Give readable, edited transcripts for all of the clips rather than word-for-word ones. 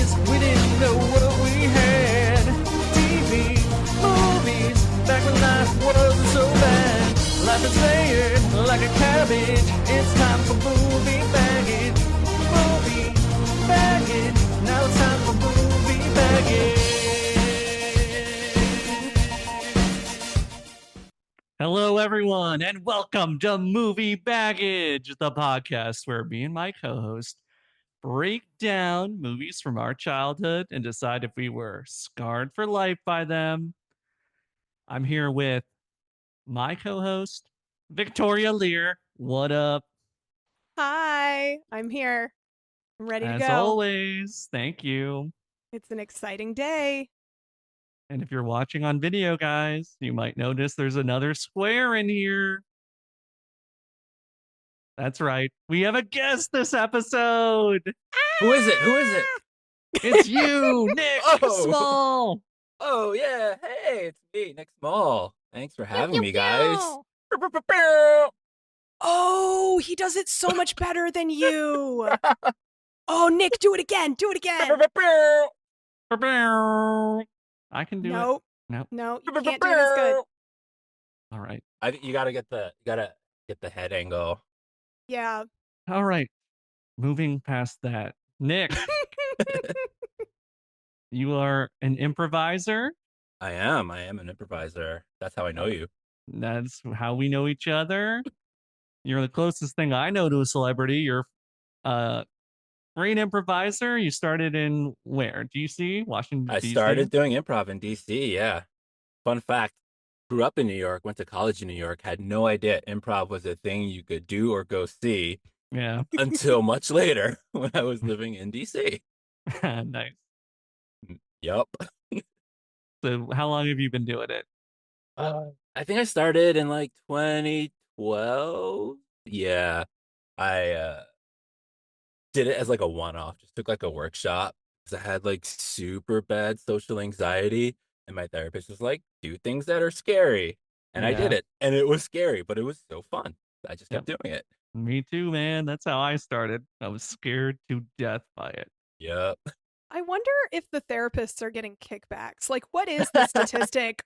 days we didn't know what we had. TV, movies, back when life wasn't so bad. Life is layered like a cabbage. It's time for movie baggage. Movie baggage. Now it's time for movie baggage. Hello, everyone, and welcome to Movie Baggage, the podcast where me and my co-host break down movies from our childhood and decide if we were scarred for life by them. I'm here with my co-host, Victoria Lear. What up? Hi, I'm here. I'm ready to As go. always, thank you. It's an exciting day. And if you're watching on video, guys, you might notice there's another square in here. That's right. We have a guest this episode. Who is it? Who is it? It's you, Nic Oh. Small. Oh, yeah. Hey, it's me, Nic Small. Thanks for having me, guys. Oh, he does it so much better than you. Oh, Nick, do it again. Do it again. I can do Nope. it. Nope. No, you can't do it as good. All right. I think you gotta get the head angle. Yeah. All right. Moving past that. Nick, you are an improviser. I am an improviser. That's how I know you. That's how we know each other. You're the closest thing I know to a celebrity. You're a great improviser. You started in where? DC? Washington, I DC? started doing improv in DC, yeah. Fun fact, grew up in New York, went to college in New York, had no idea improv was a thing you could do or go see Yeah. until much later when I was living in DC. Nice. Yup. So how long have you been doing it? I think I started in like 2012. Yeah. I did it as like a one-off. Just took like a workshop because I had like super bad social anxiety, and my therapist was like, "Do things that are scary," and I did Yeah. it, and it was scary, but it was so fun. I just kept doing it. Me too, man. That's how I started. I was scared to death by it. Yep. I wonder if the therapists are getting kickbacks. Like, what is the statistic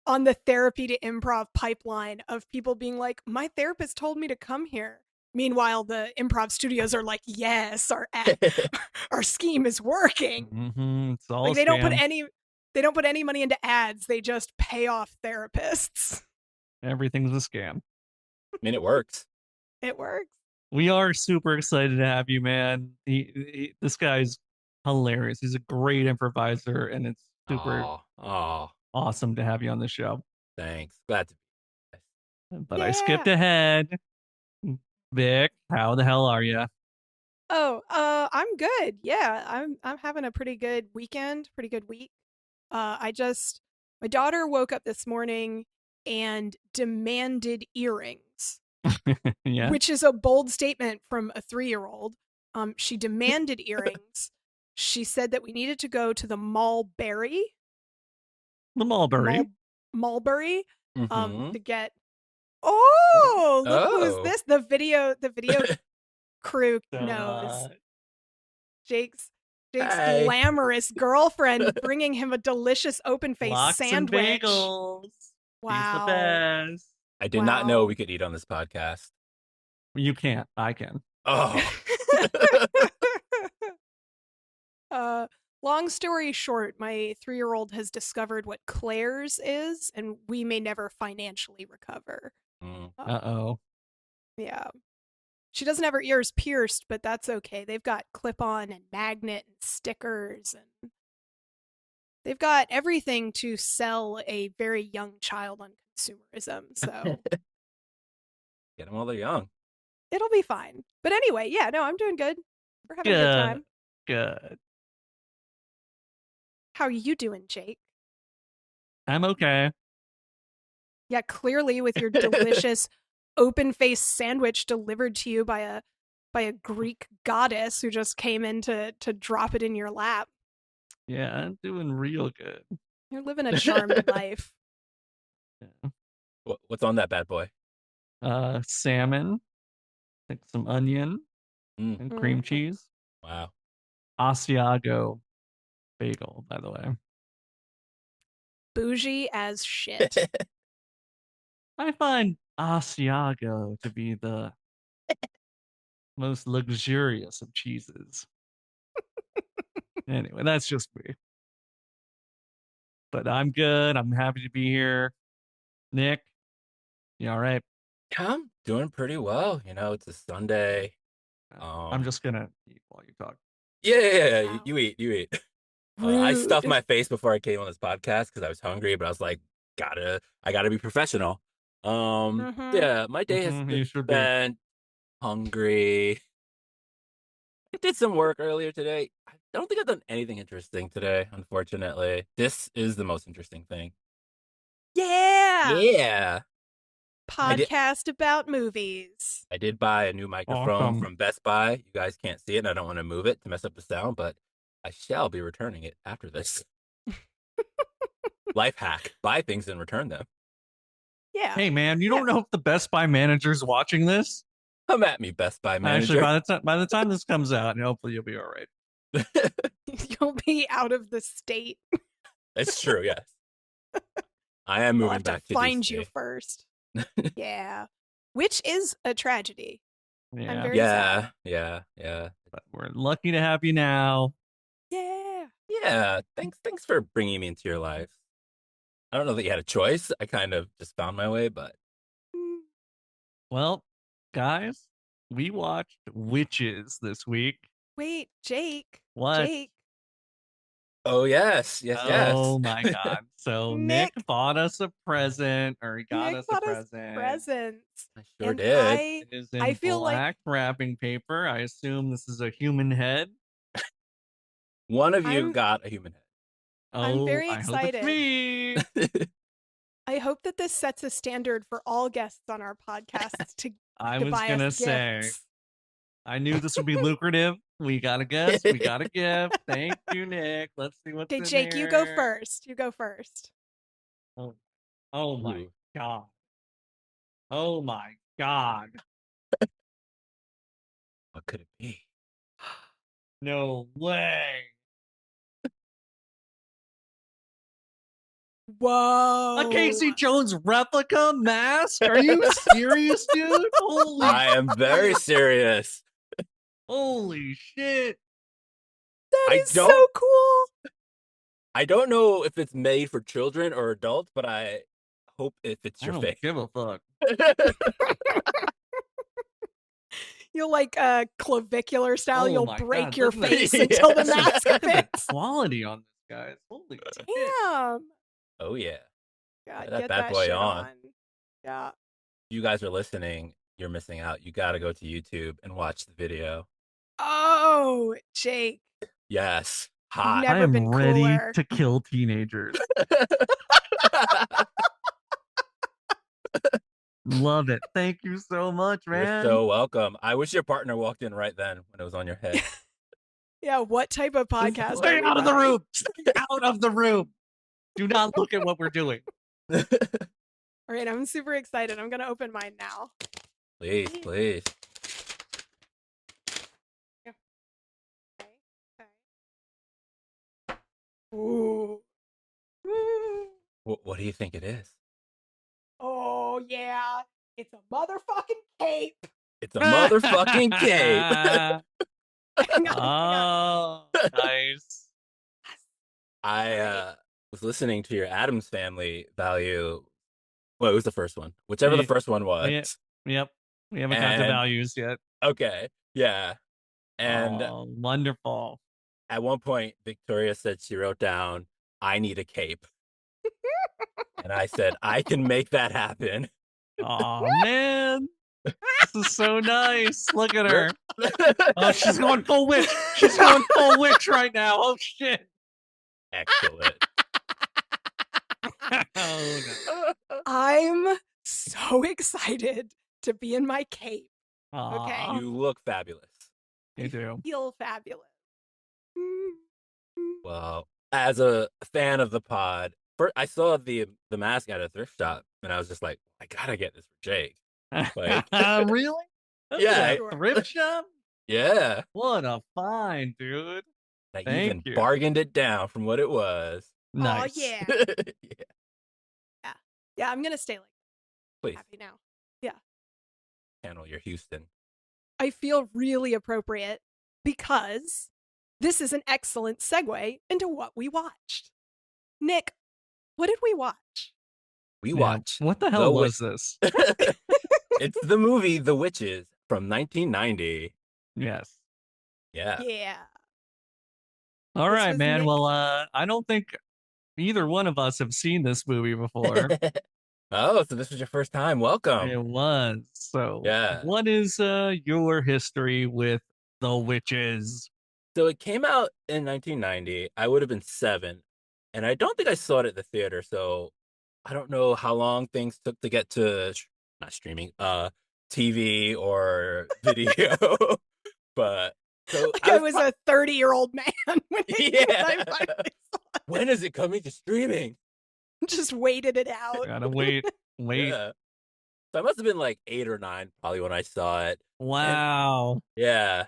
on the therapy to improv pipeline of people being like, my therapist told me to come here? Meanwhile, the improv studios are like, yes, our scheme is working. Mm-hmm. It's all Like a they don't put scam. any money into ads. They just pay off therapists. Everything's a scam. I mean, it works. It works. We are super excited to have you, man. This guy's hilarious. He's a great improviser, and it's super Oh, awesome to have you on the show. thanks. Glad to be. But I skipped ahead. Vic, how the hell are you? Oh, I'm good. Yeah, I'm having a pretty good weekend, pretty good week. My daughter woke up this morning and demanded earrings, Yeah. which is a bold statement from a 3-year-old. She demanded earrings. She said that we needed to go to the Mulberry. The Mulberry. Mulberry. Mhm. To get. Oh, look Oh. who's this? The video crew knows. Jake's Hi. glamorous girlfriend bringing him a delicious open-faced Lox sandwich. and bagels. Wow. He's the best. I did not know we could eat on this podcast. You can't. I can. Oh. Long story short, my 3-year-old has discovered what Claire's is, and we may never financially recover. Uh-oh. Yeah. She doesn't have her ears pierced, but that's okay. They've got clip-on and magnet and stickers, and they've got everything to sell a very young child on consumerism, so Get them while they're young. it'll be fine. But anyway, yeah, no, I'm doing good. We're having a good time. Good. How are you doing, Jake? I'm okay. Yeah, clearly with your delicious open-faced sandwich delivered to you by a Greek goddess who just came in to drop it in your lap. Yeah, I'm doing real good. You're living a charmed life. Yeah. What's on that bad boy? Salmon, like some onion and cream cheese. Wow. Asiago bagel, by the way. Bougie as shit. I find Asiago to be the most luxurious of cheeses. Anyway, that's just me. But I'm good. I'm happy to be here. Nick, you all right? I'm doing pretty well. It's a Sunday. I'm just gonna eat while you talk. Yeah. Wow. You eat, you eat. I Rude. stuffed my face before I came on this podcast because I was hungry, but I was like, I gotta be professional. Mhm. Yeah, my day has You been should be. spent hungry. I did some work earlier today. I don't think I've done anything interesting today, unfortunately. This is the most interesting thing. Yeah. Yeah. I did Podcast about movies. I did buy a new microphone Awesome. from Best Buy. You guys can't see it, and I don't want to move it to mess up the sound, but I shall be returning it after this. Life hack: buy things and return them. Yeah. Hey man, you Yeah. don't know if the Best Buy manager's watching this? Come at me, Best Buy Actually, manager. by the time this comes out, hopefully you'll be all right. You'll be out of the state. It's true, yes. I am We'll moving have to back to find DC. you first. Yeah. Which is a tragedy. Yeah. I'm very sad. Yeah. But we're lucky to have you now. Yeah. Yeah, thanks for bringing me into your life. I don't know that you had a choice. I kind of just found my way, but Mm. Well, guys, we watched Witches this week. Wait, Jake. What? Jake. oh yes. Oh my god. So Nick Nick. bought us a present, or he got Nick us a bought us present. presents. I sure And did. It is in I feel like black wrapping paper. I assume this is a human head. One of you I'm- got a human I'm very I hope it's excited. me. head. I hope that this sets a standard for all guests on our podcast to I to was buy gonna us say, gifts. I knew this would be lucrative. We got a guest. We got a gift. Thank you, Nick. Let's see what's Okay, in Jake, here. you go first. You go first. Oh my Ooh. god. Oh my god. What could it be? No way. Whoa. A Casey Jones replica mask? Are you serious, dude? Holy I am very serious. holy shit. That I is so don't- cool. I don't know if it's made for children or adults, but I hope it fits I your don't face. give a fuck. You'll like clavicular style, Oh you'll my break God, your look at that. face until the Yes. mask Look at the fits. quality on this, guys. Holy shit. Damn. Oh yeah. God, that get bad that boy shit on. Yeah. You guys are listening, you're missing out. You got to go to YouTube and watch the video. Oh, Jake. Yes. You've Hot. never I am been ready cooler. to kill teenagers. Love it. Thank you so much, You're man. so welcome. I wish your partner walked in right then when it was on your head. Yeah, what type of podcast Stay are we out of the running? room. Stay out of the room. Do not look at what we're doing. All right, I'm super excited. I'm gonna open mine now. Please. Okay. Ooh. Ooh. What do you think it is? Oh yeah, it's a motherfucking cape. It's a motherfucking cape. Hang on. Oh, nice. I was listening to your Adams Family value. Well, it was the first one, whichever the Yeah. first one was. Yep. We haven't got to And- values yet. Okay, yeah. And Oh, wonderful. at one point, Victoria said she wrote down, "I need a cape," and I said, "I can make that happen." Oh man, this is so nice. Look at her. Oh, she's going full witch. She's going full witch right now. Oh shit. Excellent. Oh no. I'm so excited to be in my cape. Aw, You look fabulous. you do. Feel fabulous. Well, as a fan of the pod, I saw the mask at a thrift shop, and I was just like, I gotta get this for Jake. Like- Really? Yeah. A thrift shop? Yeah. What a find, dude. I Thank even you. bargained it down from what it was. Oh, Nice. yeah. Yeah, Yeah, I'm going to stay like please happy now. Yeah. channel your Houston. I feel really appropriate because this is an excellent segue into what we watched. Nic, what did we watch? We Yeah. watched What the hell The was this? It's the movie The Witches from 1990. Yes. Yeah. Yeah. All This right, was man. Nic. Well, I don't think either one of us have seen this movie before. Oh, so this was your first time. Welcome. It was. So, Yeah. what is your history with the witches? So it came out in 1990. I would have been 7, and I don't think I saw it at the theater. So I don't know how long things took to get to not streaming, TV or video. But so Like I I was was a 30-year-old man when I yeah. finally When is it coming to streaming? just waited it out. Gotta wait. Yeah. So I must have been like 8 or 9 probably when I saw it. And Wow. yeah.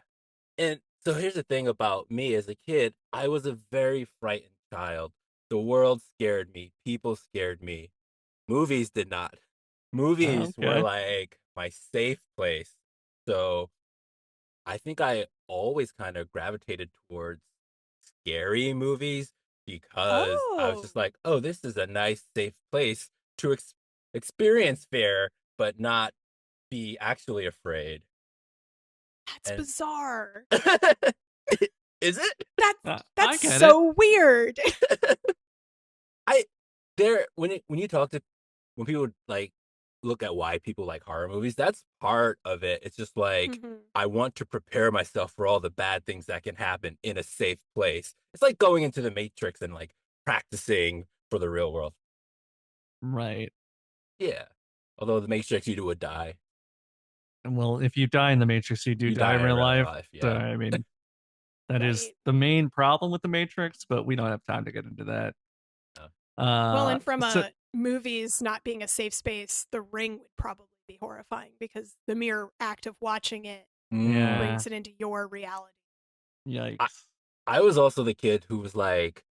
And so here's the thing about me as a kid, I was a very frightened child. The world scared me, people scared me. Movies did not. Movies were Okay. like my safe place. So I think I always kind of gravitated towards scary movies because I was Oh, just like, oh, this is a nice, safe place to experience fear, but not be actually afraid. that's And bizarre. is it? That's I that's get it. so weird. I there when you talk to when people like look at why people like horror movies, that's part of it. It's just like Mhm. I want to prepare myself for all the bad things that can happen in a safe place. It's like going into the Matrix and like practicing for the real world. Right. Yeah. Although the Matrix you would die. Well, if you die in the Matrix, you do You die die in in real real life. life, So, yeah. I mean, that is Right. the main problem with the Matrix, but we don't have time to get into that. Yeah. Well, and from So, a movies not being a safe space, The Ring would probably be horrifying because the mere act of watching it Mm. yeah. brings it into your reality. I, Yikes. I was also the kid who was like,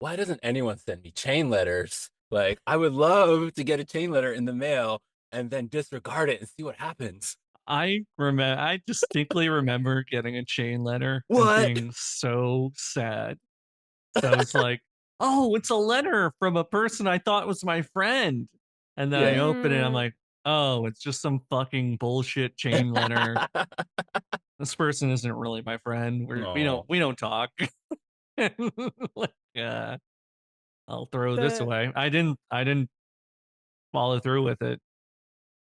why doesn't anyone send me chain letters? Like, I would love to get a chain letter in the mail and then disregard it and see what happens. I distinctly remember getting a chain letter and What? being so sad. So I was like, oh, it's a letter from a person I thought was my friend. And then I Yeah. open it and I'm Mm. like, oh, it's just some fucking bullshit chain letter. This person isn't really my friend. Oh, We don't talk. Like, yeah, I'll throw this The away. I didn't follow through with it.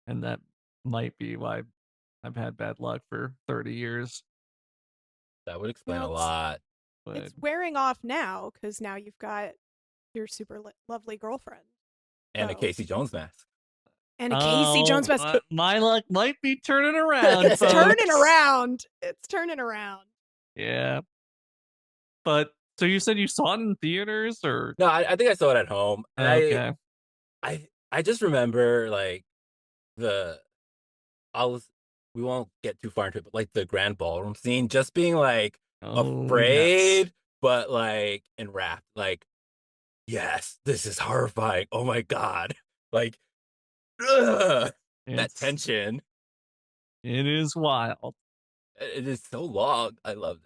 And that might be why I've had bad luck for 30 years. that would explain a well, lot. But it's wearing off now because now you've got your super lovely girlfriend. And a So Casey Jones mask. and a Casey Jones best. my luck might be turning around, It's turning folks. around. It's turning around. Yeah. But so you said you saw it in theaters or No, I think I saw it at home. And okay. I just remember like the I was we won't get too far into it, but like the grand ballroom scene, just being like Oh yes. afraid, but like enwrapped. Like, yes, this is horrifying. Oh my god. Like, ugh, that It's tension. it is wild. It is so long. I loved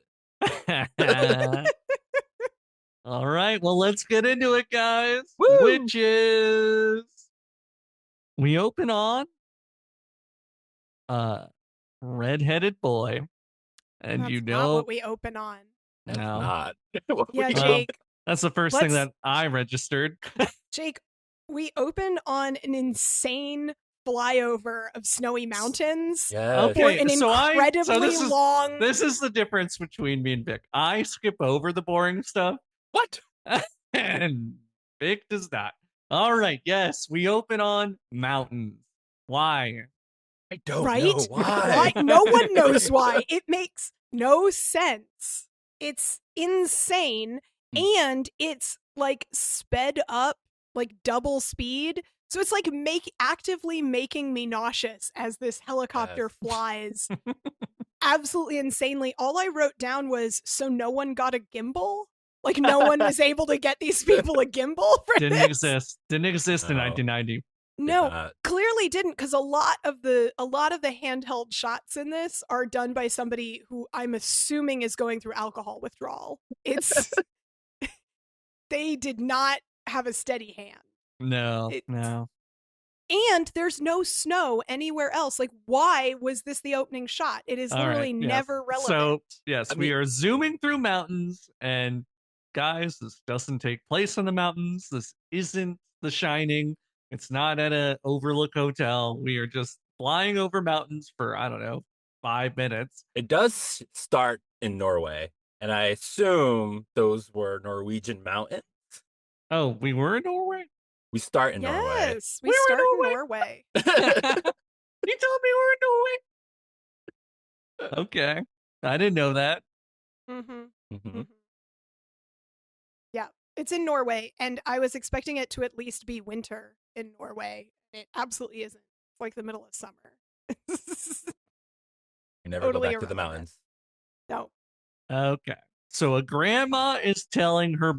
All it. right, well let's get into it, guys. Woo! Witches. We open on a red-headed boy, and That's you not know what we open on. That's no. not what Yeah, we Well, Jake. that's the first thing Let's that I registered. Jake, we open on an insane flyover of snowy mountains Yes. for Okay, an so incredibly long. this is the difference between me and Vic. I skip over the boring stuff, What? and Vic does not. All right, yes, we open on mountains. Why? I don't know Right? why. Why? No one knows why. It makes no sense. It's insane. And it's like sped up, like double speed. So it's like actively making me nauseous as this helicopter Yes. flies absolutely insanely. All I wrote down was, so no one got a gimbal? Like, no one was able to get these people a gimbal for Didn't this? exist. Didn't exist in No. 1990. No, not. clearly didn't, because a lot of the handheld shots in this are done by somebody who I'm assuming is going through alcohol withdrawal. It's they did not have a steady hand. No. And there's no snow anywhere else. Like, why was this the opening shot? It is All literally right, yes. never relevant. So, yes, I we mean- are zooming through mountains, and guys, this doesn't take place in the mountains. This isn't The Shining. It's not at a overlook hotel. We are just flying over mountains for, I don't know, 5 minutes. It does start in Norway, and I assume those were Norwegian mountains. Oh, we were in Norway? We start in Norway. Yes, we We were in start in Norway. Norway. You told me we were in Norway. Okay. I didn't know that. Mm-hmm. Mhm. Yeah, it's in Norway, and I was expecting it to at least be winter in Norway. It absolutely isn't. It's like the middle of summer. We never Totally go back to the irrelevant. mountains. No. Okay. So a grandma is telling her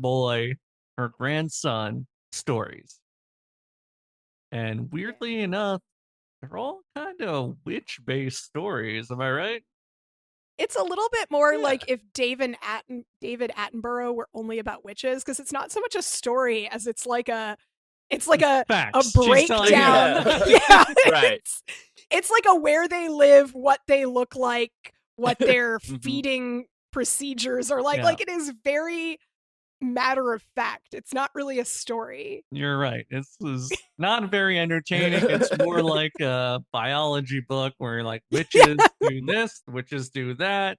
grandson, stories. And weirdly enough, they're all kind of witch-based stories. Am I right? It's a little bit more Yeah. like if David Attenborough were only about witches, because it's not so much a story as it's like a Facts. She's breakdown. telling you. Yeah, Right. It's like a where they live, what they look like, what their Mhm. feeding procedures are like. Yeah. Like, it is very matter of fact. It's not really a story. You're right. This is not very entertaining. It's more like a biology book where like witches do this, witches do that.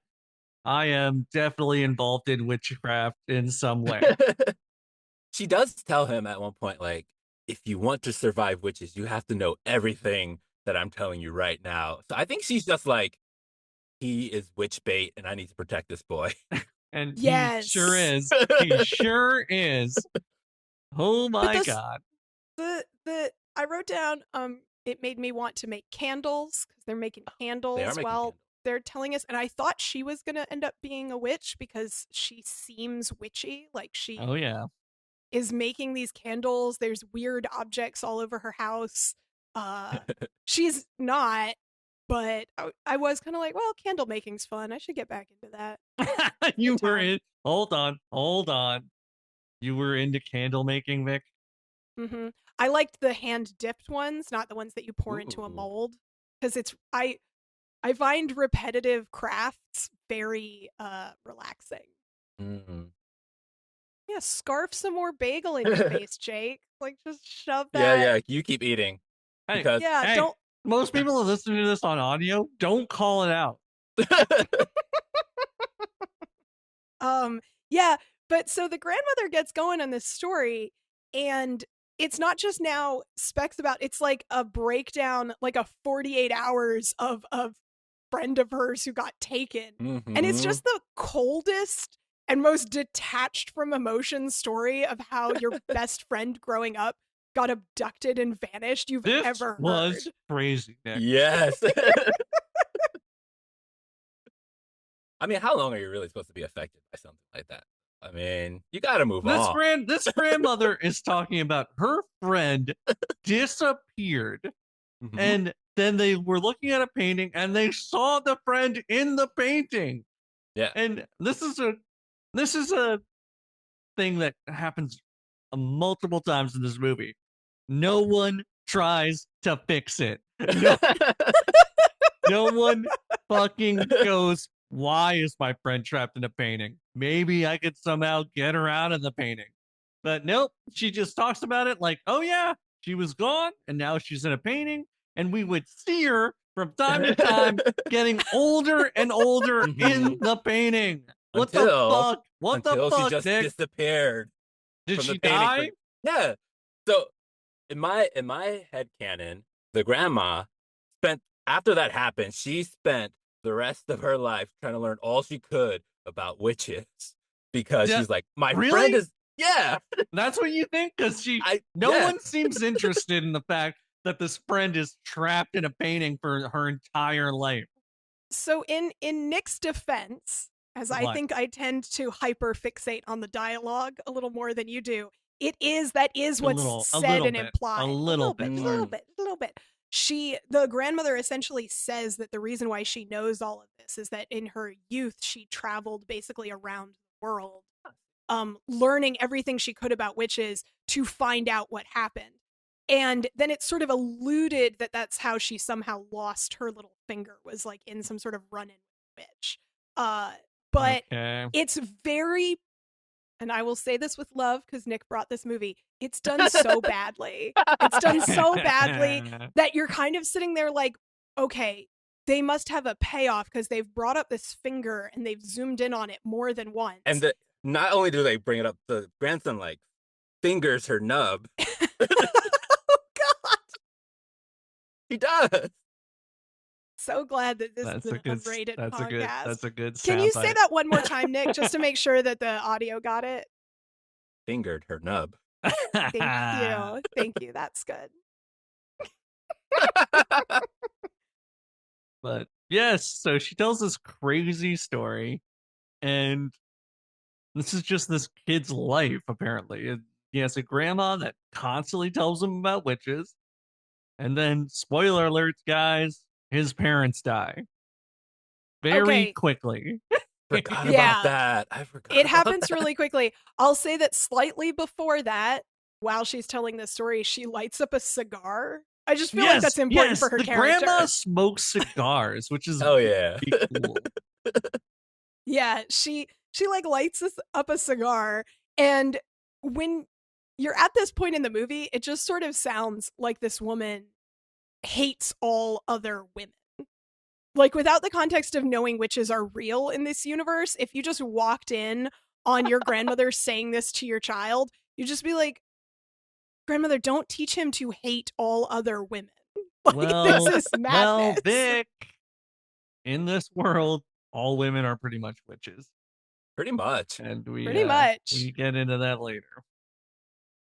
I am definitely involved in witchcraft in some way. She does tell him at one point, like, if you want to survive witches, you have to know everything that I'm telling you right now. So I think she's just like, he is witch bait, and I need to protect this boy. And Yes. he sure is. He sure is. Oh my this- God. I wrote down it made me want to make candles, because they're making candles making while candles. they're telling us, and I thought she was gonna end up being a witch because she seems witchy, like she Oh yeah. is making these candles. There's weird objects all over her house. She's not, but I was kind of like, well, candle making's fun. I should get back into that. You Good were time. in. Hold on. You were into candle making, Vic? Mm-hmm. I liked the hand dipped ones, not the ones that you pour into a Ooh. mold, because I find repetitive crafts very relaxing. Mm-hmm. Yeah, scarf some more bagel in your face, Jake. Like, just shove that. Yeah, you keep eating. Hey, Because Yeah, hey, don't. most people are listening to this on audio. Don't call it out. Yeah, but so the grandmother gets going on this story, and it's not just now specs about, it's like a breakdown, like a 48 hours of a friend of hers who got taken. And it's Mhm. just the coldest and most detached from emotion story of how your best friend growing up got abducted and vanished you've This ever was heard. crazy, Nick. Yes. I mean, how long are you really supposed to be affected by something like that? I mean, you got to move on. This grandmother is talking about her friend disappeared, Mhm. and then they were looking at a painting and they saw the friend in the painting. Yeah. And this is a thing that happens multiple times in this movie. No one tries to fix it. No one fucking goes, why is my friend trapped in a painting? Maybe I could somehow get her out of the painting. But nope, she just talks about it like, oh yeah, she was gone and now she's in a painting. And we would see her from time to time getting older and older in Mhm. the painting. What the Until- fuck? What the Until she fuck, just Nick? disappeared. Did from she the painting die? Yeah. So in my head canon, the grandma spent, after that happened, she spent the rest of her life trying to learn all she could about witches, because Yeah, she's like, my really? friend is, yeah. That's what you think? Because no yeah. one seems interested in the fact that this friend is trapped in a painting for her entire life. So in Nick's defense, as I What? think I tend to hyper fixate on the dialogue a little more than you do, that is A what's said little and bit. implied. A little Bit, bit. just a little bit, a little bit. The grandmother essentially says that the reason why she knows all of this is that in her youth she traveled basically around the world, learning everything she could about witches to find out what happened. And then it's sort of alluded that that's how she somehow lost her little finger, was like in some sort of run-in with witch. But Okay. it's very, and I will say this with love because Nick brought this movie, it's done so badly. It's done so badly that you're kind of sitting there like, okay, they must have a payoff because they've brought up this finger and they've zoomed in on it more than once. And not only do they bring it up, the grandson like fingers her nub. Oh God! He does. So glad that this That's is a an good. unrated That's a podcast. That's a good. Can you say soundbite. that one more time, Nick, just to make sure that the audio got it? Fingered her nub. Thank you. Thank you. That's good. But yes, so she tells this crazy story, and this is just this kid's life, apparently. And he has a grandma that constantly tells him about witches. And then, spoiler alerts, guys, his parents die very Okay. quickly. Forgot Yeah. about that. I forgot. It about happens that. really quickly. I'll say that slightly before that, while she's telling this story, she lights up a cigar. I just feel like that's important for her the character. grandma smokes cigars, which is Oh yeah. pretty cool. Yeah, she like lights up a cigar, and when you're at this point in the movie, it just sort of sounds like this woman hates all other women. Like, without the context of knowing witches are real in this universe, if you just walked in on your grandmother saying this to your child, you'd just be like, grandmother, don't teach him to hate all other women. Like, this is madness. Vic, in this world, all women are pretty much witches. Pretty much. And Pretty much. we get into that later.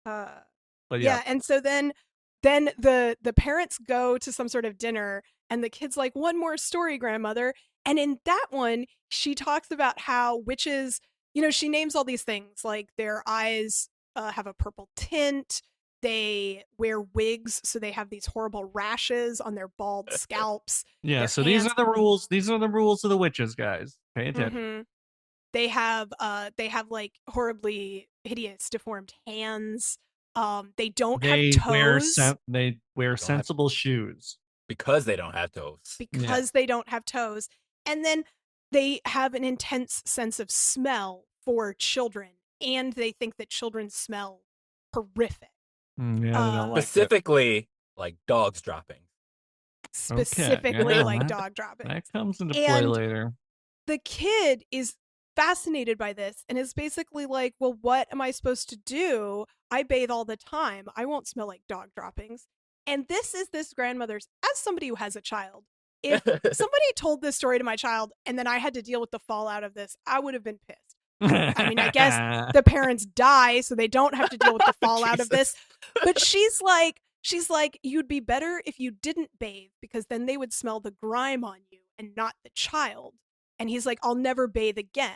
But yeah, and so then the parents go to some sort of dinner, and the kid's like, one more story, grandmother. And in that one, she talks about how witches, she names all these things, like their eyes have a purple tint, they wear wigs, so they have these horrible rashes on their bald scalps. Yeah, so these are the rules. These are the rules of the witches, guys. Pay attention. Mm-hmm. They have like horribly hideous, deformed hands. They don't have toes. They wear sensible shoes because they don't have toes. They don't have toes, and then they have an intense sense of smell for children, and they think that children smell horrific. Yeah, specifically like dogs dropping. Specifically, like dog dropping. That comes into play later. The kid is fascinated by this and is basically like, well, what am I supposed to do? I bathe all the time. I won't smell like dog droppings. And this is this grandmother's, as somebody who has a child, if somebody told this story to my child and then I had to deal with the fallout of this, I would have been pissed. I mean, I guess the parents die, so they don't have to deal with the fallout of this. But she's like, you'd be better if you didn't bathe, because then they would smell the grime on you and not the child. And he's like, I'll never bathe again.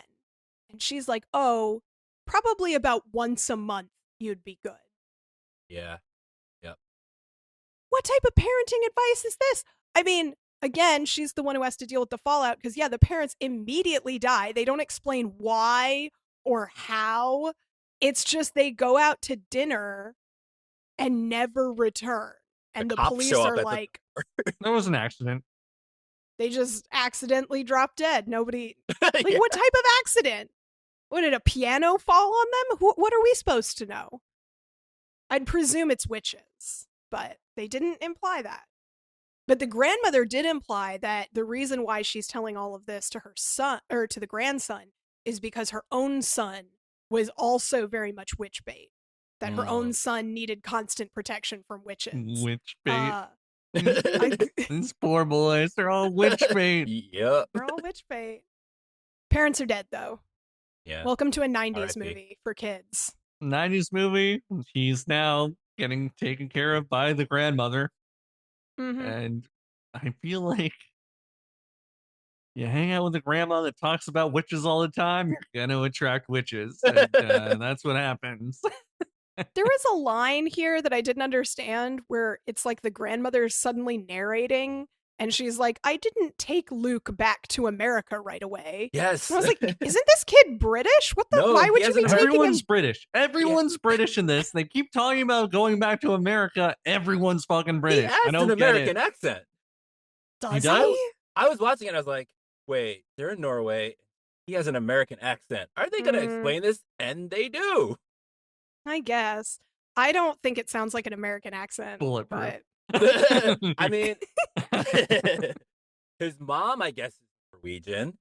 And she's like, oh, probably about once a month you'd be good. Yeah. Yep. What type of parenting advice is this? I mean, again, she's the one who has to deal with the fallout because, yeah, the parents immediately die. They don't explain why or how. It's just they go out to dinner and never return. And the police are like, that was an accident. They just accidentally dropped dead. Nobody, like, what type of accident? What, did a piano fall on them? What are we supposed to know? I'd presume it's witches, but they didn't imply that. But the grandmother did imply that the reason why she's telling all of this to her son, or to the grandson, is because her own son was also very much witch bait. That her own son needed constant protection from witches. Witch bait. These poor boys, they're all witch bait. Yep. They're all witch bait. Parents are dead, though. Yeah. Welcome to a 90s movie for kids. 90s movie. He's now getting taken care of by the grandmother. Mm-hmm. And I feel like you hang out with a grandma that talks about witches all the time, you're going to attract witches. And that's what happens. There was a line here that I didn't understand where it's like the grandmother's suddenly narrating and she's like, I didn't take Luke back to America right away. Yes. And I was like, isn't this kid British? What the? No, Why he would you be hasn't- taking Everyone's him? British. Everyone's British in this. They keep talking about going back to America. Everyone's fucking He British. has I don't an get American it. accent. Does does? he? I was watching it. I was like, wait, they're in Norway. He has an American accent. Are they going to explain this? And they do. I guess. I don't think it sounds like an American accent. Bulletproof. But I mean, his mom, I guess, is Norwegian.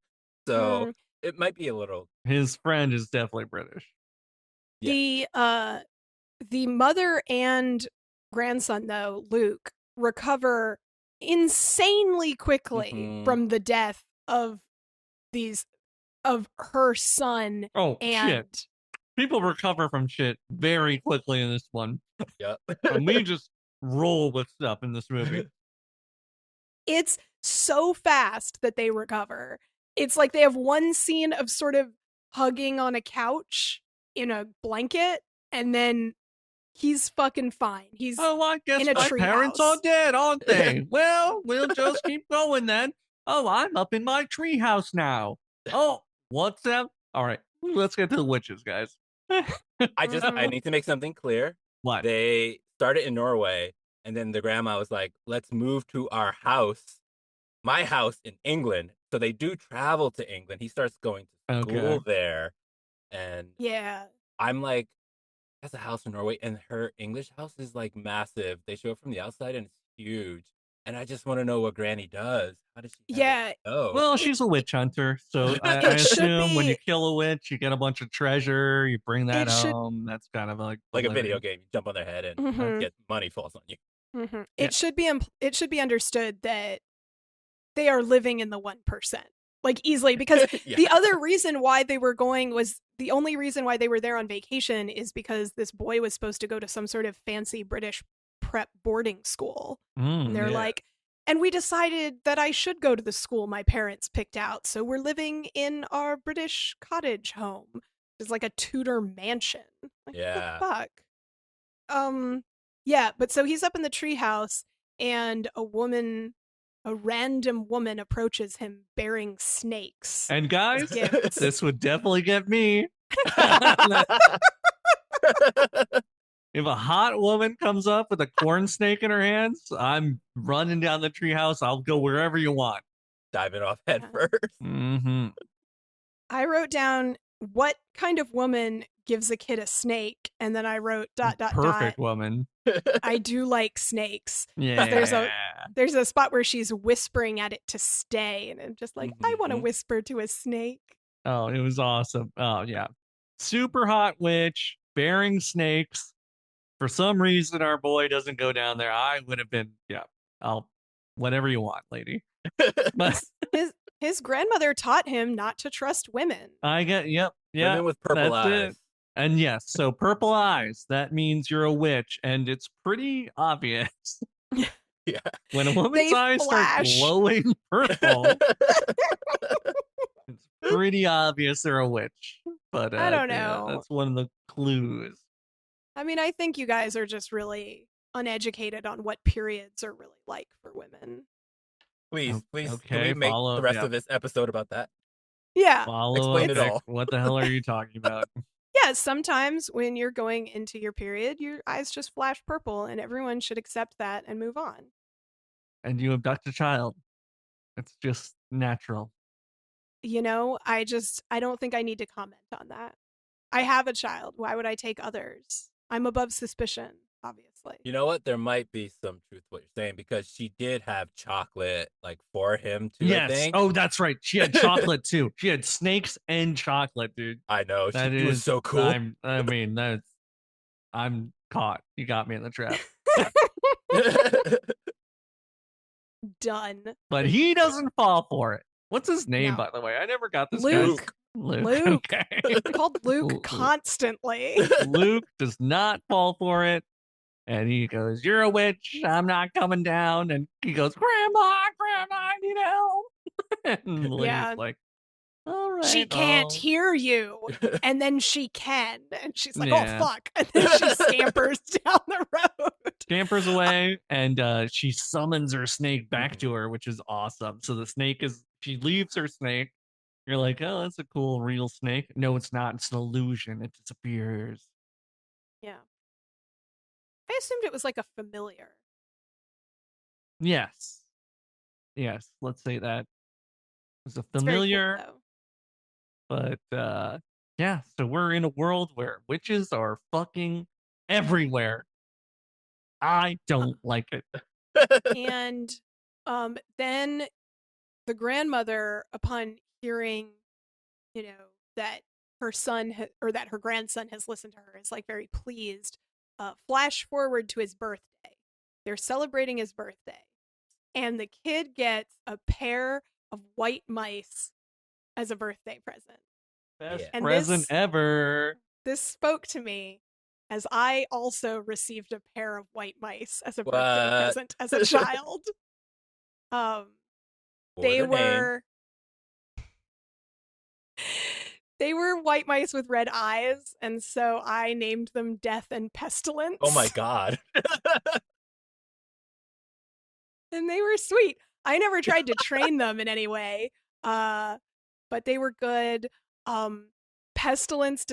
So it might be a little. His friend is definitely British. the mother and grandson, though, Luke, recover insanely quickly from the death of her son. Oh, and shit. People recover from shit very quickly in this one. Yep. And we just roll with stuff in this movie. It's so fast that they recover. It's like they have one scene of sort of hugging on a couch in a blanket, and then he's fucking fine. He's Oh, I guess in a my tree parents house. are dead, aren't they? Well, we'll just keep going then. Oh, I'm up in my tree house now. Oh, what's that? All right, let's get to the witches, guys. I need to make something clear. What? They started in Norway, and then the grandma was like, let's move to our house, my house in England. So they do travel to England. He starts going to school there. And Yeah. I'm like, that's a house in Norway. And her English house is like massive. They show it from the outside and it's huge. And I just want to know what Granny does. How does she know? Well, she's a witch hunter. So I assume when you kill a witch, you get a bunch of treasure. You bring that home. That's kind of like a video game. You jump on their head and get money falls on you. Mm-hmm. It should be understood that they are living in the 1%, like easily, because the other reason why they were going was the only reason why they were there on vacation is because this boy was supposed to go to some sort of fancy British prep boarding school. And they're like, and we decided that I should go to the school my parents picked out. So we're living in our British cottage home. It's like a Tudor mansion. Like, what the fuck? Yeah, but so he's up in the treehouse and a random woman approaches him bearing snakes. And guys, this would definitely get me. If a hot woman comes up with a corn snake in her hands, I'm running down the treehouse. I'll go wherever you want. Diving off head first. Mm-hmm. I wrote down what kind of woman gives a kid a snake, and then I wrote ... Perfect woman. I do like snakes. Yeah. There's a spot where she's whispering at it to stay, and I'm just like, I want to whisper to a snake. Oh, it was awesome. Oh, yeah. Super hot witch, bearing snakes. For some reason, our boy doesn't go down there. I would have been, I'll, whatever you want, lady. But his grandmother taught him not to trust women. I get, yeah. Women with purple eyes. It. And yes, so purple eyes, that means you're a witch, and it's pretty obvious. Yeah. When a woman's eyes start glowing purple, it's pretty obvious they're a witch. But I don't know. That's one of the clues. I mean, I think you guys are just really uneducated on what periods are really like for women. Please, okay, can we make the rest of this episode about that? Yeah. Explain it all. What the hell are you talking about? Yeah, sometimes when you're going into your period, your eyes just flash purple, and everyone should accept that and move on. And you abduct a child. It's just natural. You know, I don't think I need to comment on that. I have a child. Why would I take others? I'm above suspicion, obviously. You know what? There might be some truth to what you're saying, because she did have chocolate like for him too. Yes. I think. Oh, that's right. She had chocolate too. She had snakes and chocolate, dude. I know. She was so cool. I'm caught. You got me in the trap. Done. But he doesn't fall for it. What's his name, by the way? I never got this Luke. Luke. Okay. Called Luke constantly. Luke does not fall for it. And he goes, "You're a witch. I'm not coming down." And he goes, "Grandma, I need help." And the lady's like, all right. She can't hear you. And then she can. And she's like, oh, Yeah. fuck. And then she scampers down the road. Scampers away, and she summons her snake back to her, which is awesome. So the snake she leaves her snake. You're like, oh, that's a cool real snake. No, it's not. It's an illusion. It disappears. Yeah. I assumed it was like a familiar. Yes. Yes, let's say that. It's a It's very cool, familiar, though. but yeah, so we're in a world where witches are fucking everywhere. I don't like it. And then the grandmother, upon hearing, that her son or that her grandson has listened to her, is like very pleased. Flash forward to his birthday. They're celebrating his birthday, and the kid gets a pair of white mice as a birthday present. Best And present ever. This spoke to me, as I also received a pair of white mice as a birthday present as a child. They were white mice with red eyes, and so I named them Death and Pestilence. Oh my god. And they were sweet. I never tried to train them in any way, but they were good. Pestilence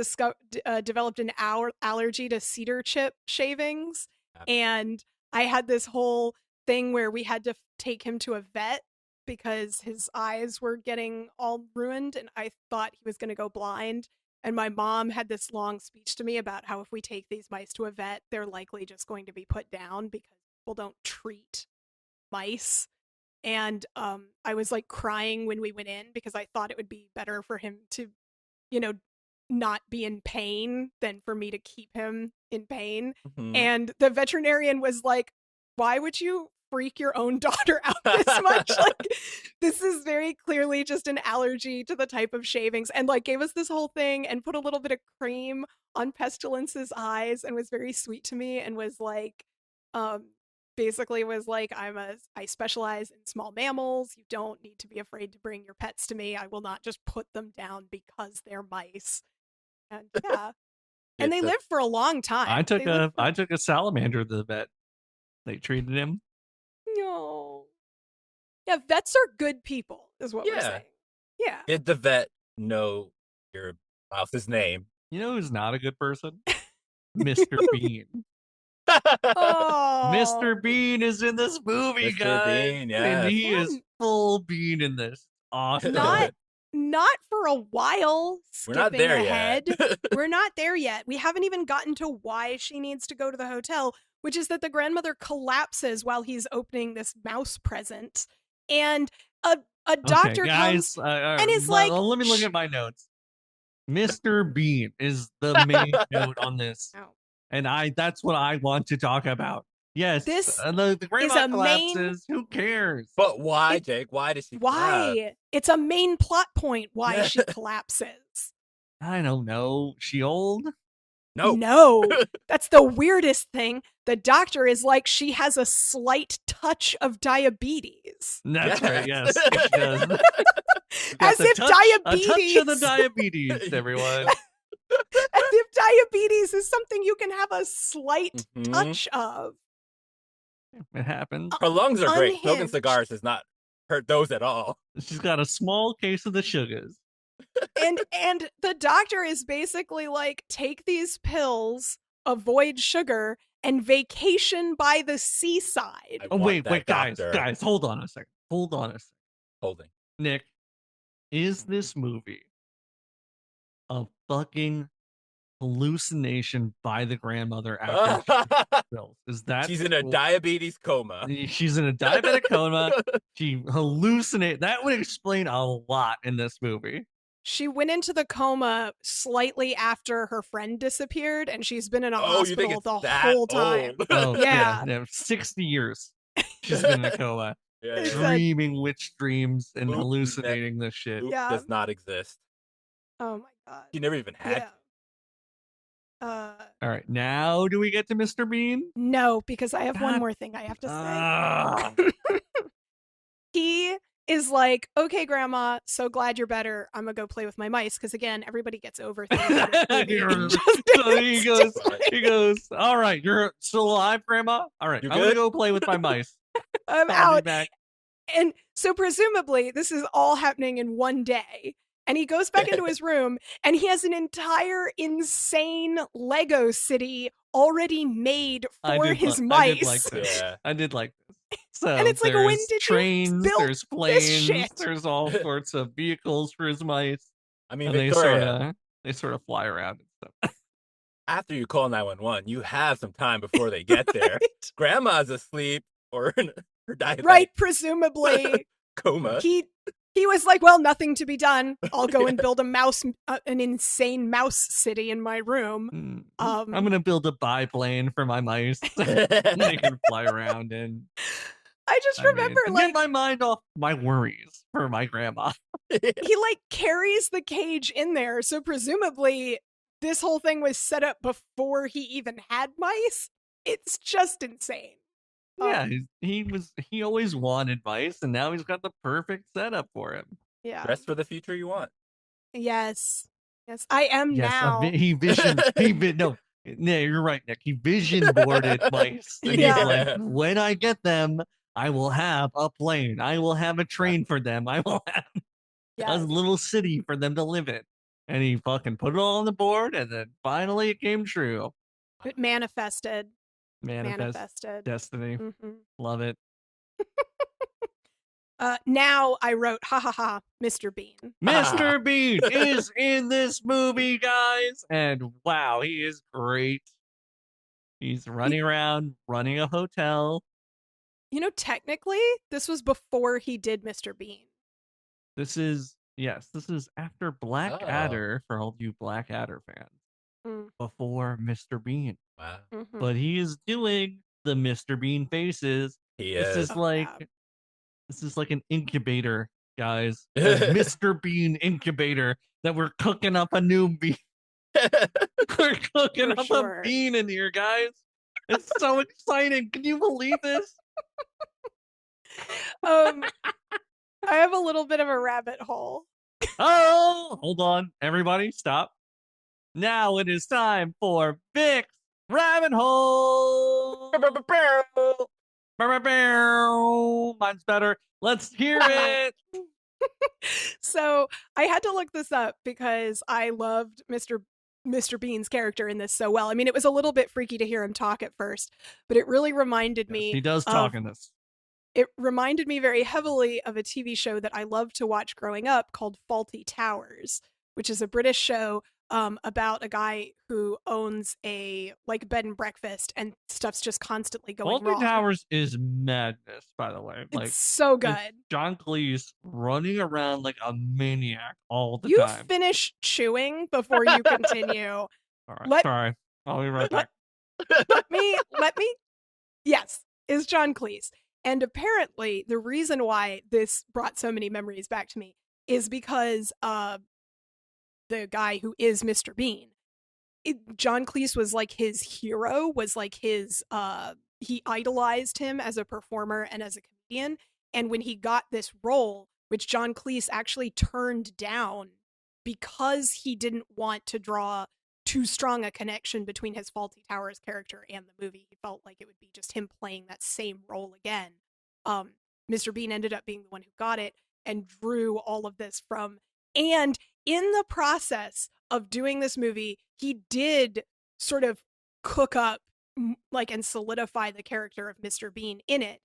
developed an allergy to cedar chip shavings, and I had this whole thing where we had to take him to a vet because his eyes were getting all ruined, and I thought he was going to go blind. And my mom had this long speech to me about how if we take these mice to a vet, they're likely just going to be put down because people don't treat mice. And I was like crying when we went in because I thought it would be better for him to, not be in pain than for me to keep him in pain. Mm-hmm. And the veterinarian was like, why would you freak your own daughter out this much? Like, this is very clearly just an allergy to the type of shavings. And like gave us this whole thing and put a little bit of cream on Pestilence's eyes and was very sweet to me and was like, basically was like, I specialize in small mammals. You don't need to be afraid to bring your pets to me. I will not just put them down because they're mice. And yeah. And they lived for a long time. I took a salamander to the vet. They treated him. No. Yeah, vets are good people, is what we're saying. Yeah. Did the vet know your mouse's name? You know who's not a good person? Mr. Bean. Oh. Mr. Bean is in this movie, Mr. guys. Bean, yes. And he is full Bean in this. Awesome. Not for a while. We're not there ahead. Yet. We're not there yet. We haven't even gotten to why she needs to go to the hotel, which is that the grandmother collapses while he's opening this mouse present. And a doctor comes and is like... Let me look at my notes. Mr. Bean is the main note on this. Oh. And that's what I want to talk about. Yes, the grandma collapses. Who cares? But why, Jake? Why does she collapse? It's a main plot point why she collapses. I don't know. She old? No. That's the weirdest thing. The doctor is like, she has a slight touch of diabetes. That's right, yes. She does. As if diabetes... A touch of the diabetes, everyone. As if diabetes is something you can have a slight touch of. It happens. Her lungs are great. Smoking cigars does not hurt those at all. She's got a small case of the sugars. And the doctor is basically like, take these pills, avoid sugar, and vacation by the seaside. Oh, wait, guys, hold on a second. Holding. Nick, is this movie a fucking hallucination by the grandmother after she pills? Is that she's in a diabetes coma? She's in a diabetic coma. She hallucinates. That would explain a lot in this movie. She went into the coma slightly after her friend disappeared, and she's been in a hospital the whole time. Oh, yeah. 60 years she's been in a coma. Dreaming witch dreams and hallucinating this shit. Does not exist. Oh my god. She never even had. All right, now do we get to Mr. Bean? No, because I have one more thing I have to say. He is like, okay, Grandma, so glad you're better. I'm gonna go play with my mice because again, everybody gets over things. In this movie. So he goes, all right, you're still alive, Grandma? All right, You I'm gonna good? go play with my mice. I'm I'll be out. back. And so presumably this is all happening in one day. And he goes back into his room and he has an entire insane Lego city already made for his mice. I did like this. Yeah. I did like this. So And it's like, when there's did you trains, build there's this planes, shit? there's all sorts of vehicles for his mice. I mean, And Victoria, they sort of fly around and stuff. after you call 911, you have some time before they get there. Right? Grandma's asleep or in her diabetic Right, presumably. coma. He was like, well, nothing to be done. I'll go and build an insane mouse city in my room. I'm gonna build a biplane for my mice. They can fly around and I just remember get my mind off my worries for my grandma. He like carries the cage in there, so presumably this whole thing was set up before he even had mice. It's just insane. Yeah, he always wanted mice, and now he's got the perfect setup for him. Yeah. Dress for the future you want. Yes. Yes, I am now. No, you're right, Nick. He vision boarded mice. And Yeah. he's like, when I get them, I will have a plane. I will have a train for them. I will have a little city for them to live in. And he fucking put it all on the board, and then finally it came true. It manifested. Destiny. Mm-hmm. Love it. Now I wrote, ha ha ha, Mr. Bean. Mr. Bean is in this movie, guys. And wow, he is great. He's running around, running a hotel. You know, technically, this was before he did Mr. Bean. This is after Blackadder, for all you Blackadder fans, before Mr. Bean. Wow. Mm-hmm. But he is doing the Mr. Bean faces. This is like an incubator, guys. A Mr. Bean incubator that we're cooking up a new bean. We're cooking up a bean in here, guys. It's so exciting. Can you believe this? I have a little bit of a rabbit hole. Oh, hold on. Everybody, stop. Now it is time for Vic's Rabbit Hole. Mine's better. Let's hear it. So I had to look this up because I loved Mr. Bean's character in this so well. I mean, it was a little bit freaky to hear him talk at first, but it really reminded me. He does talk in this. It reminded me very heavily of a TV show that I loved to watch growing up called Fawlty Towers, which is a British show about a guy who owns a like bed and breakfast, and stuff's just constantly going wrong. Fawlty Towers is madness, by the way. Like, it's so good. John Cleese running around like a maniac all the time. You finish chewing before you continue. All right, sorry. I'll be right back. Let me. Yes, is John Cleese. And apparently, the reason why this brought so many memories back to me is because the guy who is Mr. Bean, John Cleese was like his hero, was like his, he idolized him as a performer and as a comedian. And when he got this role, which John Cleese actually turned down because he didn't want to draw too strong a connection between his Fawlty Towers character and the movie. He felt like it would be just him playing that same role again. Mr. Bean ended up being the one who got it and drew all of this from. And in the process of doing this movie, he did sort of cook up like and solidify the character of Mr. Bean in it,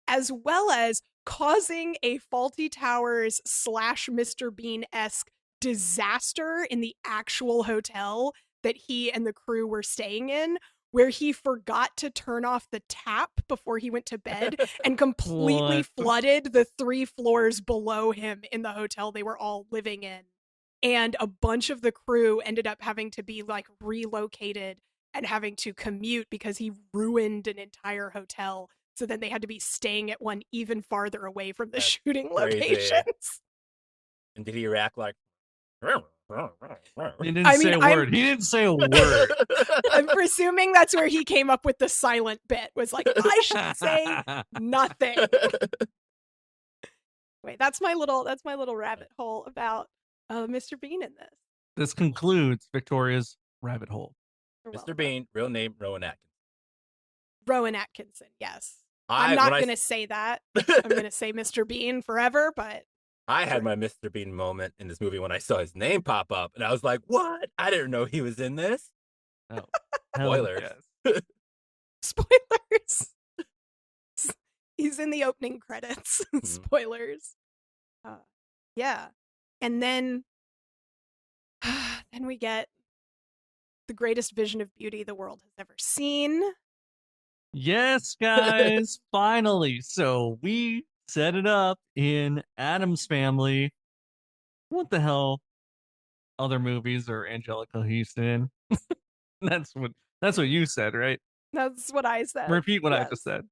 as well as causing a Fawlty Towers / Mr. Bean-esque disaster in the actual hotel that he and the crew were staying in, where he forgot to turn off the tap before he went to bed and completely flooded the 3 floors below him in the hotel they were all living in. And a bunch of the crew ended up having to be like relocated and having to commute because he ruined an entire hotel. So then they had to be staying at one even farther away from the shooting locations. And did he react like... He didn't say a word. He didn't say a word. I'm presuming that's where he came up with the silent bit, was like, I should say nothing. Anyway, that's my little rabbit hole about Mr. Bean in this. This concludes Victoria's rabbit hole. You're Mr. welcome. Bean, real name Rowan Atkinson. Rowan Atkinson, yes. I'm not going to say that. I'm going to say Mr. Bean forever, but I had my Mr. Bean moment in this movie when I saw his name pop up, and I was like, what? I didn't know he was in this. Oh, Spoilers. yes. Spoilers. He's in the opening credits. Spoilers. Yeah. And then we get the greatest vision of beauty the world has ever seen. Yes, guys, finally. So we set it up in Addams Family. What the hell other movies are Angelica Houston in? That's what you said, right? That's what I said. Repeat what I just said.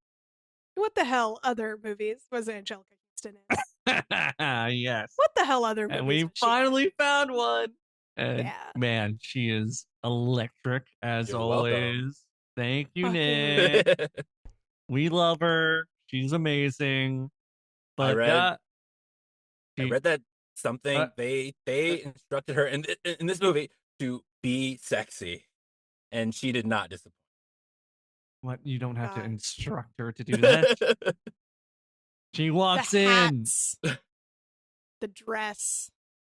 What the hell other movies was Angelica Houston in? Yes. What the hell other movies? And we finally found one. And yeah. man, she is electric as You're always. welcome. Thank you, Nick. We love her. She's amazing. But I read that something they instructed her in this movie to be sexy, and she did not disappoint. What? You don't have to instruct her to do that. She walks in. The dress,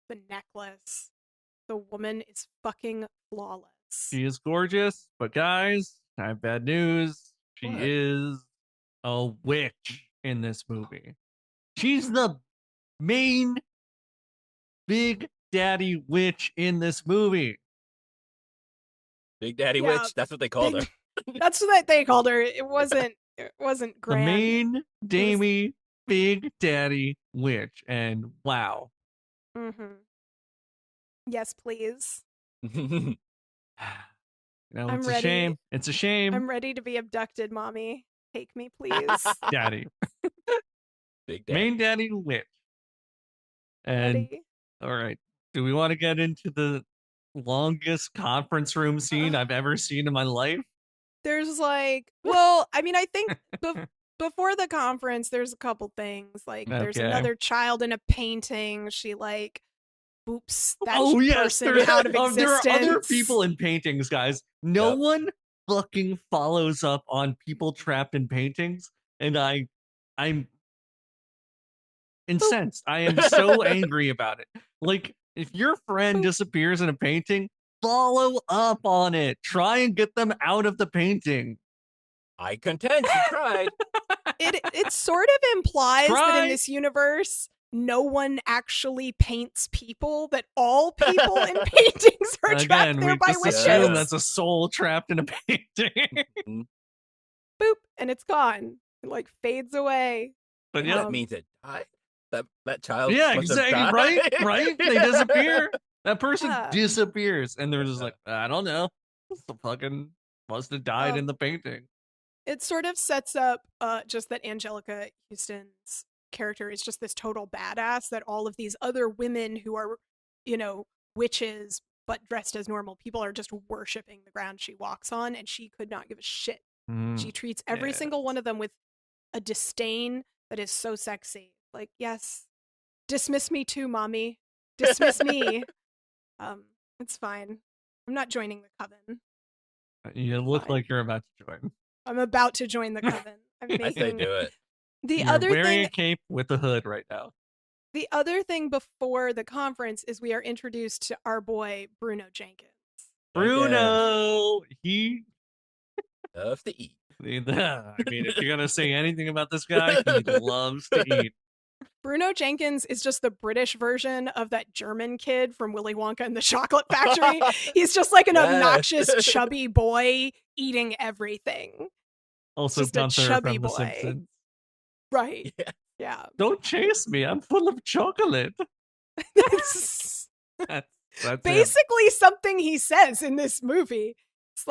the necklace. The woman is fucking flawless. She is gorgeous, but guys, I have bad news. She is a witch in this movie. She's the main Big Daddy witch in this movie. Big Daddy witch? That's what they called her. That's what they called her. It wasn't grand. The main Damie Big Daddy witch. And wow. Mm-hmm. Yes, please. No, I'm it's ready. a shame. It's a shame. I'm ready to be abducted, mommy. Take me, please. Daddy. Big Daddy. Main Daddy witch. And Daddy. All right. Do we want to get into the longest conference room scene I've ever seen in my life? There's I think before the conference, there's a couple things. There's another child in a painting. She boops that person out of existence. There are other people in paintings, guys. No one fucking follows up on people trapped in paintings, and I'm incensed. I am so angry about it. If your friend disappears in a painting, follow up on it. Try and get them out of the painting. I contend she tried. It sort of implies that in this universe, no one actually paints people, that all people in paintings are trapped there by witches. Assume that's a soul trapped in a painting. Boop, and it's gone. It fades away. But that means it died. That child. Yeah, exactly. Right? They disappear. That person disappears, and they're just I don't know. The fucking must have died in the painting. It sort of sets up just that Angelica Houston's character is just this total badass, that all of these other women who are, witches but dressed as normal people are just worshiping the ground she walks on, and she could not give a shit. She treats every single one of them with a disdain that is so sexy. Yes, dismiss me too, mommy. Dismiss me. It's fine. I'm not joining the coven. You look like you're about to join. I'm about to join the coven. I say do it. You're wearing a cape with a hood right now. The other thing before the conference is we are introduced to our boy Bruno Jenkins. Bruno, he loves to eat. If you're gonna say anything about this guy, he loves to eat. Bruno Jenkins is just the British version of that German kid from Willy Wonka and the Chocolate Factory. He's just an obnoxious, chubby boy eating everything. Also, just Gunther a chubby from boy. The Simpsons. Right. Yeah. Don't chase me. I'm full of chocolate. That's basically something he says in this movie. It's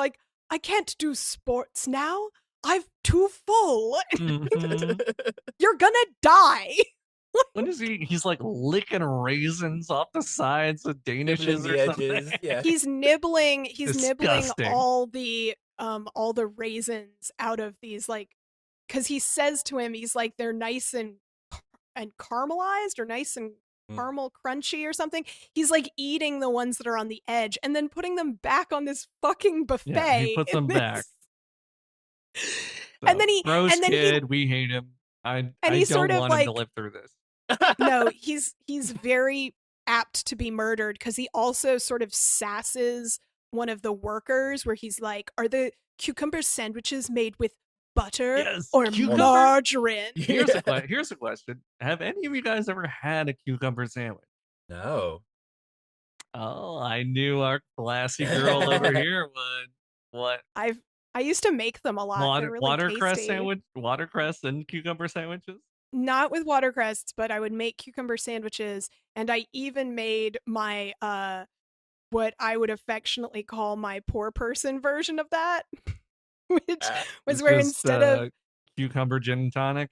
I can't do sports now. I'm too full. You're gonna die. What is he? He's licking raisins off the sides of Danishes or something. Yeah. He's nibbling. He's Disgusting. nibbling all the raisins out of these because he says to him, he's they're nice and and caramelized or nice and Mm. caramel crunchy or something. He's like eating the ones that are on the edge and then putting them back on this fucking buffet. Yeah, he puts them back. And So, then he gross and then kid, we hate him. I he don't sort of want him to like live through this. no, he's very apt to be murdered because he also sort of sasses one of the workers where he's like, "Are the cucumber sandwiches made with butter Yes, or cucumber? margarine?" Here's a question. Have any of you guys ever had a cucumber sandwich? No. Oh, I knew our classy girl over here would. What? I used to make them a lot. They're really watercress tasty. sandwich, watercress and cucumber sandwiches. Not with watercress, but I would make cucumber sandwiches, and I even made my what I would affectionately call my poor person version of that, which was It's where just, instead of cucumber gin and tonic.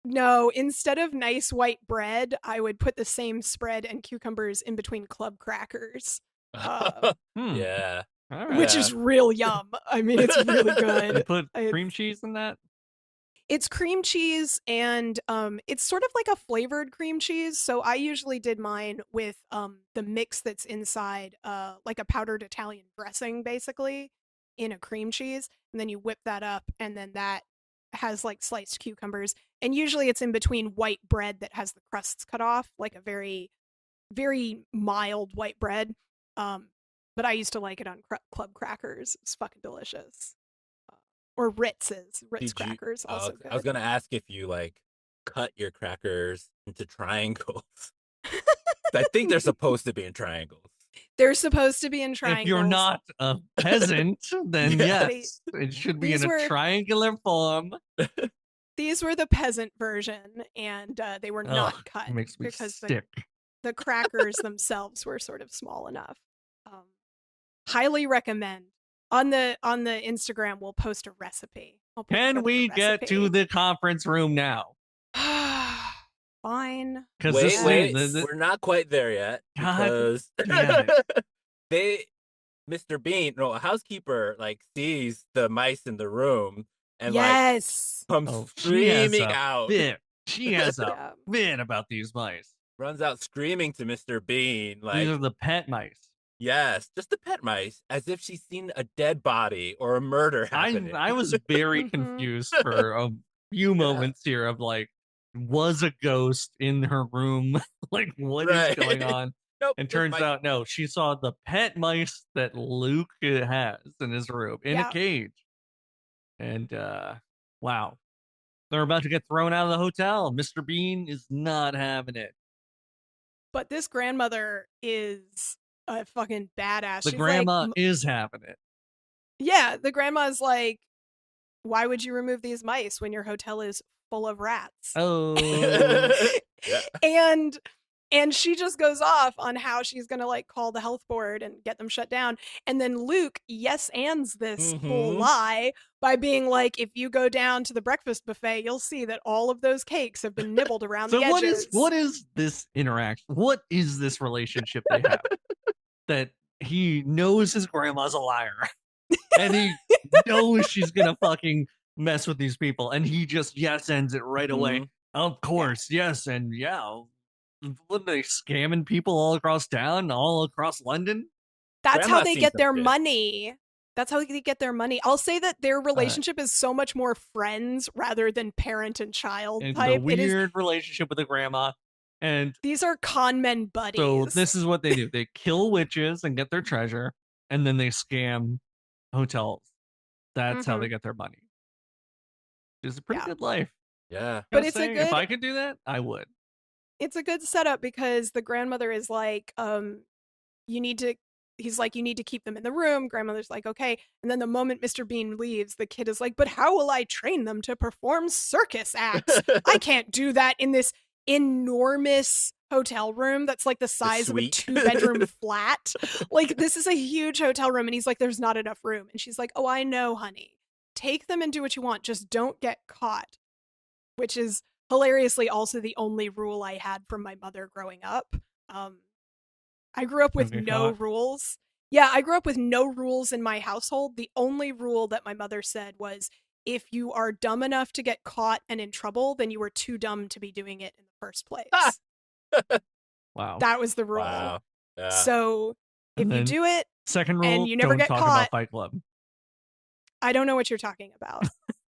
no, instead of nice white bread, I would put the same spread and cucumbers in between club crackers. Yeah. All right. Which is real yum. I mean, it's really You good. put cream cheese in that? It's cream cheese and it's sort of like a flavored cream cheese. So I usually did mine with the mix that's inside like a powdered Italian dressing basically in a cream cheese, and then you whip that up, and then that has like sliced cucumbers, and usually it's in between white bread that has the crusts cut off, like a very very mild white bread. But I used to like it on club crackers. It's fucking delicious. Or Ritz crackers, also good. I was gonna ask if you like cut your crackers into triangles. I think they're supposed to be in triangles. They're supposed to be in triangles. If you're not a peasant, then yes, it should be in a triangular form. These were the peasant version, and they were not cut. It makes me because sick. The crackers themselves were sort of small enough. Highly recommend. On the Instagram, we'll post a recipe. Can we get to the conference room now? Fine. Wait, we're not quite there yet because Mr. Bean, no, a housekeeper like sees the mice in the room and like comes screaming out. She has a fit about these mice. Runs out screaming to Mr. Bean like, these are the pet mice. Yes, just the pet mice, as if she's seen a dead body or a murder happening. I was very confused for a few moments here of like, was a ghost in her room? Like, what is going on? Nope, and turns out, no, she saw the pet mice that Luke has in his room in a cage. And wow, they're about to get thrown out of the hotel. Mr. Bean is not having it. But this grandmother is a fucking badass. The grandma is having it. Yeah, the grandma's like, why would you remove these mice when your hotel is full of rats? Oh. And she just goes off on how she's gonna like call the health board and get them shut down. And then Luke yes-ands this whole lie by being like, if you go down to the breakfast buffet, you'll see that all of those cakes have been nibbled around the edges. What is this interaction? What is this relationship they have? That he knows his grandma's a liar. And he knows she's gonna fucking mess with these people. And he just ends it right away. Of course, yes, and what are they scamming people all across town, all across London? That's how they get their money. That's how they get their money. I'll say that their relationship is so much more friends rather than parent and child type. The weird relationship with the grandma. And these are con men buddies. So this is what they do. They kill witches and get their treasure, and then they scam hotels. That's how they get their money. It's a pretty good life. Yeah. But it's a good, if I could do that, I would. It's a good setup because the grandmother is like, he's like, you need to keep them in the room. Grandmother's like, okay. And then the moment Mr. Bean leaves, the kid is like, but how will I train them to perform circus acts? I can't do that in this enormous hotel room that's like the size of a 2-bedroom flat. Like, this is a huge hotel room. And he's like, there's not enough room. And she's like, oh, I know, honey. Take them and do what you want. Just don't get caught. Which is hilariously also the only rule I had from my mother growing up. I grew up with no rules. Yeah, I grew up with no rules in my household. The only rule that my mother said was, if you are dumb enough to get caught and in trouble, then you were too dumb to be doing it in the first place. Wow. That was the rule. Wow. Yeah. So if And you then do it second and rule, you never don't get talk caught, about Fight Club. I don't know what you're talking about.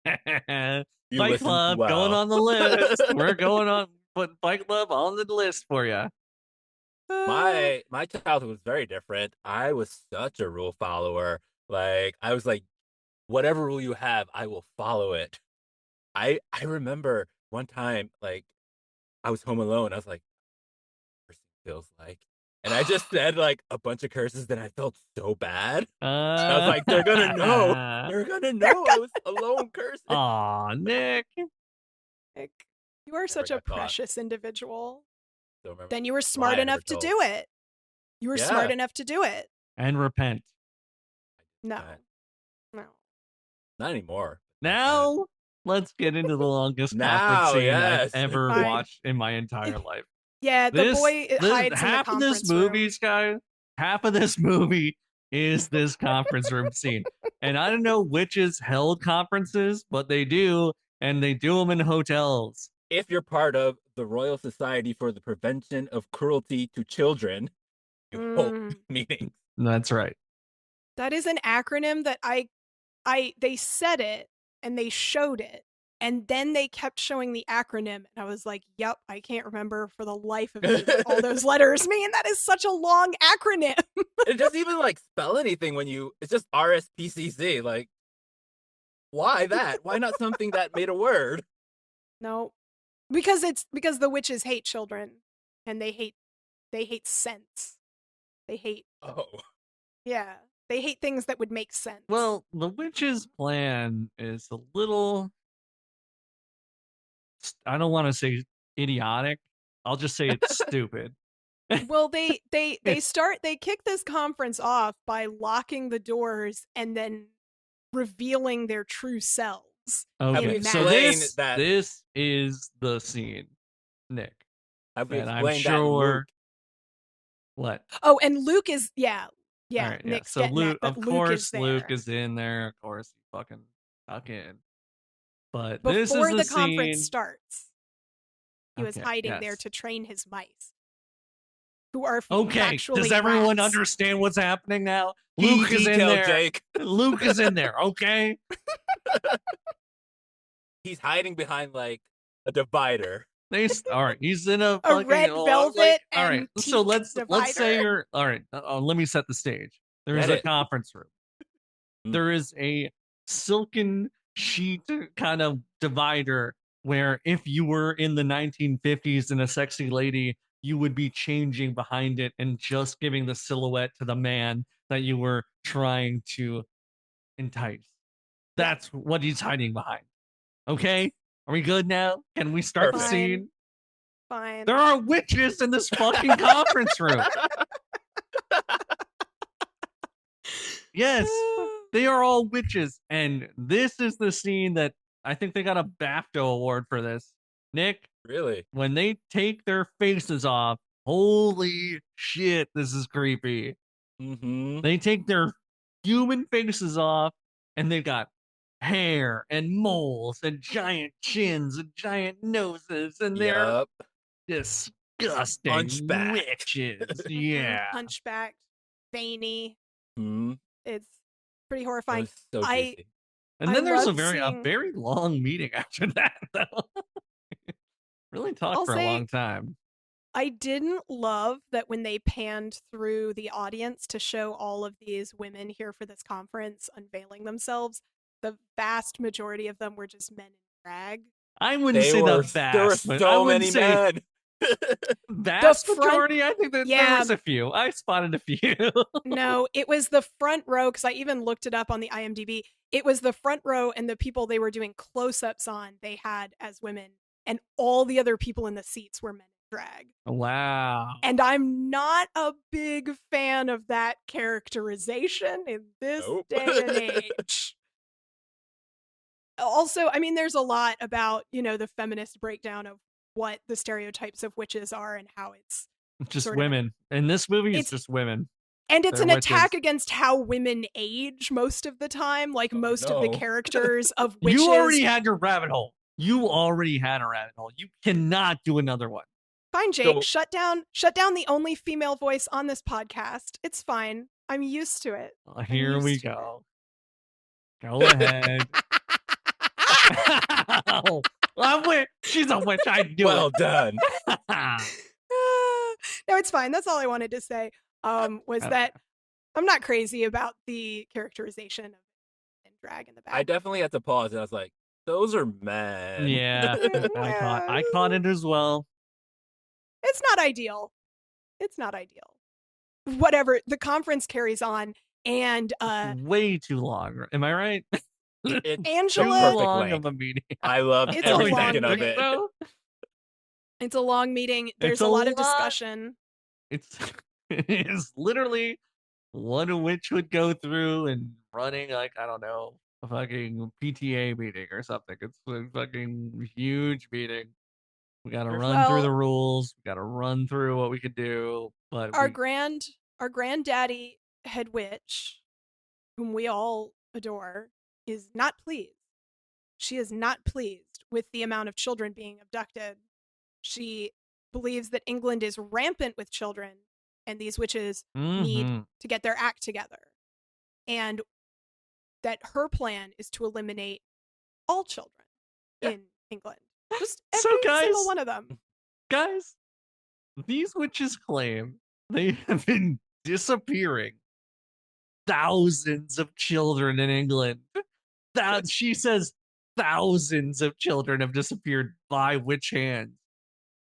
You Fight listened Club well. going on the list. We're going on putting Fight Club on the list for you. My childhood was very different. I was such a rule follower. Like I was like, whatever rule you have, I will follow it. I remember one time, like I was home alone. I was like, cursing feels like, and I just said like a bunch of curses. Then I felt so bad. I was like, they're gonna know. They're gonna know I was alone cursing. Aw, Nick. Nick, you are such a got caught. precious individual. Don't remember Then you were why smart I never enough to told. do it. You were Yeah. smart enough to do it. And repent. No. Right. No. Not anymore. Now, let's get into the longest Now, conference scene yes. I've ever Fine. watched in my entire life. Yeah, the boy hides in the half of conference this room. movie, guys, half of this movie is this conference room scene. And I don't know witches held conferences, but they do, and they do them in hotels. If you're part of the Royal Society for the Prevention of Cruelty to Children, you hold meetings. That's right. That is an acronym that they said it and they showed it. And then they kept showing the acronym, and I was like, yep, I can't remember for the life of me what all those letters mean. That is such a long acronym. It doesn't even like spell anything when it's just RSPCC. Like, why that? Why not something that made a word? No. Because the witches hate children, and they hate sense. They hate they hate things that would make sense. Well, the witch's plan is a little, I don't want to say idiotic. I'll just say it's stupid. Well, they kick this conference off by locking the doors and then revealing their true selves. Okay, in so masks. this is the scene, Nick. Have we And I'm explained that sure. Luke? What? Oh, and Luke is All right, Nick's so getting Luke, at that of Luke course, is there. Luke is in there. Of course, he fucking stuck in. But Before this is the conference scene. starts. He was hiding there to train his mice, who are actually does everyone rats. understand what's happening now? Luke is in there. Jake. Luke is in there. Okay. He's hiding behind like a divider. All right. He's in a red velvet. all right. So let's say you're all right. Let me set the stage. There's a conference room. There is a silken sheet kind of divider where if you were in the 1950s and a sexy lady, you would be changing behind it and just giving the silhouette to the man that you were trying to entice. That's what he's hiding behind. Okay? Are we good now? Can we start the scene? Fine. There are witches in this fucking conference room. Yes, they are all witches. And this is the scene that I think they got a BAFTA award for this. Nick? Really? When they take their faces off, holy shit, this is creepy. Mm-hmm. They take their human faces off, and they've got hair and moles and giant chins and giant noses, and they're disgusting witches. Yeah. Hunchbacked, veiny. Mm-hmm. It's pretty horrifying. So juicy. And then there's a very long meeting after that, though. Really talked for a long time. I didn't love that when they panned through the audience to show all of these women here for this conference unveiling themselves, the vast majority of them were just men in drag. I wouldn't say the vast. There were so many men. Vast majority? I think that there was a few. I spotted a few. No, it was the front row, because I even looked it up on the IMDb. It was the front row, and the people they were doing close-ups on, they had as women, and all the other people in the seats were men in drag. Wow. And I'm not a big fan of that characterization in this day and age. Also, I mean, there's a lot about, the feminist breakdown of what the stereotypes of witches are and how it's just women. In this movie, it's just women. And it's They're an attack witches. against how women age most of the time. Like most of the no. characters of witches. You already had your rabbit hole. You already had a rabbit hole. You cannot do another one. Fine, Jake. So- shut down the only female voice on this podcast. It's fine. I'm used to it. Here we used to go. Go ahead. She's a witch. I knew Well done. it. No, it's fine. That's all I wanted to say. Was that I'm not crazy about the characterization of and drag in the back. I definitely had to pause, and I was like, "Those are men." Yeah, I caught it as well. It's not ideal. It's not ideal. Whatever. The conference carries on, and Way too long. Am I right? It's Angela- the perfect long length. of a meeting. I love It's a every long second of meeting. it. So, it's a long meeting. There's It's a a lot of lot. discussion. it is literally what a witch would go through and running, like, I don't know, a fucking PTA meeting or something. It's a fucking huge meeting. We gotta run through the rules. We gotta run through what we could do. But Our granddaddy head witch, whom we all adore, is not pleased. She is not pleased with the amount of children being abducted. She believes that England is rampant with children, and these witches need to get their act together. And that her plan is to eliminate all children in England. Just So, every guys- single one of them. guys, these witches claim they have been disappearing thousands of children in England. That she says thousands of children have disappeared by witch hands.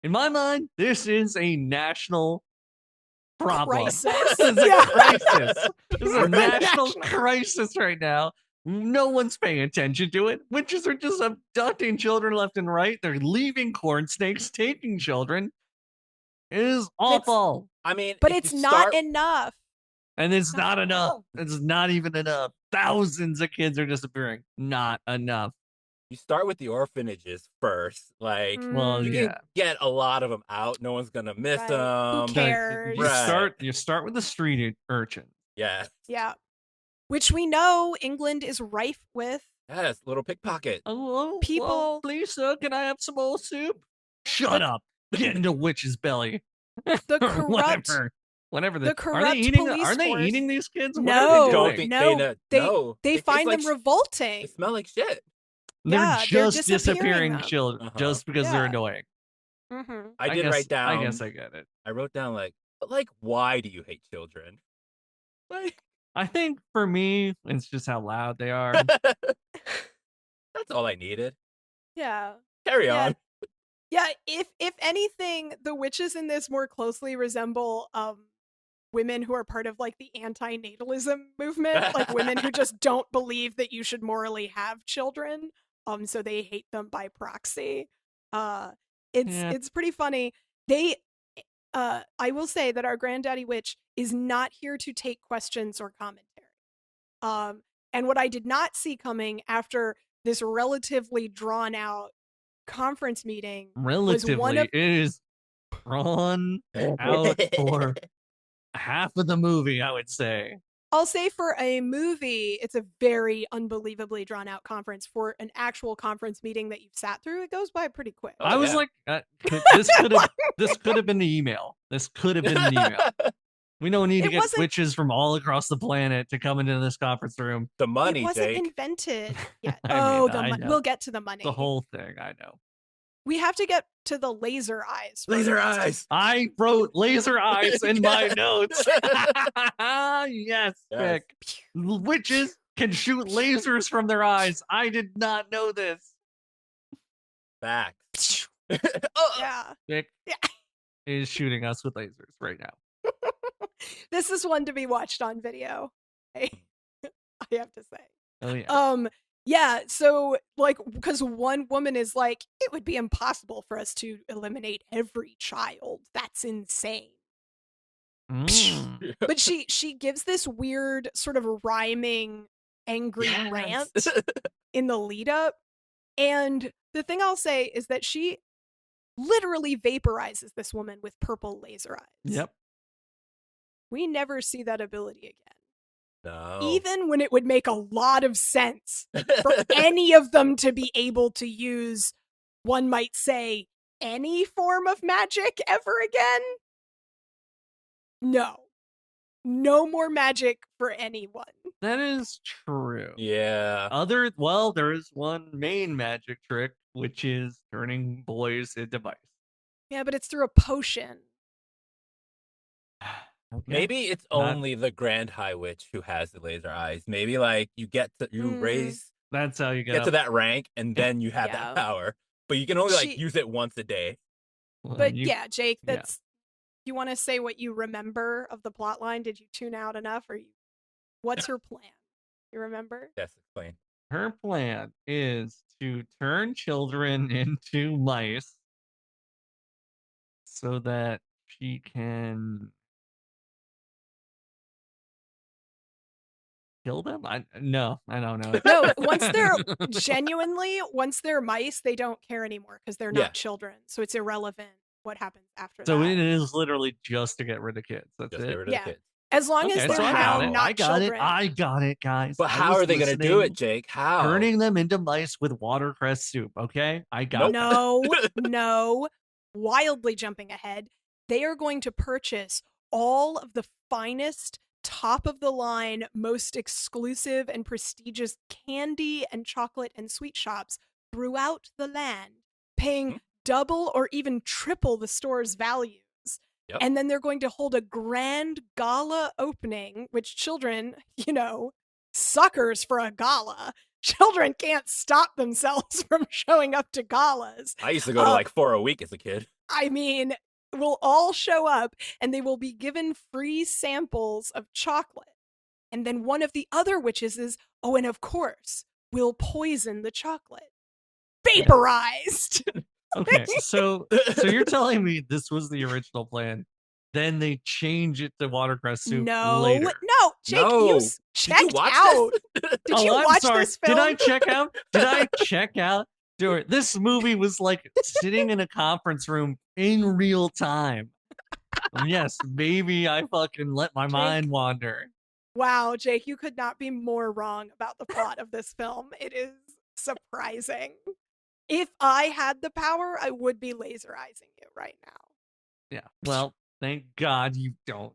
In my mind, this is a national problem. Crisis. This is a Yeah. crisis. This is a national National. crisis right now. No one's paying attention to it. Witches are just abducting children left and right. They're leaving corn snakes, taking children. It is awful. I mean, But if it's you not start- enough. And it's not enough. It's not even enough. Thousands of kids are disappearing. Not enough. You start with the orphanages first. Like, Well, you yeah. can get a lot of them out. No one's gonna miss Right. them. Who cares? Right. You start with the street urchin. Yeah. Yeah. Which we know England is rife with. Yes, little pickpocket. Hello, People- hello, please, sir, can I have some more soup? Shut up. Get into witch's belly. The Or corrupt whatever the are corrupt they eating? police Are they force- eating these kids? What No. are they Don't doing? think no, they they taste find like them They revolting. smell like shit. They're Yeah, they're just disappearing disappearing them. children Uh-huh. just because they're Yeah. annoying. Mm-hmm. I did write down. I guess I get it. I wrote down like, why do you hate children? Like, I think for me, it's just how loud they are. that's all I needed. Yeah. Carry Yeah. on. Yeah, if anything, the witches in this more closely resemble women who are part of like the anti-natalism movement, like women who just don't believe that you should morally have children, so they hate them by proxy. It's pretty funny. I will say that our granddaddy witch is not here to take questions or commentary. And what I did not see coming after this relatively drawn out conference meeting Relatively, one of- it is drawn out for half of the movie, I would say. I'll say for a movie, it's a very unbelievably drawn out conference. For an actual conference meeting that you've sat through, it goes by pretty quick. Oh, I was yeah. like, this could have been the email. This could have been the email. We don't need to It get wasn't- witches from all across the planet to come into this conference room. The money, it wasn't Jake. invented yet. I mean, I know. We'll get to the money. The whole thing, I know. We have to get to the laser eyes. Laser first. eyes. I wrote laser eyes in my notes. Yes, Yes. Vic. Witches can shoot lasers from their eyes. I did not know this. Facts. Yeah. Vic Yeah. is shooting us with lasers right now. This is one to be watched on video. I have to say. Oh yeah. Yeah, so like because one woman is like, it would be impossible for us to eliminate every child. That's insane. Mm. But she gives this weird sort of rhyming angry Yes. rant in the lead up. And the thing I'll say is that she literally vaporizes this woman with purple laser eyes. Yep. we never see that ability again. No. Even when it would make a lot of sense for any of them to be able to use, one might say, any form of magic ever again. No. No more magic for anyone. That is true. Yeah. There is one main magic trick, which is turning boys into mice. Yeah, but it's through a potion. Okay. Maybe it's only the Grand High Witch who has the laser eyes. Maybe like you raise That's how you get to that rank, and then you have Yeah. that power. But you can only like use it once a day. Well, But yeah, Jake, that's you want to say what you remember of the plot line? Did you tune out enough, or what's her plan? You remember? Yes, explain. Her plan is to turn children into mice so that she can kill them. I don't know. No, once they're mice, they don't care anymore because they're not children. So it's irrelevant what happens after that. So it is literally just to get rid of kids. That's just it. Get rid of the kids. As long as they're now not children. I got it, guys. But how are they going to do it, Jake? How? Turning them into mice with watercress soup, okay? I got it. No. Wildly jumping ahead. They are going to purchase all of the finest, top-of-the-line, most exclusive and prestigious candy and chocolate and sweet shops throughout the land, paying double or even triple the store's value. Yep. And then they're going to hold a grand gala opening, which children, suckers for a gala. Children can't stop themselves from showing up to galas. I used to go to like 4 a week as a kid. I mean, we'll all show up and they will be given free samples of chocolate. And then one of the other witches is, and of course, we'll poison the chocolate. Vaporized! Okay, so you're telling me this was the original plan, then they change it to watercress soup later? No, Jake, you checked out. Did you watch this film? Did I check out? Did I check out? Dude, this movie was like sitting in a conference room in real time. Yes, maybe I fucking let my mind wander. Wow, Jake, you could not be more wrong about the plot of this film. It is surprising. If I had the power, I would be laserizing you right now. Yeah, well, thank God you don't.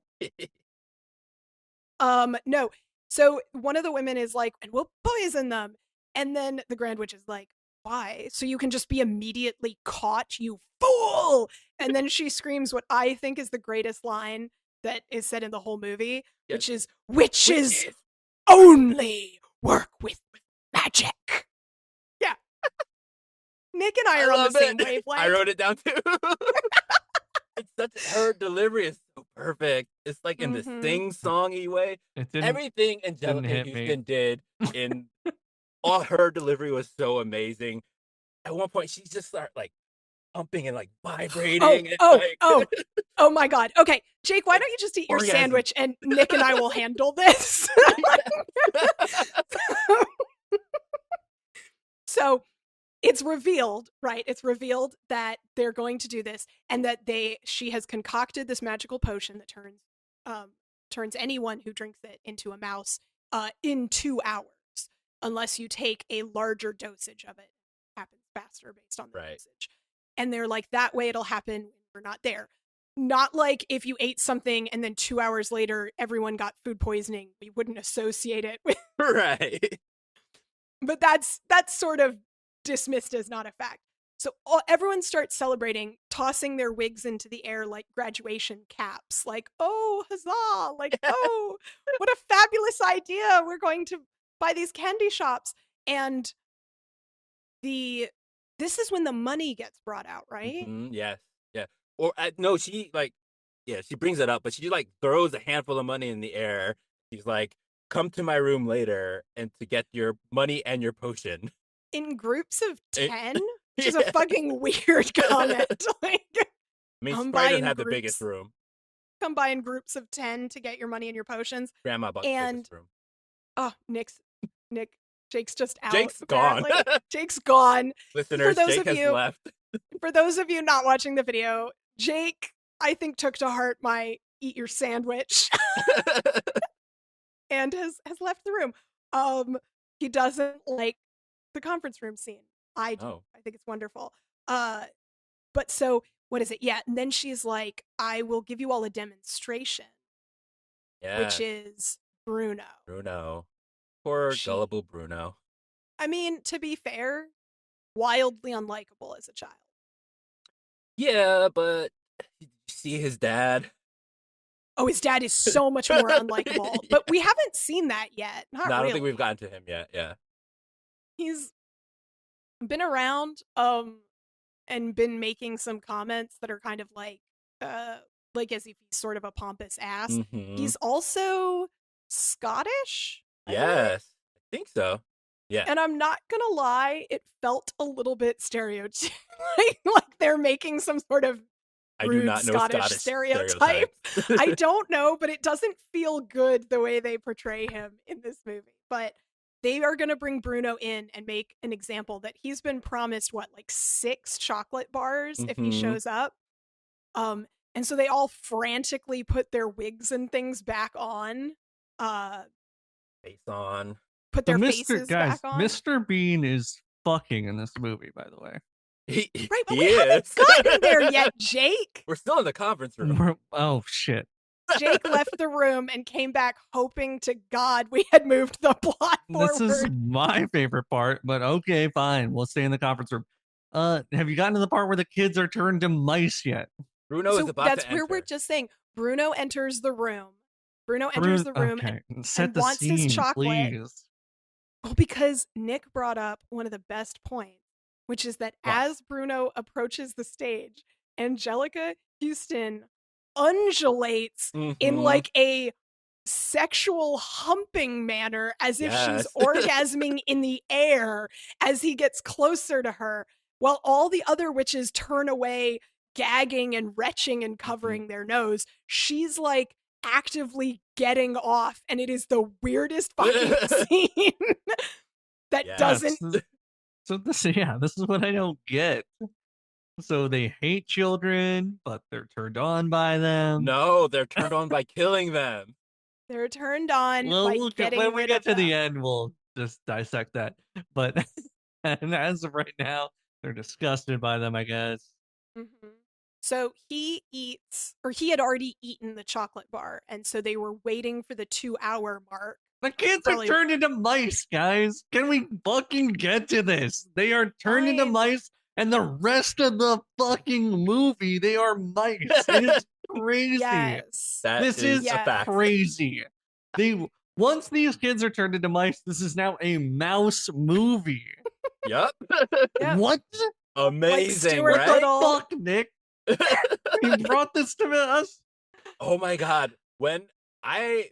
No. So one of the women is like, and we'll poison them. And then the Grand Witch is like, why? So you can just be immediately caught, you fool! And then she screams what I think is the greatest line that is said in the whole movie, which is, witches only work with magic. Yeah. Nick and I are on the same wavelength. I wrote it down too. Her delivery is so perfect. It's like in the sing-songy way. Everything Angelica Houston did in all her delivery was so amazing. At one point, she just started like pumping and like vibrating. Oh my God. Okay, Jake, why don't you just eat your sandwich and Nick and I will handle this? So it's revealed, right? It's revealed that they're going to do this, and that she has concocted this magical potion that turns anyone who drinks it into a mouse in 2 hours, unless you take a larger dosage of it. It happens faster based on the dosage. And they're like, that way it'll happen when we're not there. Not like if you ate something and then 2 hours later everyone got food poisoning, we wouldn't associate it with. Right. But that's sort of dismissed as not a fact. So everyone starts celebrating, tossing their wigs into the air like graduation caps. Like, oh, huzzah! Like, oh, what a fabulous idea! We're going to buy these candy shops. And this is when the money gets brought out, right? Mm-hmm, yes. Yeah. Or no, she brings it up, but she like throws a handful of money in the air. She's like, come to my room later and to get your money and your potion. In groups of 10? Which is a fucking weird comment. Like, I mean, she probably doesn't have the biggest room. Come by in groups of 10 to get your money and your potions. Grandma bought the biggest room. Oh, Nick, Jake's just out. Jake's gone. Jake's gone. Listeners, Jake has left. For those of you not watching the video, Jake, I think, took to heart my eat your sandwich and has left the room. He doesn't like the conference room scene. I do. Oh. I think it's wonderful. But so what is it? Yeah, and then she's like, I will give you all a demonstration, which Yeah. is Bruno. Bruno. Poor gullible Bruno. I mean, to be fair, wildly unlikable as a child. Yeah, but you see his dad. Oh, his dad is so much more unlikable. Yeah. But we haven't seen that yet. Not No, I really. don't think we've gotten to him yet. Yeah. He's been around and been making some comments that are kind of like as if he's sort of a pompous ass. Mm-hmm. He's also Scottish. Yes, I think so. Yeah. And I'm not gonna lie, it felt a little bit stereotypical. like they're making some sort of I do rude not know Scottish stereotype. I don't know, but it doesn't feel good the way they portray him in this movie. But they are going to bring Bruno in and make an example that he's been promised, what, like 6 chocolate bars if he shows up. And so they all frantically put their wigs and things back on. Face on. Put their faces back on. Mr. Bean is fucking in this movie, by the way. Right, but we haven't gotten there yet, Jake. We're still in the conference room. Oh, shit. Jake left the room and came back hoping to God we had moved the plot forward. This is my favorite part, but okay, fine. We'll stay in the conference room. Have you gotten to the part where the kids are turned to mice yet? Bruno is about to enter. That's where we're just saying. Bruno enters the room. Okay. Set the wants scene, his chocolate. Please. Well, because Nick brought up one of the best points, which is that as Bruno approaches the stage, Angelica Houston undulates in like a sexual humping manner as if she's orgasming in the air as he gets closer to her, while all the other witches turn away, gagging and retching and covering their nose. She's like actively getting off, and it is the weirdest fucking scene that doesn't. So this is what I don't get. So they hate children, but they're turned on by them. No, they're turned on by killing them. They're turned on by getting when we rid get of to the them. end, we'll just dissect that. But and as of right now, they're disgusted by them, I guess. Mm-hmm. So he had already eaten the chocolate bar, and so they were waiting for the 2-hour mark. The kids are turned into mice, guys. Can we fucking get to this? They are turned into mice, and the rest of the fucking movie, they are mice. It is crazy. Yes. This is crazy. Once these kids are turned into mice, this is now a mouse movie. Yep. What? Amazing, like right? Little. Fuck, Nick. You brought this to us? Oh my god. When I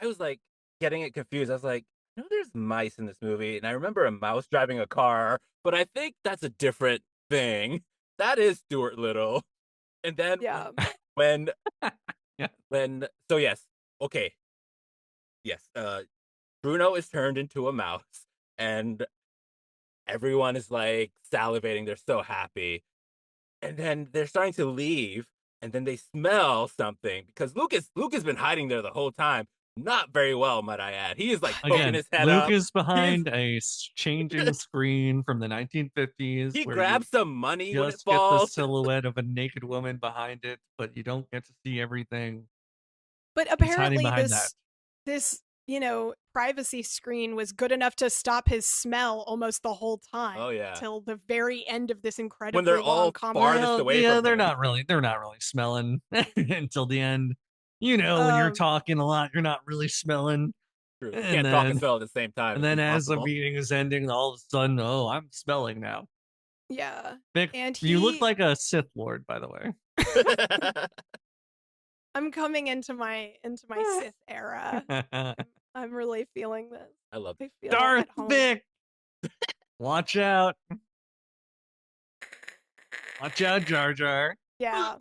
was like getting it confused. I was like, no, there's mice in this movie. And I remember a mouse driving a car, but I think that's a different thing. That is Stuart Little. And then when so yes. Okay. Yes. Bruno is turned into a mouse and everyone is like salivating. They're so happy. And then they're starting to leave, and then they smell something because Luke has been hiding there the whole time. Not very well, might I add. He is like poking his head up. Luke is behind a changing screen from the 1950s. He grabs some money when it falls. You just get the silhouette of a naked woman behind it, but you don't get to see everything. But apparently this privacy screen was good enough to stop his smell almost the whole time. Oh yeah. Till the very end of this incredibly when they're all farthest away from they're not really smelling until the end. When you're talking a lot, you're not really smelling. True. You can't talk and smell at the same time. And then as the meeting is ending, all of a sudden, I'm smelling now. Yeah. Vic, you look like a Sith Lord, by the way. I'm coming into my Sith era. I'm really feeling this. I love it. Darth Vic. Watch out. Watch out, Jar Jar. Yeah.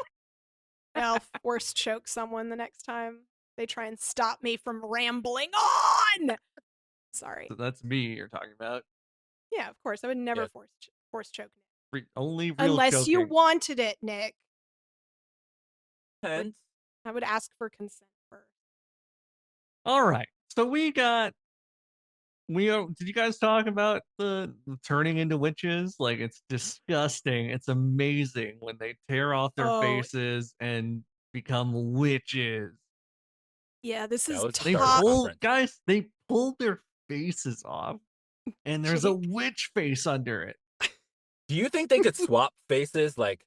I'll force choke someone the next time they try and stop me from rambling on. Sorry. So that's me you're talking about. Yeah, of course. I would never force choke Nick. Only real unless choking. You wanted it, Nick. Depends. I would ask for consent first. All right. So did you guys talk about the turning into witches? Like, it's disgusting. It's amazing when they tear off their Oh, faces and become witches. yeah, this That is was the They start of the top. pull conference. guys, they pull their faces off and there's a Jake. witch face under it. Do you think they could swap faces like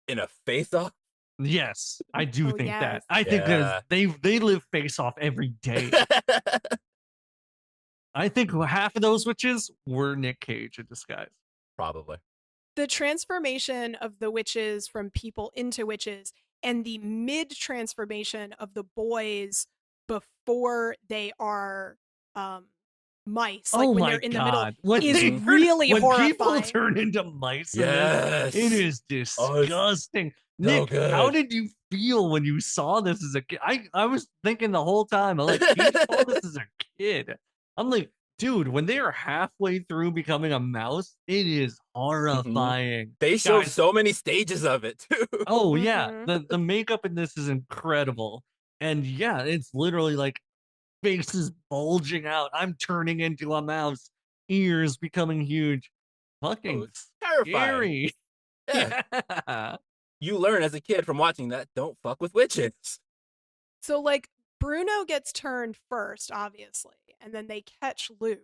in a face-off? Yes, I do Oh, think that. yes. I think Yeah. they live face off every day. I think half of those witches were Nick Cage in disguise. Probably. The transformation of the witches from people into witches and the mid transformation of the boys before they are mice, like Oh when they're my in the middle, god. When is they really when people horrifying. turn into mice in this, Yes. it is Oh, it's disgusting. so Nick, good. how did you feel when you saw this as a kid? I was thinking the whole time, I'm like, he saw this as a kid. I'm like, dude, when they are halfway through becoming a mouse, it is horrifying. They show Guys, so many stages of it too. oh yeah, Mhm. the makeup in this is incredible. And yeah, it's literally like faces bulging out. I'm turning into a mouse, ears becoming huge. Oh, Fucking it's terrifying. scary. Yeah. Yeah. You learn as a kid from watching that, don't fuck with witches. So, like, Bruno gets turned first, obviously, and then they catch Luke.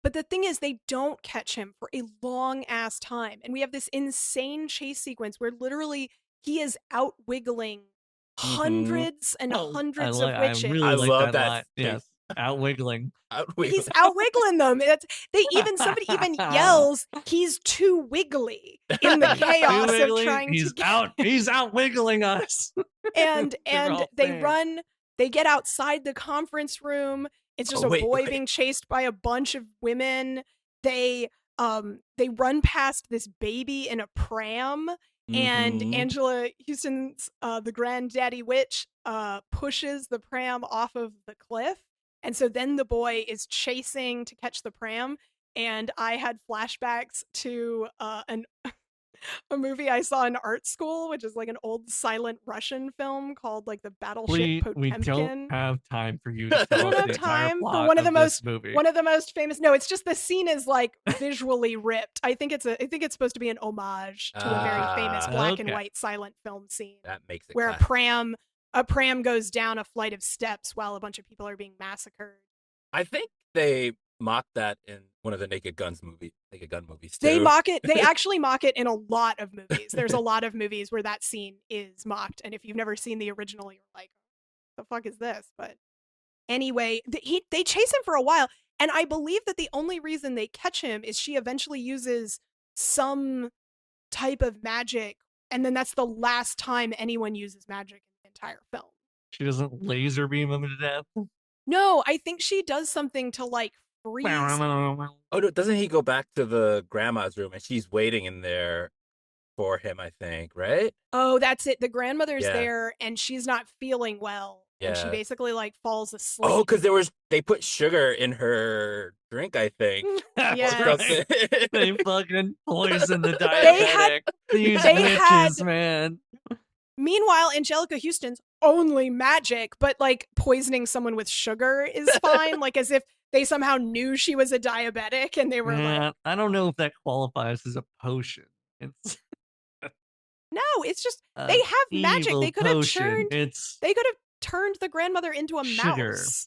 But the thing is, they don't catch him for a long ass time. And we have this insane chase sequence where literally he is out wiggling hundreds and Oh, hundreds of I witches. really I like love that that line. chase. Yes. Out wiggling. He's out wiggling them. Somebody even yells, he's too wiggly in the chaos of trying He's to get out. He's out wiggling us. and They're all they saying. run, they get outside the conference room. It's just Oh, a wait, boy wait. being chased by a bunch of women. They run past this baby in a pram, and Mhm. Angela Houston's the granddaddy witch pushes the pram off of the cliff, and so then the boy is chasing to catch the pram. And I had flashbacks to a movie I saw in art school, which is like an old silent Russian film called like the Battleship Please, we don't Potemkin. have time for you to I tell don't us have the entire time for plot one of the this movie. most famous. No, it's just the scene is like visually ripped. I think it's supposed to be an homage to a very famous black and Okay. white silent film scene That makes it where classic. a pram goes down a flight of steps while a bunch of people are being massacred. I think they mocked that in one of the Naked Gun movies too. They mock it. They actually mock it in a lot of movies. There's a lot of movies where that scene is mocked, and if you've never seen the original, you're like, "The fuck is this?" But anyway, they chase him for a while, and I believe that the only reason they catch him is she eventually uses some type of magic, and then that's the last time anyone uses magic in the entire film. She doesn't laser beam him to death. No, I think she does something to like freeze. Oh no, doesn't he go back to the grandma's room and she's waiting in there for him, I think, right? Oh, that's it. The grandmother's Yeah. there, and she's not feeling well, and she Yeah. basically like falls asleep. Oh, because they put sugar in her drink, I think. That's Yes. right. They fucking poison the They diabetic. These they witches, had- man. Meanwhile, Angelica Houston's only magic, but like poisoning someone with sugar is fine. Like as if they somehow knew she was a diabetic and they were Yeah, like, I don't know if that qualifies as a potion. It's no, it's just they have magic. evil They could have potion. turned the grandmother into a Sugar. mouse.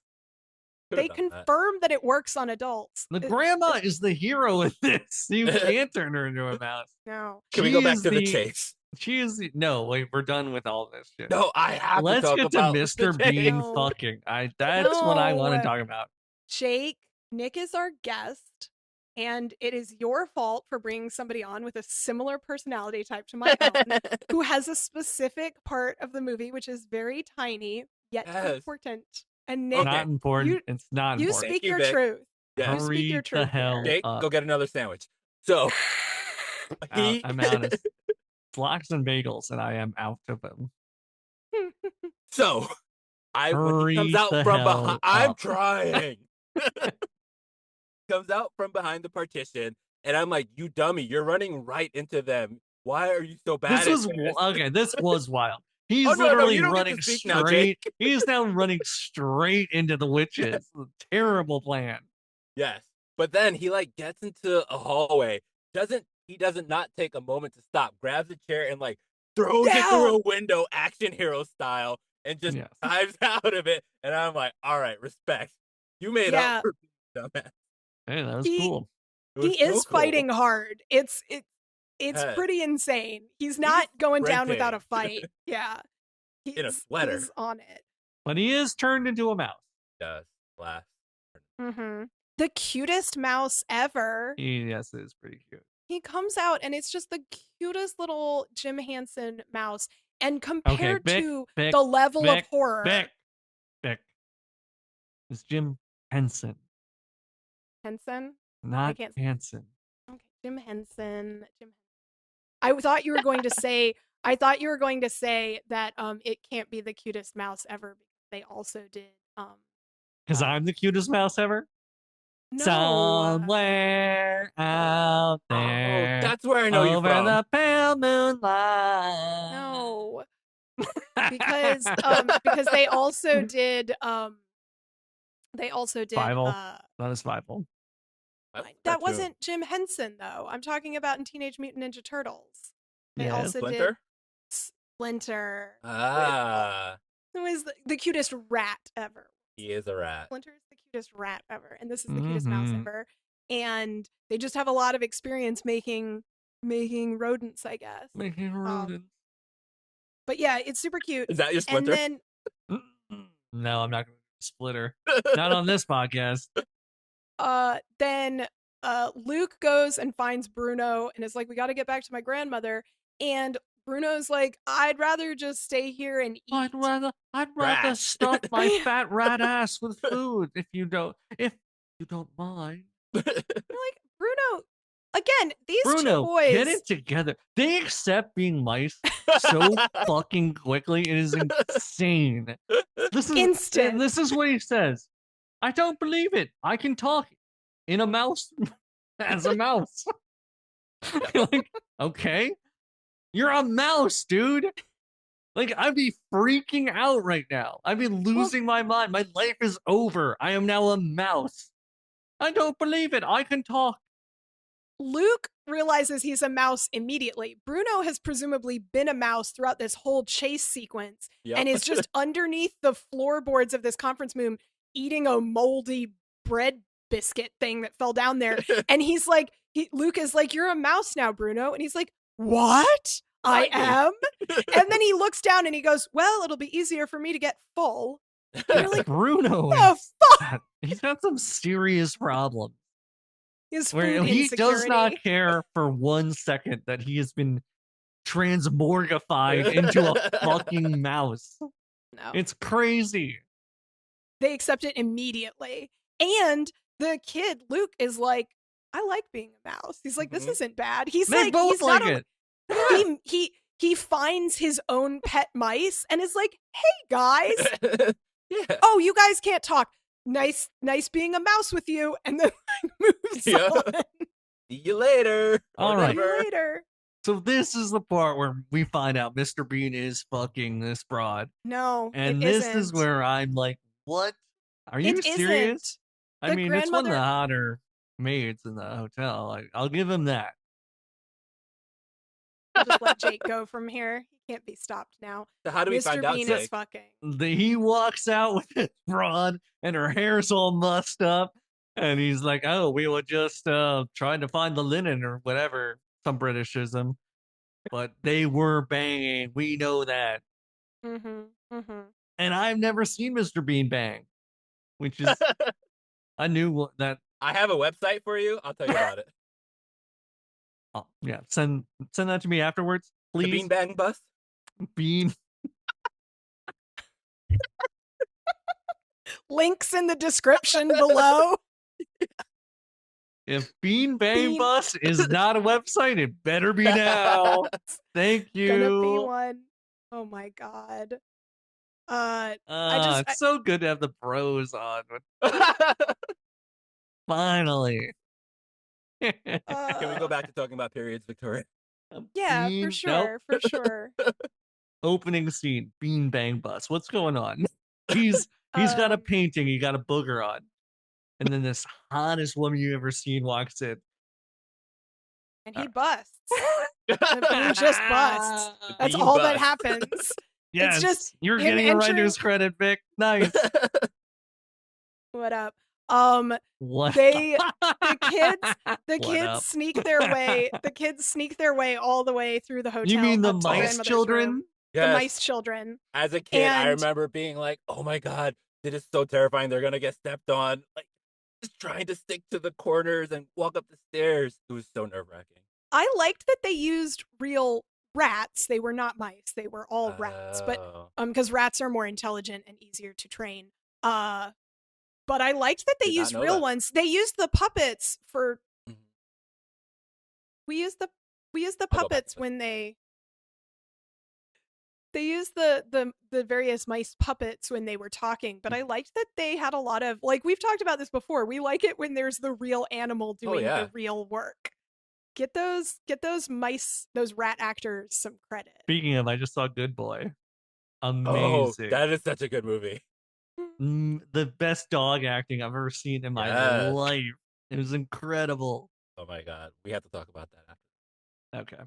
Could've They done that. confirmed that it works on adults. The grandma is the hero in this. You can't turn her into a mouse. No. Can we She go back is to the chase? She is no. Wait, we're done with all this shit. No, I have Let's to talk get to about Mr. the chase. Bean No. fucking. That's what I want to No. talk about. Jake, Nick is our guest, and it is your fault for bringing somebody on with a similar personality type to my own, who has a specific part of the movie which is very tiny yet Yes. important. And Nick, Okay. Not important. It's not you important. speak you, your Vic. truth. Yes. You speak your Hurry the truth. hell here. Jake, up. go get another sandwich. So I'm out of flocks and bagels, and I am out of them. So when Hurry he comes out the from hell behind, I'm up. trying. Comes out from behind the partition, and I'm like, "You dummy! You're running right into them. Why are you so bad?" This was at this? okay. This was wild. He's Oh, no, literally you don't get running to speak now, straight. Jake. He's now running straight into the witches. Terrible plan. Yes. But then he like gets into a hallway. He doesn't not take a moment to stop, grabs a chair and like throws it Yeah. through a window, action hero style, and just Yes. dives out of it. And I'm like, all right, respect. You made up Yeah. for being dumbass. Hey, that was He cool. It was he so is cool. fighting hard. It's Yes. pretty insane. He's not going down without a sprinting. fight. Yeah. In a sweater. He's on it. But he is turned into a mouse. Does last. Mm-hmm. The cutest mouse ever. Yes, it is pretty cute. He comes out and it's just the cutest little Jim Henson mouse. And compared to the level of horror. Bick. It's Jim Henson. Henson? Not Hanson. Okay, Jim Henson. I thought you were going to say that it can't be the cutest mouse ever because they also did because I'm the cutest mouse ever. No. Somewhere out there. Oh, that's where I know you from. Over the pale moonlight. No. because they also did Fievel. That is Fievel. That wasn't Jim Henson though. I'm talking about in Teenage Mutant Ninja Turtles. They also did Splinter. Who is the cutest rat ever. He is a rat. Splinter is the cutest rat ever, and this is the cutest mouse ever. And they just have a lot of experience making rodents, I guess. Making rodents. But yeah, it's super cute. Is that your Splinter? And then no, I'm not going to Splitter. Not on this podcast. Then Luke goes and finds Bruno and is like, we got to get back to my grandmother. And Bruno's like, I'd rather just stay here and eat. I'd rather stuff my fat rat ass with food if you don't mind. Like, Bruno, again, these Bruno, two boys. get it together. They accept being mice so fucking quickly. It is insane. This is instant. This is what he says. I don't believe it. I can talk in a mouse as a mouse. Like, okay. You're a mouse, dude. Like, I'd be freaking out right now. I'd be losing my mind. My life is over. I am now a mouse. I don't believe it. I can talk. Luke realizes he's a mouse immediately. Bruno has presumably been a mouse throughout this whole chase sequence and is just underneath the floorboards of this conference room eating a moldy bread biscuit thing that fell down there. And he's like, Luke is like, you're a mouse now, Bruno. And he's like, what? I am? And then he looks down and he goes, well, it'll be easier for me to get full. And you're like, Bruno, fuck? He's got some serious problems. Where he does not care for 1 second that he has been transmorgified into a fucking mouse. No. It's crazy. They accept it immediately. And the kid, Luke, is like, I like being a mouse. He's like, this isn't bad. He's they like, both he's like not it. He finds his own pet mice and is like, hey guys. Yeah. Oh, you guys can't talk. Nice being a mouse with you. And then moves on. See you later. All right. See you later. So this is the part where we find out Mr. Bean is fucking this broad. No, and this is where I'm like, what? Are you serious? I mean, it's one of the hotter maids in the hotel. I'll give him that. I'll just let Jake go from here. He can't be stopped now. So how do we find out? Mr. Bean is fucking. He walks out with his broad and her hair's all mussed up. And he's like, oh, we were just trying to find the linen or whatever. Some Britishism. But they were banging. We know that. And I've never seen Mr. Bean bang. Which is, I knew that. I have a website for you. I'll tell you about it. Oh, yeah. Send that to me afterwards, please. The Bean Bang Bus? Bean. Links in the description below. If Bean Bang Bus is not a website, it better be now. Thank you. Gonna be one. Oh my god. It's so good to have the bros on. Finally. Can we go back to talking about periods, Victoria? Yeah, for sure. For sure. Opening scene, Bean Bang Bus. What's going on? He's got a painting, he got a booger on. And then this hottest woman you ever seen walks in. And he busts. The bean just busts. That's all that happens. Yes, it's just you're getting a writer's credit, Vic. Nice. What up? What? The kids up? sneak their way. The kids sneak their way all the way through the hotel. You mean the up to mice children? room. Yes. The mice children. As a kid, I remember being like, "Oh my god, it is so terrifying! They're gonna get stepped on!" Like, just trying to stick to the corners and walk up the stairs. It was so nerve-wracking. I liked that they used real rats. They were not mice. They were all rats. But because rats are more intelligent and easier to train. But I liked that they used real ones. They used the puppets for. Mm-hmm. We used the puppets when they used the various mice puppets when they were talking. But I liked that they had a lot of, like, we've talked about this before. We like it when there's the real animal doing the real work. Get those mice, those rat actors some credit. Speaking of, I just saw Good Boy. Amazing. Oh, that is such a good movie. The best dog acting I've ever seen in my life. It was incredible. Oh my god, we have to talk about that after. Okay.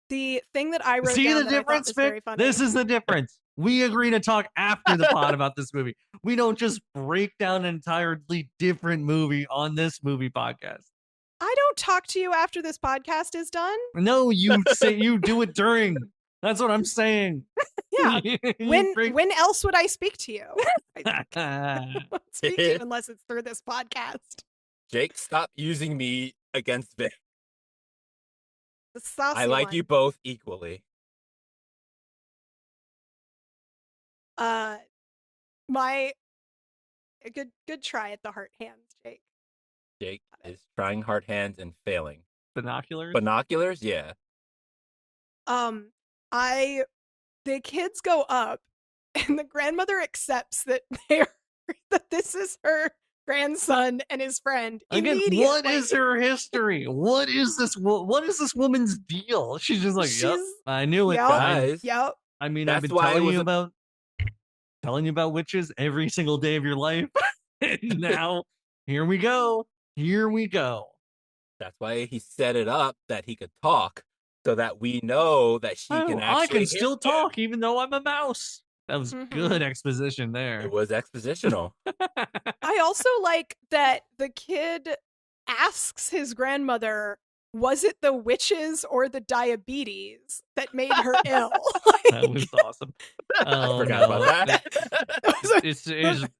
The thing that I wrote See down the that difference, I thought was very funny. This is the difference. We agree to talk after the pod about this movie. We don't just break down an entirely different movie on this movie podcast. I don't talk to you after this podcast is done. No, you say you do it during. That's what I'm saying. Yeah. When else would I speak to you? I don't speak to you unless it's through this podcast. Jake, stop using me against Vic. The saucy I like one. you both equally. My good try at the heart hands, Jake. Jake is trying hard hands and failing. Binoculars? Binoculars? Yeah. The kids go up and the grandmother accepts that that this is her grandson and his friend. Again, what is her history? What is this woman's deal? She's just like, yep, I knew it, guys. Yep. I mean, I've been telling you about witches every single day of your life. And now, here we go. That's why he set it up that he could talk, so that we know that she can actually. I can still talk, even though I'm a mouse. That was good exposition there. It was expositional. I also like that the kid asks his grandmother, was it the witches or the diabetes that made her ill? That was awesome. I forgot about that.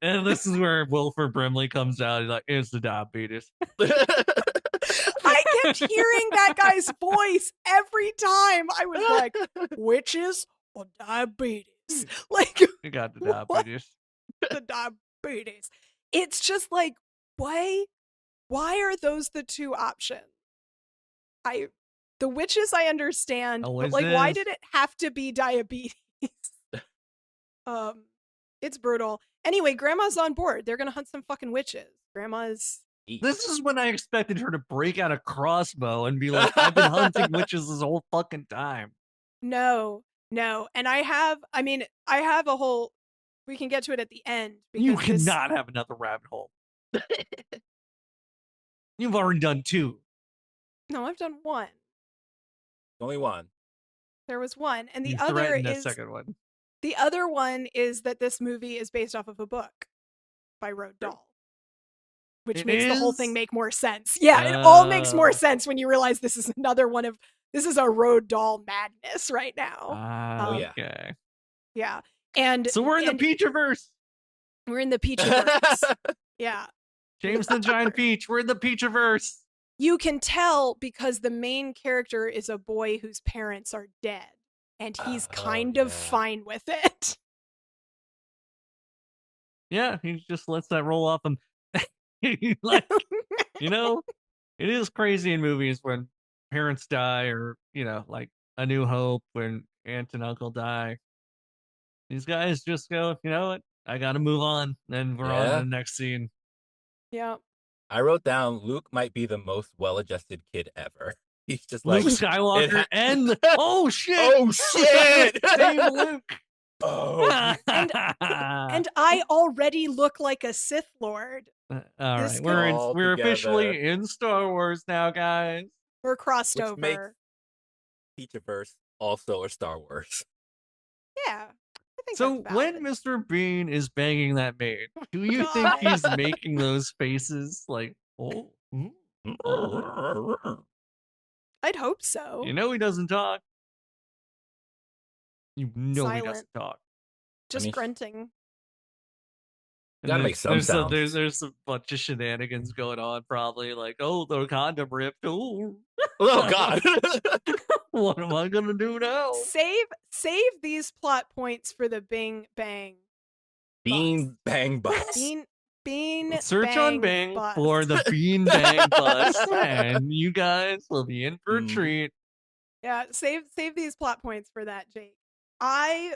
And this is where Wilford Brimley comes out. He's like, it's the diabetes. I kept hearing that guy's voice every time. I was like, witches or diabetes? Like, you got the diabetes. The diabetes. It's just like, why are those the two options? The witches I understand, but like, why did it have to be diabetes? It's brutal. Anyway, Grandma's on board. They're gonna hunt some fucking witches. This is when I expected her to break out a crossbow and be like, I've been hunting witches this whole fucking time. No. And I have a whole, we can get to it at the end. You cannot have another rabbit hole. You've already done 2. No, I've done 1. Only 1. There was 1. And the other is the second one. The other one is that this movie is based off of a book by Roald Dahl. Which makes the whole thing make more sense. Yeah, it all makes more sense when you realize this is a Roald Dahl madness right now. Okay. Yeah. And so we're in the Peachiverse. We're in the Peachiverse. Yeah. James the Giant Peach. We're in the Peachiverse. You can tell because the main character is a boy whose parents are dead. And he's kind of fine with it. Yeah, he just lets that roll off him. Like, it is crazy in movies when parents die, or like A New Hope when aunt and uncle die. These guys just go, you know what, I gotta move on. Then we're on to the next scene. Yeah. I wrote down Luke might be the most well-adjusted kid ever. He's just Luke like Skywalker and oh shit! Oh shit! Same Luke. Oh, And I already look like a Sith Lord. All This right, all we're together. officially in Star Wars now, guys. We're crossed Which over. makes Featureverse also a Star Wars. Yeah. I think So that's when valid. Mr. Bean is banging that maid, do you think God. he's making those faces like, oh, oh? I'd hope so. You know he doesn't talk. You know he doesn't Silent. talk. Just I mean, grunting. And gotta make some sounds. there's a bunch of shenanigans going on, probably like, oh, the condom ripped. Oh, Oh God! what am I gonna do now? Save these plot points for the Bing Bang. Bean Bang Bus. Bean Search Bang on Bing bus. for the Bean Bang Bus, and you guys will be in for a treat. Yeah, save these plot points for that, Jake. I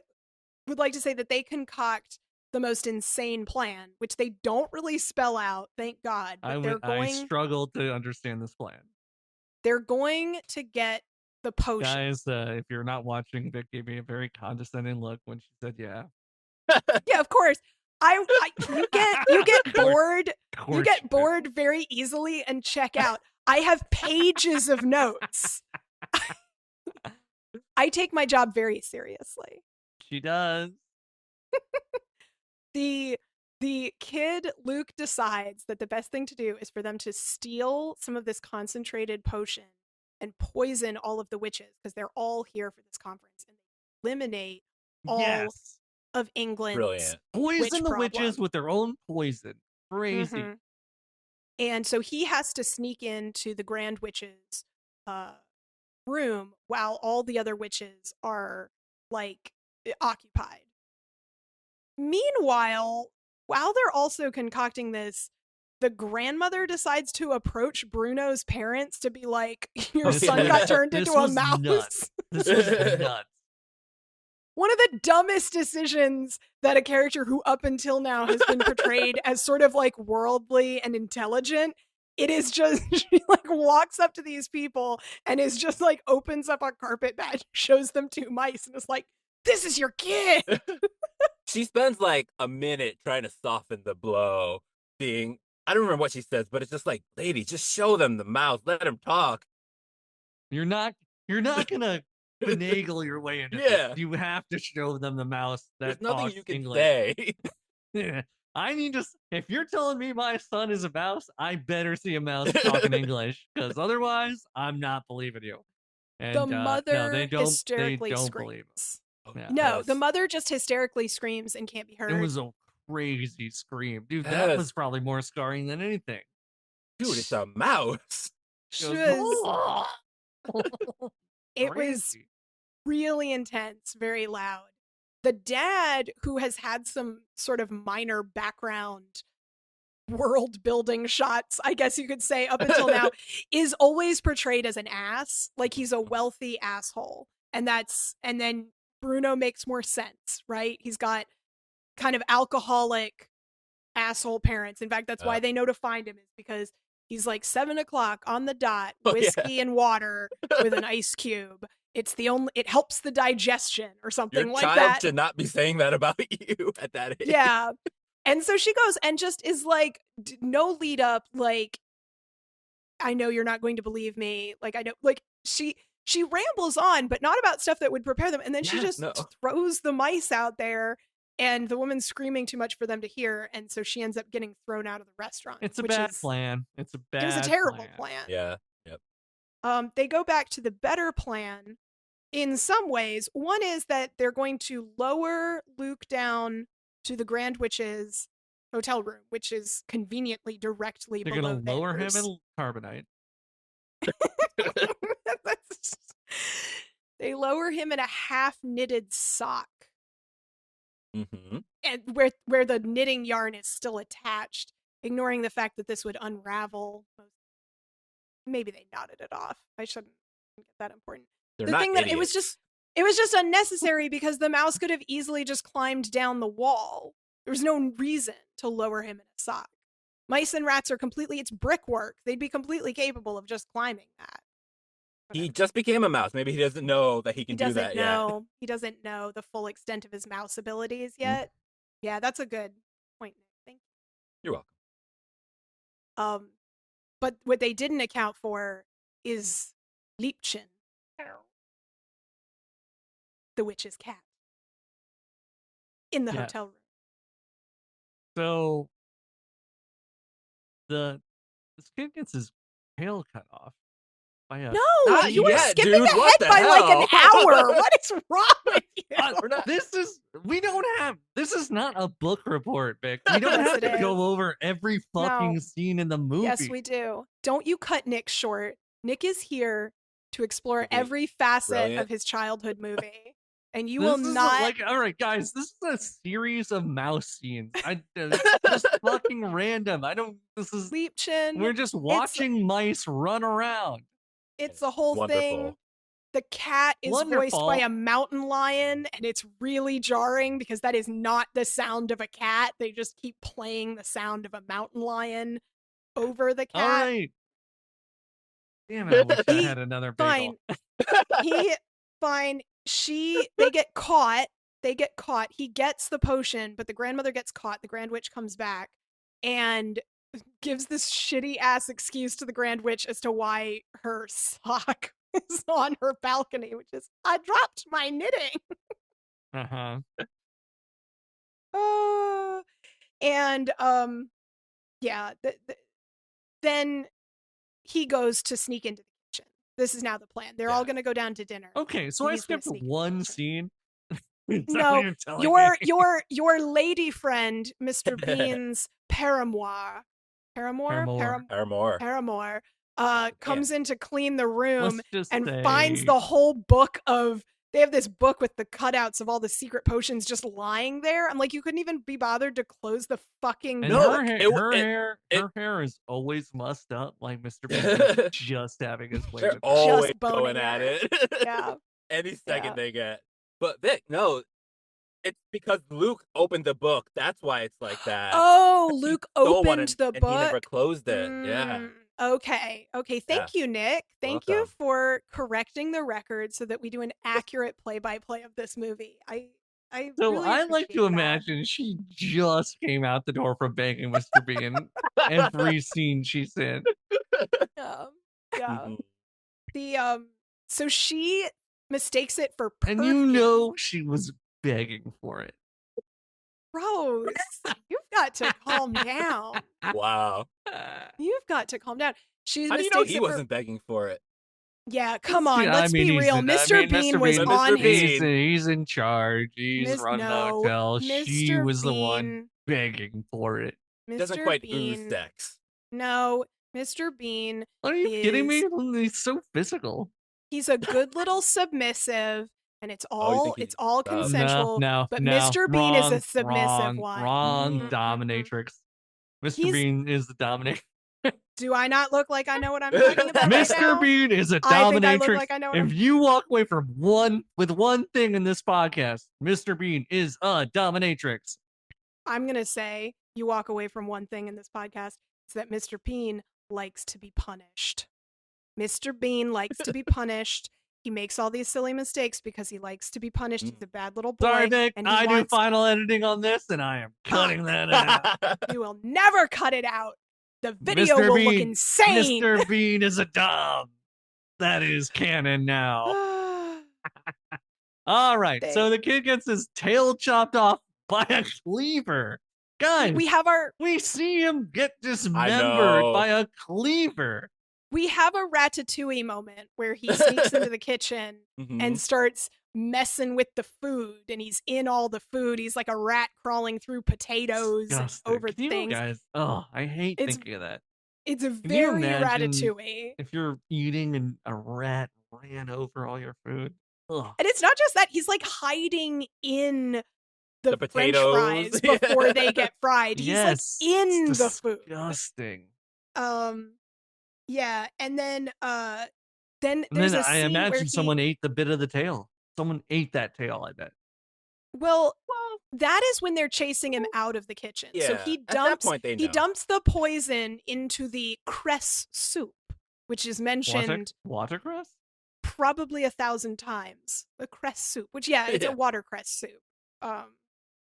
would like to say that they concoct the most insane plan, which they don't really spell out, thank God. But I struggled to understand this plan. They're going to get the potion. Guys, if you're not watching, Vic gave me a very condescending look when she said, "Yeah." Yeah, of course. You get bored. You get bored very easily and check out. I have pages of notes. I take my job very seriously. She does. The kid Luke decides that the best thing to do is for them to steal some of this concentrated potion and poison all of the witches because they're all here for this conference and they eliminate all of England's poison the problem. witches with their own poison. Crazy. Mm-hmm. And so he has to sneak into the Grand Witch's room while all the other witches are like occupied. Meanwhile, while they're also concocting this, the grandmother decides to approach Bruno's parents to be like, your son got turned into a mouse. Nuts. This was nuts. One of the dumbest decisions that a character who up until now has been portrayed as sort of like worldly and intelligent, it is just, she like walks up to these people and is just like opens up a carpet bag, shows them two mice and is like, this is your kid. She spends like a minute trying to soften the blow, being, I don't remember what she says, but it's just like, lady, just show them the mouse, let them talk. You're not gonna finagle your way into this. You have to show them the mouse that There's nothing talks you can English. say. I need to. If you're telling me my son is a mouse, I better see a mouse talking English, because otherwise, I'm not believing you. And, the mother no, they don't hysterically believe screams. Yeah. No, the mother just hysterically screams and can't be heard. It was a crazy scream, dude. That was probably more scarring than anything. Dude, it's a mouse. It was really intense, very loud. The dad, who has had some sort of minor background world building shots, I guess you could say, up until now, is always portrayed as an ass. Like he's a wealthy asshole. And then Bruno makes more sense, right? He's got kind of alcoholic asshole parents. In fact, that's why they know to find him, is because he's like 7 o'clock on the dot, whiskey and water with an ice cube. It helps the digestion or something like that. Your child should not be saying that about you at that age. Yeah. And so she goes and just is like, no lead up, like, I know you're not going to believe me. Like, I know, like, she rambles on, but not about stuff that would prepare them. And then she just throws the mice out there, and the woman's screaming too much for them to hear. And so she ends up getting thrown out of the restaurant. It's a bad plan. It was a terrible plan. Yeah. Yep. They go back to the better plan in some ways. One is that they're going to lower Luke down to the Grand Witch's hotel room, which is conveniently directly below theirs. They're going to lower him in carbonite. They lower him in a half-knitted sock. Mm-hmm. And where the knitting yarn is still attached, ignoring the fact that this would unravel. Maybe they knotted it off. I shouldn't get that important. They're not idiots. It was just unnecessary because the mouse could have easily just climbed down the wall. There was no reason to lower him in a sock. Mice and rats are it's brickwork. They'd be completely capable of just climbing that. He just became a mouse. Maybe he doesn't know that he can do that yet. He doesn't know the full extent of his mouse abilities Mm-hmm. yet. Yeah, that's a good point. Thank You're welcome. you. But what they didn't account for is Liebchen, the witch's cat, in the Yes. hotel room. So this kid gets his tail cut off by a No, Not you were yet, skipping dude. ahead What the by like an hell? hour. What is wrong with you? We're not- this is not a book report, Vic. We don't Yes, have it to is. go over every fucking No. scene in the movie. Yes, we do. Don't you cut Nick short. Nick is here to explore To be every facet brilliant. of his childhood movie. And you This will is not like, all right, guys, this is a series of mouse scenes. Just fucking random. Liebchen. We're just watching mice run around. It's the whole Wonderful. thing. The cat is voiced by Wonderful. a mountain lion, and it's really jarring because that is not the sound of a cat. They just keep playing the sound of a mountain lion over the cat. All right. Damn it, I wish I had another bagel. Fine. They get caught. He gets the potion, but the grandmother gets caught. The Grand Witch comes back and gives this shitty ass excuse to the Grand Witch as to why her sock is on her balcony, which is, I dropped my knitting. Uh-huh. And yeah, then he goes to sneak into the kitchen. This is now the plan. They're all going to go down to dinner. Okay, so I skipped one scene. No, your lady friend, Mr. Bean's paramour, comes in to clean the room and finds the whole book of. They have this book with the cutouts of all the secret potions just lying there. I'm like, you couldn't even be bothered to close the fucking book. Her hair is always mussed up, like Mr. Bean is just having his way. They're always just going at it. Yeah. Any second they get. But Vic, no, it's because Luke opened the book. That's why it's like that. Oh, Luke opened the book. And he never closed it. Yeah. Okay. Thank you, Nick. Thank you for correcting the record so that we do an accurate play-by-play of this movie. I like to imagine she just came out the door from banging Mr. Bean every scene she's in. Yeah. So she mistakes it for perfume. And you know she was begging for it. Rose, you've got to calm down. Wow. You've got to calm down. How do you know he wasn't begging for it? Yeah, come on, let's be real. Mr. Bean was on his... He's in charge. He's running the hotel. She was the one begging for it. Doesn't quite ooze sex. No, Mr. Bean Are you kidding me? He's so physical. He's a good little submissive, and it's all consensual. But Mr. Bean is a submissive one. Wrong dominatrix. Mr. Bean is the dominatrix. Do I not look like I know what I'm talking about? Mr. Bean is a dominatrix. I think I look like I know what if you walk away from one thing in this podcast, Mr. Bean is a dominatrix. I'm gonna say you walk away from one thing in this podcast. It's that Mr. Bean likes to be punished. Mr. Bean likes to be punished. He makes all these silly mistakes because he likes to be punished. He's a bad little boy. Sorry, Nick. I do final editing on this, and I am cutting that out. You will never cut it out. The video will look insane. Mr. Bean is a dom. That is canon now. All right. So the kid gets his tail chopped off by a cleaver. Guys, we see him get dismembered by a cleaver. We have a Ratatouille moment where he sneaks into the kitchen and starts messing with the food, and he's in all the food. He's like a rat crawling through potatoes over things. Guys, I hate thinking of that. It's a very Ratatouille. If you're eating and a rat ran over all your food. Ugh. And it's not just that, he's like hiding in the French potatoes fries before they get fried. He's like in the food. Disgusting. Yeah, and then there's a scene I imagine where someone ate the bit of the tail. Someone ate that tail, I bet. Well, that is when they're chasing him out of the kitchen. Yeah, so he dumps he dumps the poison into the cress soup, which is mentioned. Watercress? probably 1,000 times. The cress soup, which it's a watercress soup. Not.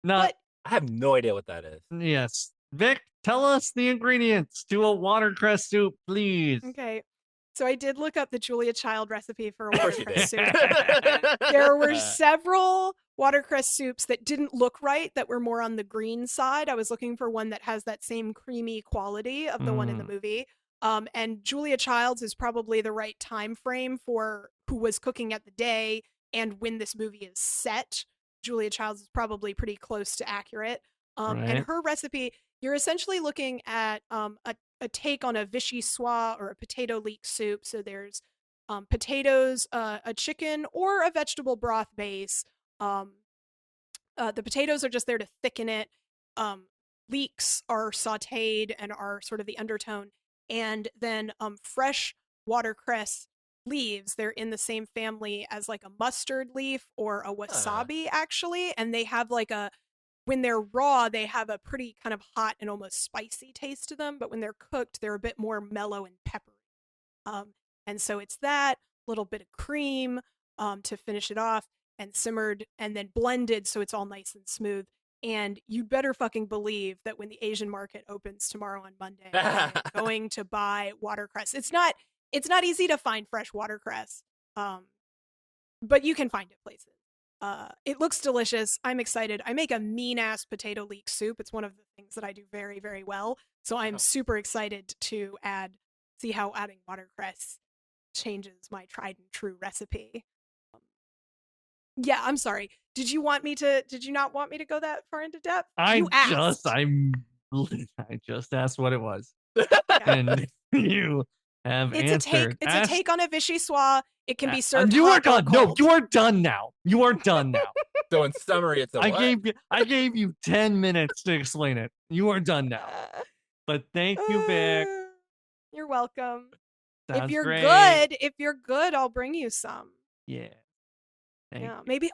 But I have no idea what that is. Yes, Vic, tell us the ingredients to a watercress soup, please. okay. So I did look up the Julia Child recipe for a Of course you watercress did. soup. There were several watercress soups that didn't look right, that were more on the green side. I was looking for one that has that same creamy quality of the one in the movie. And Julia Child's is probably the right time frame for who was cooking at the day and when this movie is set. Julia Child's is probably pretty close to accurate. And her recipe, you're essentially looking at a take on a vichyssoise or a potato leek soup. So there's potatoes, a chicken, or a vegetable broth base. The potatoes are just there to thicken it. Leeks are sautéed and are sort of the undertone. And then fresh watercress leaves, they're in the same family as like a mustard leaf or a wasabi, actually. And they have like when they're raw, they have a pretty kind of hot and almost spicy taste to them. But when they're cooked, they're a bit more mellow and peppery. And so it's that little bit of cream to finish it off, and simmered and then blended so it's all nice and smooth. And you better fucking believe that when the Asian market opens tomorrow on Monday, I'm going to buy watercress. It's not easy to find fresh watercress, but you can find it places. It looks delicious. I'm excited. I make a mean-ass potato leek soup. It's one of the things that I do very, very well. So I'm super excited to see how adding watercress changes my tried and true recipe. Yeah, I'm sorry. Did you not want me to go that far into depth? I just asked what it was. And you have answered. It's a take on a vichyssoise. It can be served You are hot done. or No, cold. you are done now. You are done now. So in summary, it's I gave you 10 minutes to explain it. You are done now. But thank you, Vic. You're welcome. Sounds if you're good, I'll bring you some. Yeah. Thank you. Maybe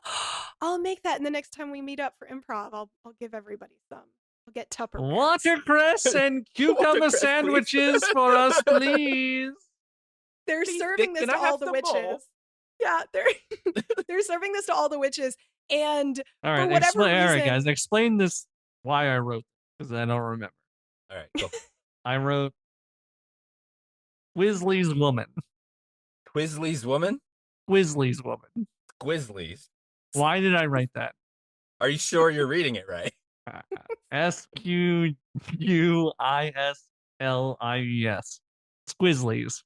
I'll make that, and the next time we meet up for improv, I'll give everybody some. I'll get Tupperware. Watercress and cucumber sandwiches for us, please. They're serving this to all the witches. Yeah, they're serving this to all the witches, and all right, for whatever reason, all right, guys, explain this. Why I wrote because I don't remember. All right, go. I wrote Quisley's woman. Quisley's woman. Quisley's woman. Quisley's. Why did I write that? Are you sure you're reading it right? Squislies. Squizzlies.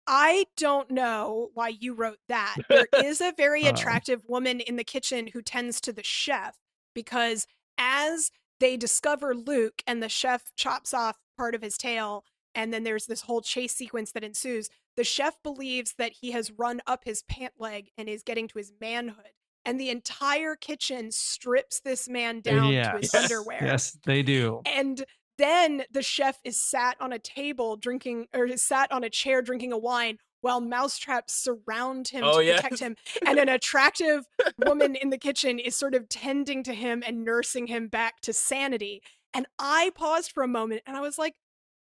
I don't know why you wrote that. There is a very attractive woman in the kitchen who tends to the chef, because as they discover Luke and the chef chops off part of his tail, and then there's this whole chase sequence that ensues, the chef believes that he has run up his pant leg and is getting to his manhood. And the entire kitchen strips this man down to his underwear. Yes, they do. And then the chef is sat on a table drinking, or is sat on a chair drinking a wine, while mousetraps surround him to protect him. And an attractive woman in the kitchen is sort of tending to him and nursing him back to sanity. And I paused for a moment and I was like,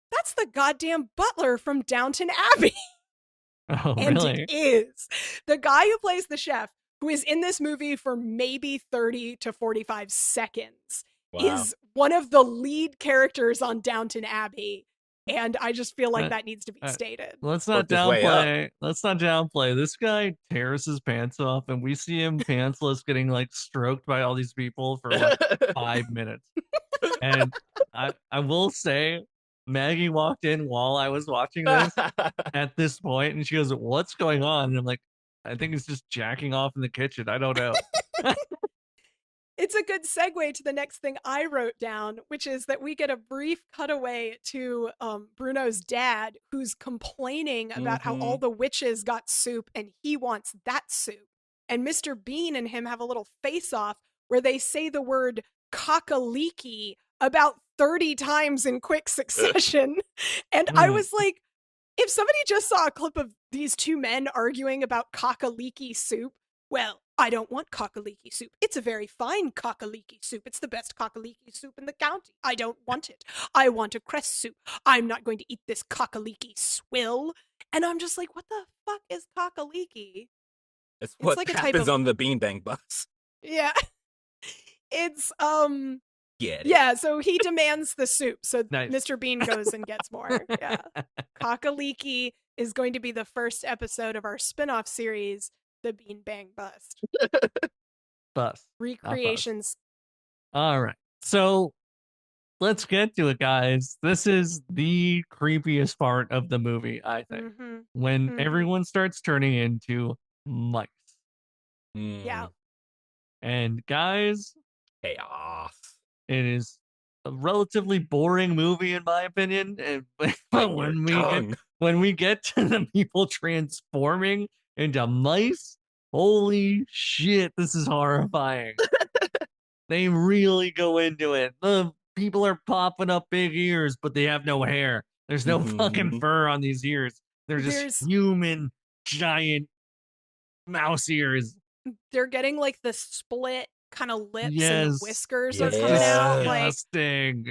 that's the goddamn butler from Downton Abbey. Oh, and really? It is. The guy who plays the chef, who is in this movie for maybe 30 to 45 seconds, is one of the lead characters on Downton Abbey. And I just feel like that needs to be stated. Let's not downplay. This guy tears his pants off, and we see him pantsless getting like stroked by all these people for like 5 minutes. And I will say, Maggie walked in while I was watching this at this point, and she goes, "What's going on?" And I'm like, "I think it's just jacking off in the kitchen. I don't know." It's a good segue to the next thing I wrote down, which is that we get a brief cutaway to Bruno's dad, who's complaining about how all the witches got soup and he wants that soup. And Mr. Bean and him have a little face-off where they say the word cock-a-leaky about 30 times in quick succession. And I was like, if somebody just saw a clip of these two men arguing about cock-a-leaky soup, well, I don't want cock-a-leaky soup. It's a very fine cock-a-leaky soup. It's the best cock-a-leaky soup in the county. I don't want it. I want a cress soup. I'm not going to eat this cock-a-leaky swill. And I'm just like, what the fuck is cockaliki? It's It's what like a type happens of on the beanbag bus. yeah. It's Get it. yeah, so he demands the soup. So Nice. Mr. Bean goes and gets more. Yeah. Cockaliki is going to be the first episode of our spin-off series, The Bean Bang Bust. Bus. Recreations. All right. So let's get to it, guys. This is the creepiest part of the movie, I think. Mhm. When Mhm. everyone starts turning into mice. Yeah. And guys, Chaos. it is a relatively boring movie in my opinion. And Bite your tongue. when we get to the people transforming into mice, holy shit, this is horrifying. They really go into it. The people are popping up big ears, but they have no hair. There's no fucking fur on these ears. They're just There's human giant mouse ears. they're getting like the split kind of lips and the Yes. whiskers are Yes. coming out. Like Disgusting.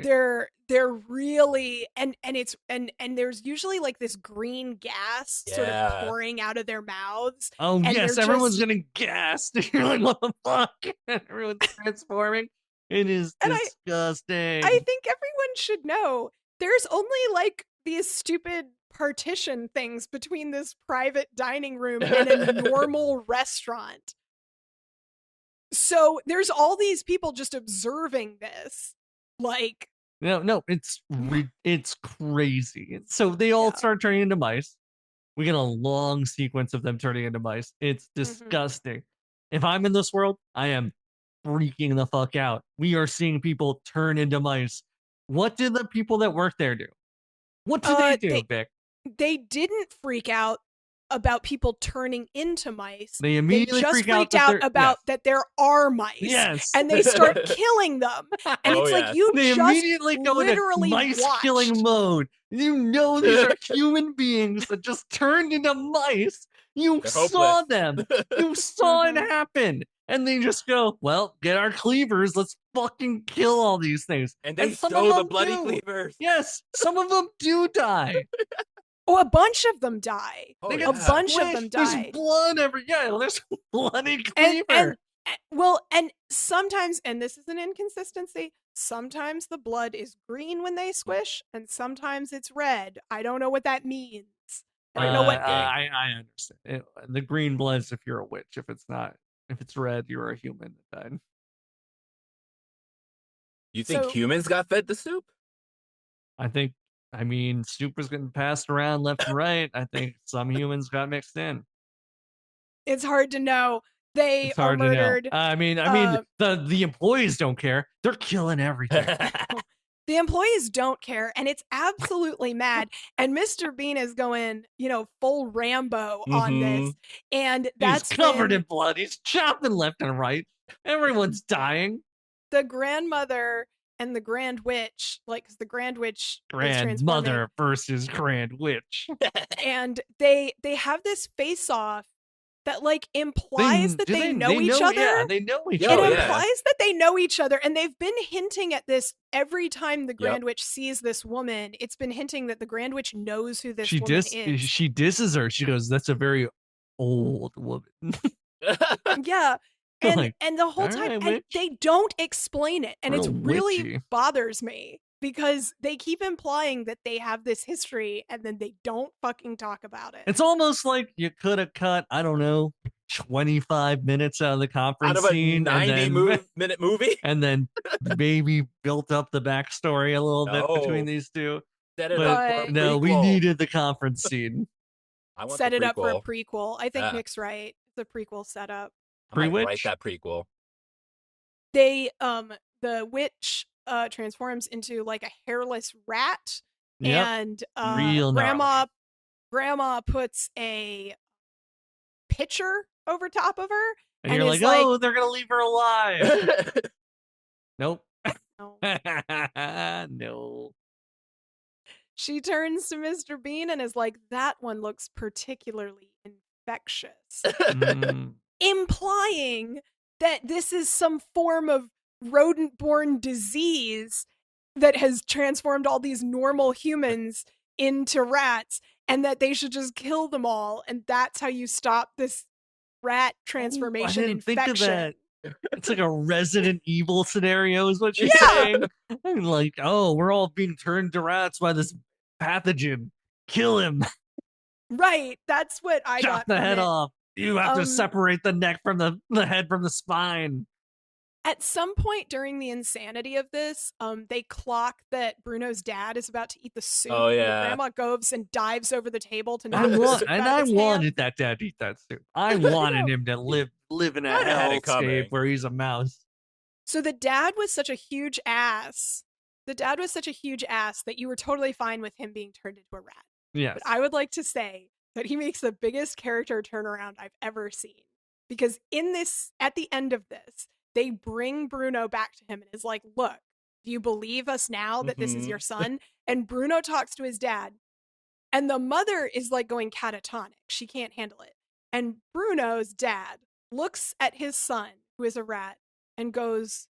they're really and it's and there's usually like this green gas sort Yeah. of pouring out of their mouths. Oh and yes, they're everyone's just- getting gassed. You're like, what the fuck? Everyone's transforming. It is And disgusting. I think everyone should know there's only like these stupid partition things between this private dining room and a normal restaurant. So there's all these people just observing this. Like, no, it's crazy. So they all Yeah. start turning into mice. We get a long sequence of them turning into mice. It's Mm-hmm. disgusting. If I'm in this world, I am freaking the fuck out. We are seeing people turn into mice. What did the people that work there do? What did they do, Vic? They didn't freak out about people turning into mice. They immediately just freak out freaked that out they're- about that there are mice. Yes. And they start killing them. And Oh, it's like yes. you They just immediately go into literally mice watched. killing mode. You know these are human beings that just turned into mice. You They're saw hopeless. them. You saw it Mhm. happen. And they just go, well, get our cleavers. Let's fucking kill all these things. And they some of show the them bloody do. cleavers. Yes, some of them do die. Oh, a bunch of them die. Oh, They yeah. A bunch of them squished. There's die. blood there's bloody And, cleaver. and sometimes, and this is an inconsistency, sometimes the blood is green when they squish, and sometimes it's red. I don't know what that means. I don't know what. I understand. The green blood's if you're a witch. If it's red, you're a human that died. You think So- humans got fed the soup? I mean, soup was getting passed around left and right. I think some humans got mixed in. It's hard to know. They It's are hard to know. murdered. I mean, the employees don't care. They're killing everything. The employees don't care, and it's absolutely mad. And Mr. Bean is going, full Rambo on this. And that's He's covered when in blood. He's chopping left and right. Everyone's dying. the grandmother and the Grand Witch, because the Grand Witch is transforming, Grandmother versus Grand Witch. and they have this face-off that implies that they know each other. Yeah, they know each It other. implies that they know each other, and they've been hinting at this every time the Grand Witch sees this woman. It's been hinting that the Grand Witch knows who this woman is. She disses her. She goes, "That's a very old woman." Yeah. Like, And the whole all time, right, and witch. they don't explain it. And it's Real really witchy. bothers me because they keep implying that they have this history and then they don't fucking talk about it. It's almost like you could have cut, I don't know, 25 minutes out of the conference Out of a scene 90-minute movie? and then maybe built up the backstory a little bit No. between these two. Set it But up for a no, we prequel. needed the conference scene. I want Set the it up for a prequel. prequel. I think Yeah. Nick's right. The prequel setup. I might Pre-witch? write that prequel. They the witch transforms into a hairless rat, Yep. and Real gnarly. grandma puts a pitcher over top of her, And you're like, is like- oh, they're going to leave her alive. Nope. no. No. She turns to Mr. Bean and is like, that one looks particularly infectious, Mm, implying that this is some form of rodent-borne disease that has transformed all these normal humans into rats. and that they should just kill them all, and that's how you stop this rat transformation I didn't think of infection. that. It's like a Resident Evil scenario, is what she's Yeah. saying. I'm like, oh, we're all being turned to rats by this pathogen. Kill him. Right. That's what I Chop got the from head it. off. You have to separate the neck from the head from the spine. At some point during the insanity of this, they clock that Bruno's dad is about to eat the soup. Oh, and yeah. Grandma goes and dives over the table to knock I the soup out of I his wanted hand. that dad to eat that soup. I wanted him to live in a I'd had it hellscape coming. where he's a mouse. So the dad was such a huge ass. The dad was such a huge ass that you were totally fine with him being turned into a rat. Yes. But I would like to say that he makes the biggest character turnaround I've ever seen. Because at the end of this, they bring Bruno back to him and is like, look, do you believe us now that this is your son? And Bruno talks to his dad. And the mother is like going catatonic. She can't handle it. And Bruno's dad looks at his son, who is a rat, and goes,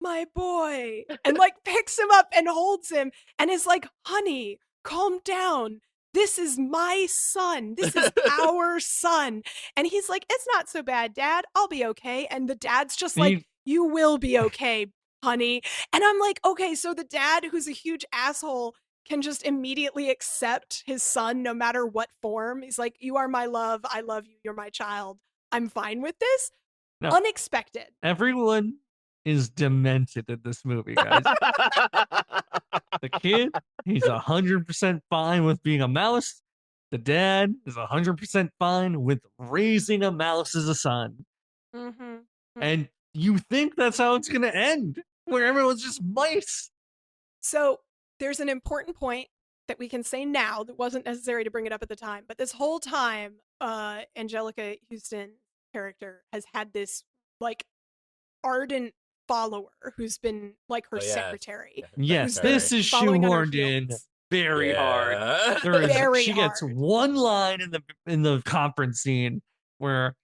my boy, and like picks him up and holds him and is like, honey, calm down. This is my son. This is our son. And he's like, it's not so bad, Dad. I'll be okay. And the dad's just like, you will be okay, honey. And I'm like, okay, so the dad, who's a huge asshole, can just immediately accept his son no matter what form. He's like, you are my love. I love you. You're my child. I'm fine with this. No. Unexpected. Everyone is demented in this movie, guys. The kid, he's 100% fine with being a mouse. The dad is 100% fine with raising a mouse as a son. Mm-hmm. And you think that's how it's going to end, where everyone's just mice. So there's an important point that we can say now that wasn't necessary to bring it up at the time. But this whole time, Angelica Houston's character has had this like ardent follower who's been like her secretary. Yes, this is shoehorned in very hard. She gets one line in the conference scene where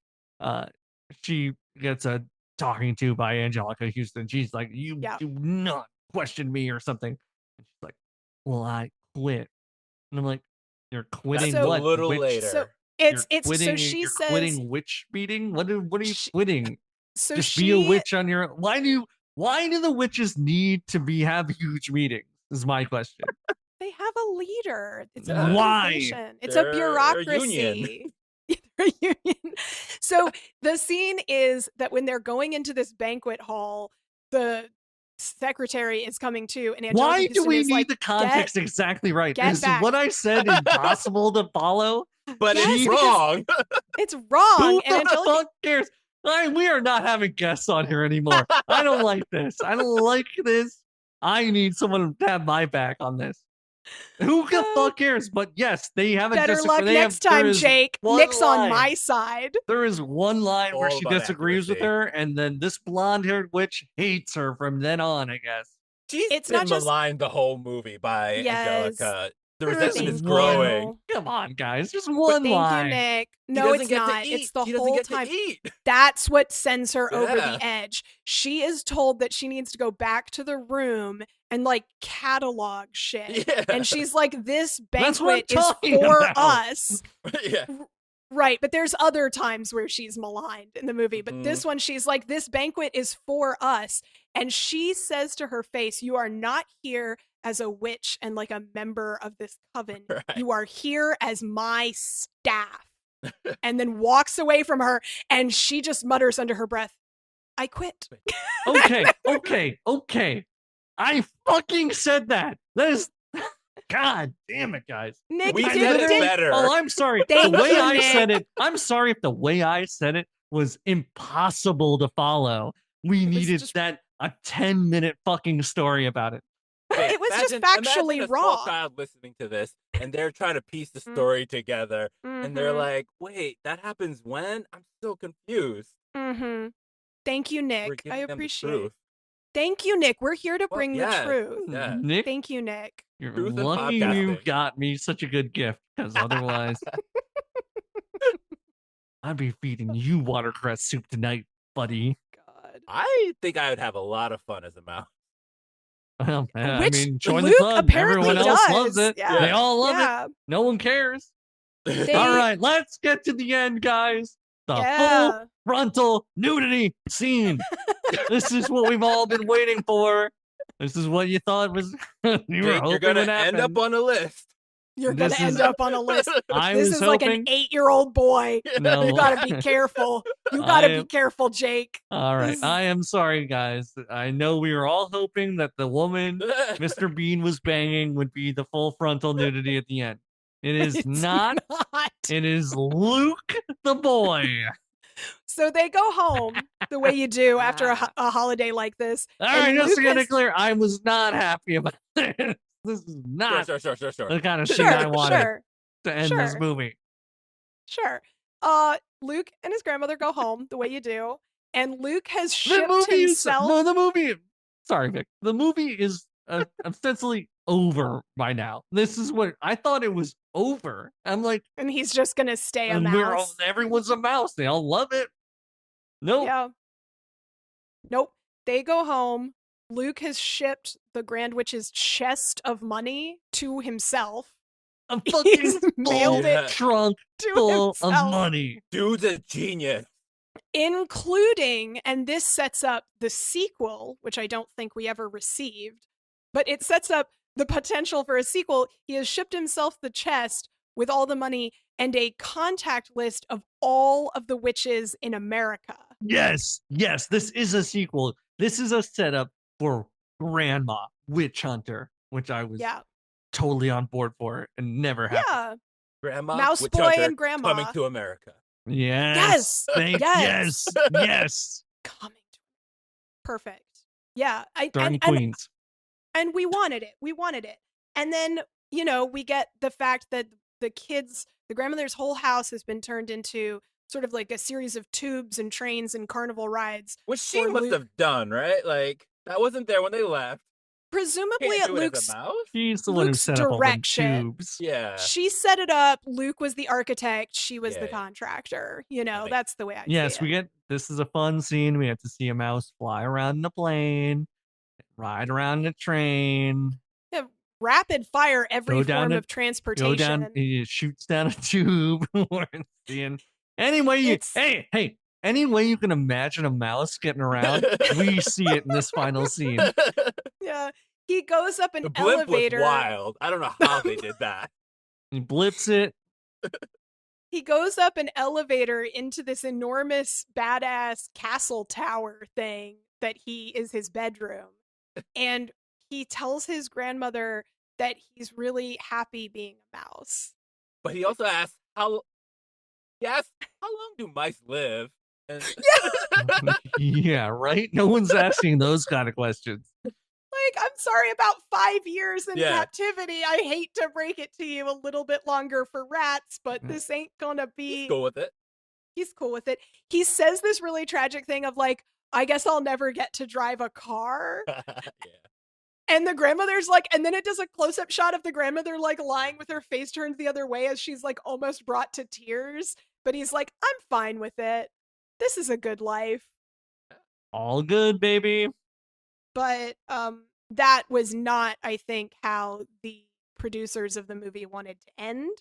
she gets a talking to by Angelica Houston. She's like, you do not question me or something. And she's like, well, I quit. And I'm like, you're quitting what? A little later. So so she says, quitting witch beating? What are you quitting? So just be a witch on your own. Why do the witches need to have huge meetings? Is my question. They have a leader. It's a organization. It's a bureaucracy. A union. So the scene is that when they're going into this banquet hall, the secretary is coming too. And Angelica why do we need like, the context exactly right? Is back. what I said impossible to follow? But it's wrong. It's wrong. Who and the fuck cares? We are not having guests on here anymore. I don't like this. I don't like this. I need someone to have my back on this. Who the fuck cares? But yes, they have a better luck next time, Jake. Nick's on my side. There is one line where she disagrees with her, and then this blonde-haired witch hates her from then on, I guess. It's been maligned the whole movie by Angelica. The resentment is growing. Come on, guys. Just one line. Thank you, Nick. No, it's not. It's the whole time. That's what sends her over the edge. She is told that she needs to go back to the room and like catalog shit. Yeah. And she's like, this banquet is for us. Yeah. Right, but there's other times where she's maligned in the movie, but this one she's like, this banquet is for us. And she says to her face, you are not here as a witch and like a member of this coven. Right. You are here as my staff. And then walks away from her, and she just mutters under her breath, I quit. Okay. I fucking said that. That is... God damn it, guys. Nick, we said it better. Oh, I'm sorry. The way I said it, I'm sorry if the way I said it was impossible to follow. We needed a 10-minute fucking story about it. It was just factually imagine a wrong. Small child listening to this, and they're trying to piece the story together, and they're like, wait, that happens when? I'm still confused. Thank you, Nick. I appreciate it. Thank you, Nick. We're here to bring the truth. Yeah. Nick, thank you, Nick. You're lucky you got me such a good gift, because otherwise I'd be feeding you watercress soup tonight, buddy. God. I think I would have a lot of fun as a mouse. Well, I Which mean, join the Luke club. apparently Everyone else loves does. it. Yeah. They all love Yeah. it. No one cares. They- All right, let's get to the end, guys. The full Yeah. frontal nudity scene. This is what we've all been waiting for. This is what you thought was you were Jake, you're hoping gonna would happen. end up on a list. You're going This to is- end up on a list. I This was is like an hoping. 8-year-old boy. No. You got to be careful. You got to be careful, Jake. All right. This- I am sorry, guys. I know we were all hoping that the woman Mr. Bean was banging would be the full frontal nudity at the end. It is It's not. It is Luke the boy. So they go home the way you do after a holiday like this. All and right, just to get Luke it clear, I was not happy about this. This is not Sure. the kind of has- shit I wanted Sure. to end this Sure. movie. Sure. Luke and his grandmother go home the way you do, and Luke has The shipped movie himself. is the movie. Sorry, Vic. The movie is ostensibly over by now. This is what I thought it was over. I'm like, And he's just gonna stay a and mouse. everyone's a mouse. They all love it. Nope. Yeah. Nope. They go home. Luke has shipped the Grand Witch's chest of money to himself. A fucking He's full mailed it trunk To full himself. of money. Dude's a genius. Including, and this sets up the sequel, which I don't think we ever received, but it sets up the potential for a sequel. He has shipped himself the chest with all the money and a contact list of all of the witches in America. Yes, this is a sequel. This is a setup for Grandma Witch Hunter, which I was Yeah. totally on board for and never happened. Yeah. Grandma, Mouse Witch boy Hunter, and grandma. coming to America. Yes. Yes. Yes. Coming to perfect. Yeah. Starting Queens. And we wanted it. We wanted it. And then, we get the fact that the grandmother's whole house has been turned into sort of like a series of tubes and trains and carnival rides. Which she for must Luke. have done, right? Like, that wasn't there when they left. Presumably Can't at do it Luke's as a mouse? She's the one who Luke's set up all the direction. tubes. Yeah. She set it up. Luke was the architect. She was the Yeah. contractor. Like- That's the way I Yes, see it. this is a fun scene. We have to see a mouse fly around in a plane, ride around in a train, Rapid fire every Go down form a- of transportation. go down, he shoots down a tube. We're seeing any way you, It's- hey, any way you can imagine a mouse getting around, we see it in this final scene. Yeah. He goes up an The blimp elevator. was wild. I don't know how they did that. He blips it. He goes up an elevator into this enormous badass castle tower thing that is his bedroom. And he tells his grandmother that he's really happy being a mouse. But he also asked how long do mice live? And Yeah, right? No one's asking those kind of questions. Like, I'm sorry about 5 years in Yeah. captivity. I hate to break it to you, a little bit longer for rats, but this ain't gonna be. go with it. He's cool with it. He says this really tragic thing of like, I guess I'll never get to drive a car. Yeah. And the grandmother's like, and then it does a close-up shot of the grandmother like lying with her face turned the other way as she's like almost brought to tears. But he's like, I'm fine with it. This is a good life. All good, baby. But that was not, I think, how the producers of the movie wanted to end.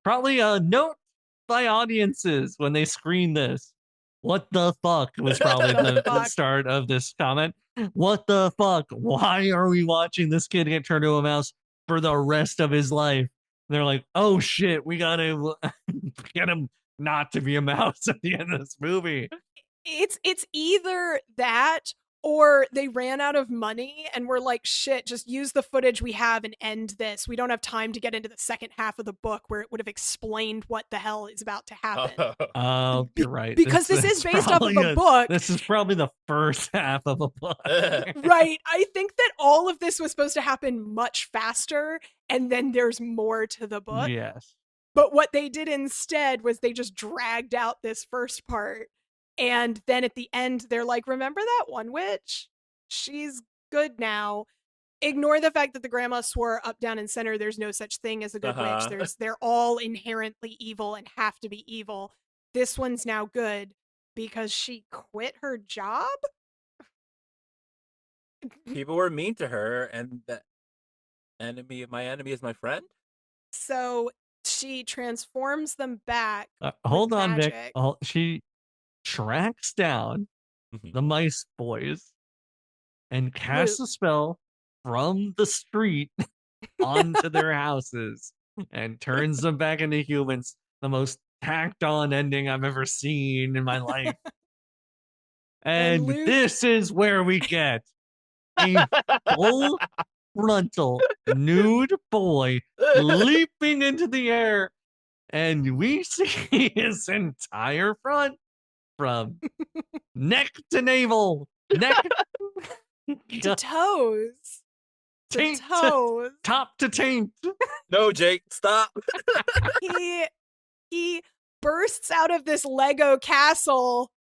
Probably a note by audiences when they screen this. What the fuck was probably the fuck? start of this comment. What the fuck? Why are we watching this kid get turned into a mouse for the rest of his life? And they're like, oh shit, we gotta get him not to be a mouse at the end of this movie. It's either that or they ran out of money and were like, shit, just use the footage we have and end this. We don't have time to get into the second half of the book where it would have explained what the hell is about to happen. Oh, you're right. Because this is based off of a book. This is probably the first half of a book. Right. I think that all of this was supposed to happen much faster, and then there's more to the book. Yes. But what they did instead was they just dragged out this first part. And then at the end, they're like, remember that one witch? She's good now. Ignore the fact that the grandma swore up, down, and center there's no such thing as a good witch. They're all inherently evil and have to be evil. This one's now good because she quit her job? people were mean to her, and the enemy of my enemy is my friend. So she transforms them back with Hold on, Vic. magic. She tracks down the mice boys and casts Luke. a spell from the street onto their houses and turns them back into humans. The most tacked on ending I've ever seen in my life. And And Luke, this is where we get a full frontal nude boy leaping into the air, and we see his entire front from neck to navel, neck to toes. To taint toes. top to taint. No, Jake, stop. He bursts out of this Lego castle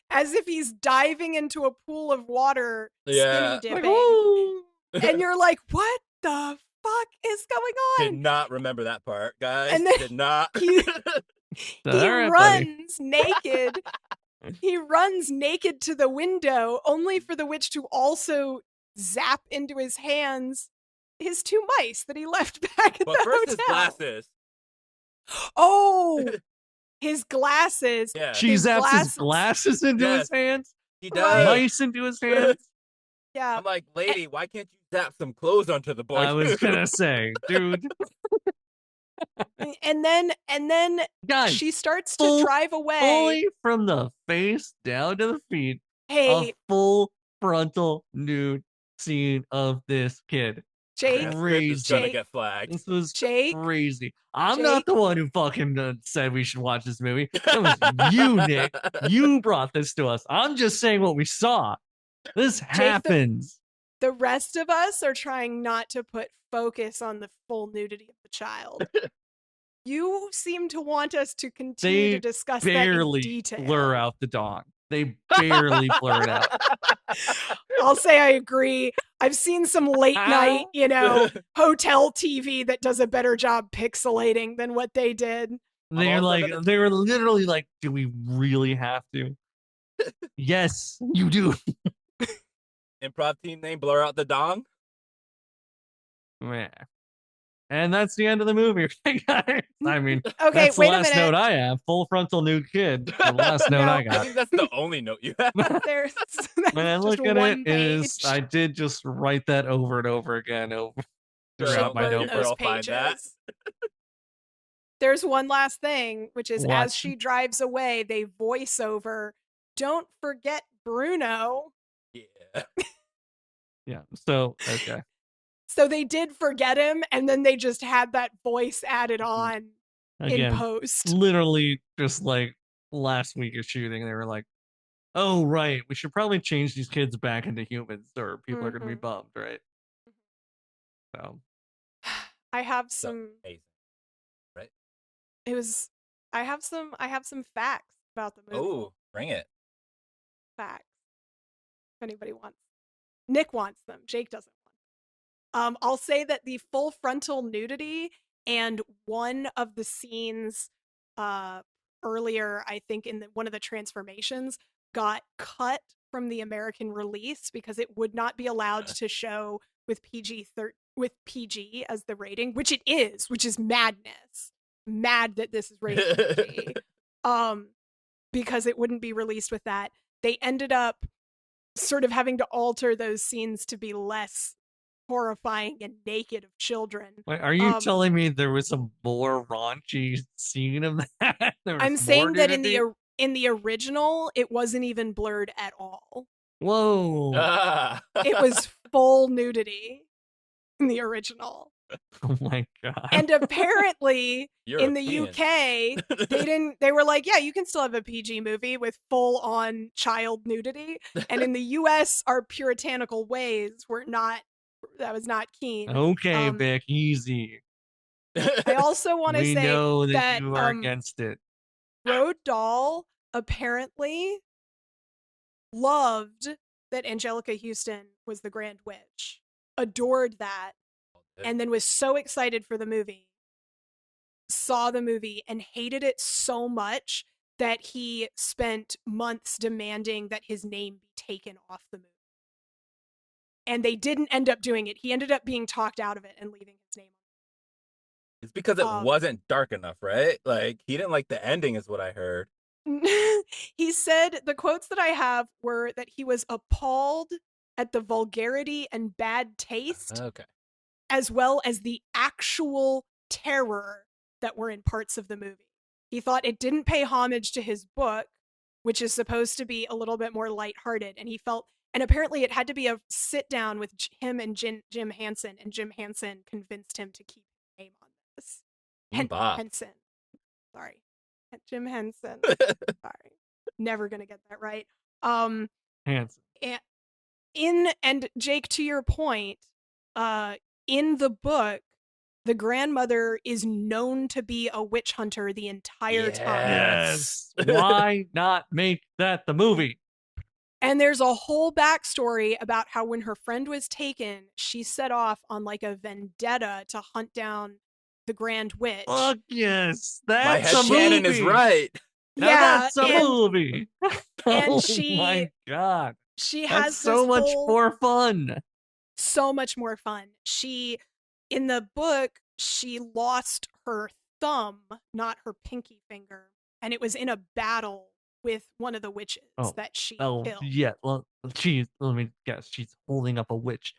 as if he's diving into a pool of water, Yeah. skinny dipping. Like, woo. And you're like, what the fuck is going Did on? not remember that part, guys. And then Did not. He All right, buddy. runs naked. He runs naked to the window, only for the witch to also zap into his hands his two mice that he left back at But the first, hotel. his glasses. Oh, his glasses. Yeah. She zaps his glasses into his hands, He Right. does. mice into his hands. Yeah. I'm like, lady, why can't you zap some clothes onto the boy? I was too? gonna say, dude, And then guys, she starts to drive away. fully from the face down to the feet, Hey, a full frontal nude scene of this kid. Jake, This is Crazy. gonna get flagged. This was Jake, crazy. I'm Jake. not the one who fucking said we should watch this movie. It was you, Nick. You brought this to us. I'm just saying what we saw. This happens. The rest of us are trying not to put focus on the full nudity of the child. You seem to want us to continue to discuss that in barely detail. blur out the dong. They barely blur it out. I'll say I agree. I've seen some late night, hotel TV that does a better job pixelating than what they did. They're also like, gonna- they were literally like, do we really have to? Yes, you do. Improv team name, blur out the dong. Yeah. And that's the end of the movie. I mean, Okay, that's the wait a last minute. note I have. Full frontal nude kid. The last note No. I I got. think that's the only note you have. There's When I just look at one it, is page. I did just write that over and over again throughout my burn notebook. those I'll find that. pages. There's one last thing, which is What? as she drives away, they voice over, "Don't forget Bruno." Yeah. Yeah. So okay. So they did forget him, and then they just had that voice added on Again, in post. literally just like last week of shooting, they were like, "Oh right, we should probably change these kids back into humans, or people are gonna be Mhm. bummed, right?" So I have So some. amazing. Right? I have some facts about the movie. Oh, bring it. Facts. If anybody wants, Nick wants them. Jake doesn't want. I'll say that the full frontal nudity and one of the scenes, earlier, I think in one of the transformations, got cut from the American release because it would not be allowed to show with with PG as the rating, which it is, which is madness. Mad that this is rated PG. Because it wouldn't be released with that. They ended up sort of having to alter those scenes to be less horrifying and naked of children. wait, are you telling me there was a more raunchy scene of that? I'm saying that in the original, it wasn't even blurred at all. Whoa. It was full nudity in the original. Oh my god. And apparently in the European. UK, they were like, yeah, you can still have a PG movie with full on child nudity. And in the US, our puritanical ways that was not keen. Okay, Vic, easy. I also want to We say know that you are against it. Road Doll apparently loved that Angelica Houston was the Grand Witch, adored that, and then was so excited for the movie, saw the movie, and hated it so much that he spent months demanding that his name be taken off the movie. And they didn't end up doing it. He ended up being talked out of it and leaving his name. It's because it wasn't dark enough, right? Like, he didn't like the ending, is what I heard. He said the quotes that I have were that he was appalled at the vulgarity and bad taste, Okay. as well as the actual terror that were in parts of the movie. He thought it didn't pay homage to his book, which is supposed to be a little bit more lighthearted, and he felt, and apparently it had to be a sit down with him and Jim Henson, and Jim Henson convinced him to keep his name on this. Henson. Sorry. Jim Henson. Sorry. Never gonna get that right. Hanson. And Jake, to your point, in the book, the grandmother is known to be a witch hunter the entire time. Yes. Why not make that the movie? And there's a whole backstory about how when her friend was taken, she set off on like a vendetta to hunt down the Grand Witch. Fuck yes. That's my head canon is right. Now yeah, that's a movie. And oh she, my God. She that's has so much more fun. So much more fun. In the book, she lost her thumb, not her pinky finger, and it was in a battle with one of the witches that she killed. Yeah, well, let me guess, she's holding up a witch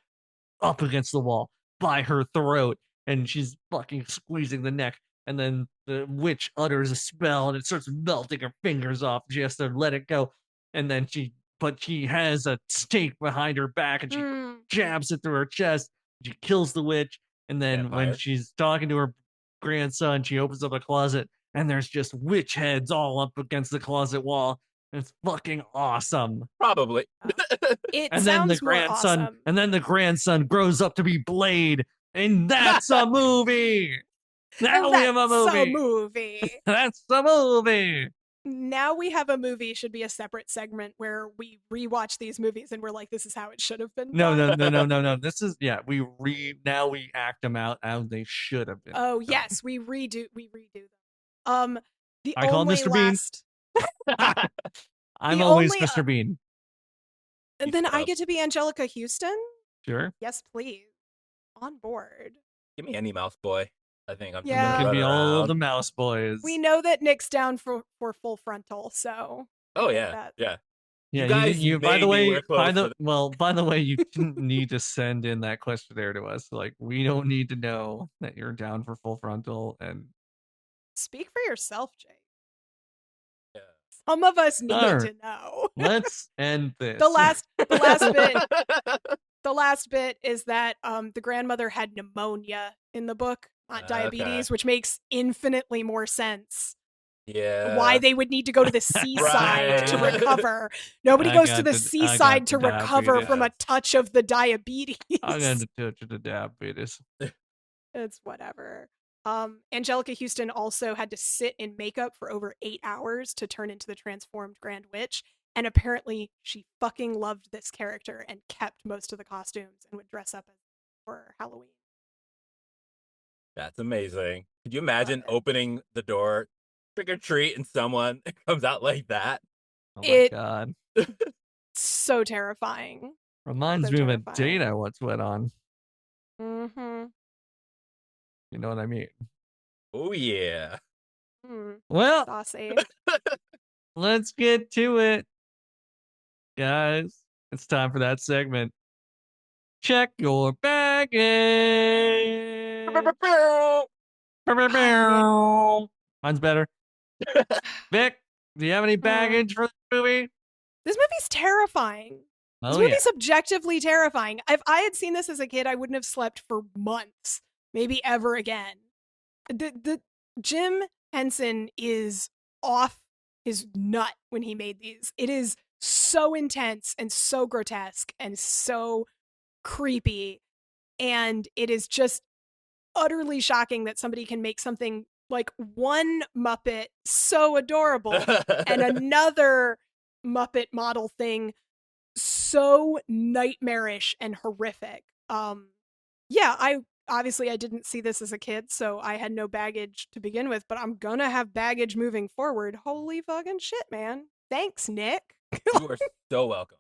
up against the wall by her throat, and she's fucking squeezing the neck, and then the witch utters a spell, and it starts melting her fingers off. She has to let it go, and then she has a stake behind her back, and she jabs it through her chest. She kills the witch, and then when she's talking to her grandson, she opens up a closet, and there's just witch heads all up against the closet wall. It's fucking awesome. Probably. And then the grandson grows up to be Blade, and that's a movie. Now we have a movie. That's a movie. Now we have a movie should be a separate segment where we rewatch these movies and we're like, this is how it should have been. No. This is now we act them out how they should have been. Oh yes, we redo them. I call him Mr. Bean. I'm always Mr. Bean. And then I get to be Angelica Houston? Sure. Yes, please. On board. Give me any mouse boy. I think I'm just can be all of the mouse boys. We know that Nick's down for full frontal, so. Oh yeah. Yeah. Yeah, guys by the way, you didn't need to send in that questionnaire to us. Like, we don't need to know that you're down for full frontal. And speak for yourself, Jake. Yeah. Some of us need to know. Let's end this. The last bit is that the grandmother had pneumonia in the book, not diabetes, which makes infinitely more sense. Yeah. Why they would need to go to the seaside to recover. Nobody goes to the seaside to recover from a touch of the diabetes. I got a touch of the diabetes. It's whatever. Angelica Houston also had to sit in makeup for over 8 hours to turn into the transformed Grand Witch. And apparently she fucking loved this character and kept most of the costumes and would dress up for Halloween. That's amazing. Could you imagine opening the door, trick or treat, and someone comes out like that? Oh my God. So terrifying. Reminds me of a date I once went on. Mm-hmm. You know what I mean? Oh yeah. Well, saucy. Let's get to it. Guys, it's time for that segment. Check your baggage. Mine's better. Vic, do you have any baggage for this movie? This movie's terrifying. This movie's objectively terrifying. If I had seen this as a kid, I wouldn't have slept for months, maybe ever again. The Jim Henson is off his nut when he made these. It is so intense and so grotesque and so creepy, and it is just utterly shocking that somebody can make something like one Muppet so adorable and another Muppet model thing so nightmarish and horrific. I didn't see this as a kid, so I had no baggage to begin with, but I'm gonna have baggage moving forward. Holy fucking shit, man. Thanks, Nick. You are so welcome.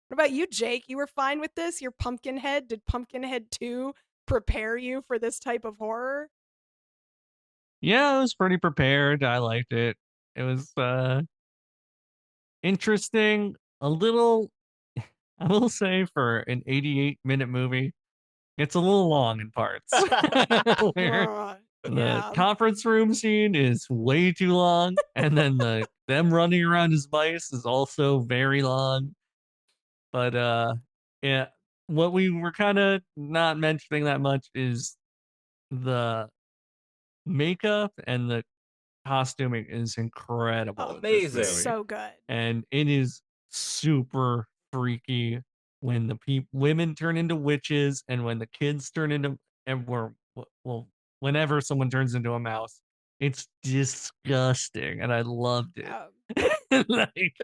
What about you, Jake? You were fine with this? Your Pumpkinhead? Did Pumpkinhead 2 prepare you for this type of horror? Yeah, I was pretty prepared. I liked it. It was interesting. A little, I will say, for an 88-minute movie, it's a little long in parts. Where the Yeah. conference room scene is way too long, and then them running around as mice is also very long. But yeah, what we were kind of not mentioning that much is the makeup and the costuming is incredible Oh, in this Amazing. movie, so good. and it is super freaky when the women turn into witches and when the kids turn into and we're well whenever someone turns into a mouse. It's disgusting, and I loved it. Yeah. Like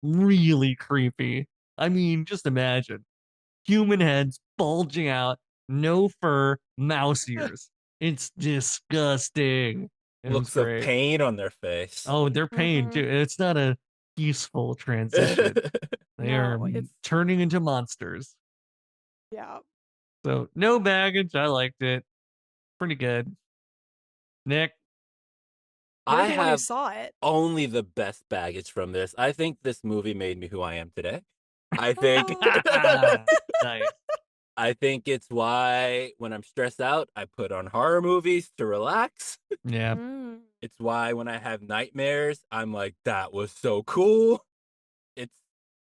really creepy. I mean, just imagine human heads bulging out, no fur, mouse ears. It's disgusting. It was Looks of great. pain on their face. Oh, they're paying too. Mhm. It's not a peaceful transition. They are No, it's turning into monsters. yeah. So no baggage. I liked it. Pretty good. Nick, You're I the one who have saw it. only the best baggage from this. I think this movie made me who I am today. I think Oh. nice. I think it's why when I'm stressed out, I put on horror movies to relax. Yeah. Mm. It's why when I have nightmares, I'm like, that was so cool. It's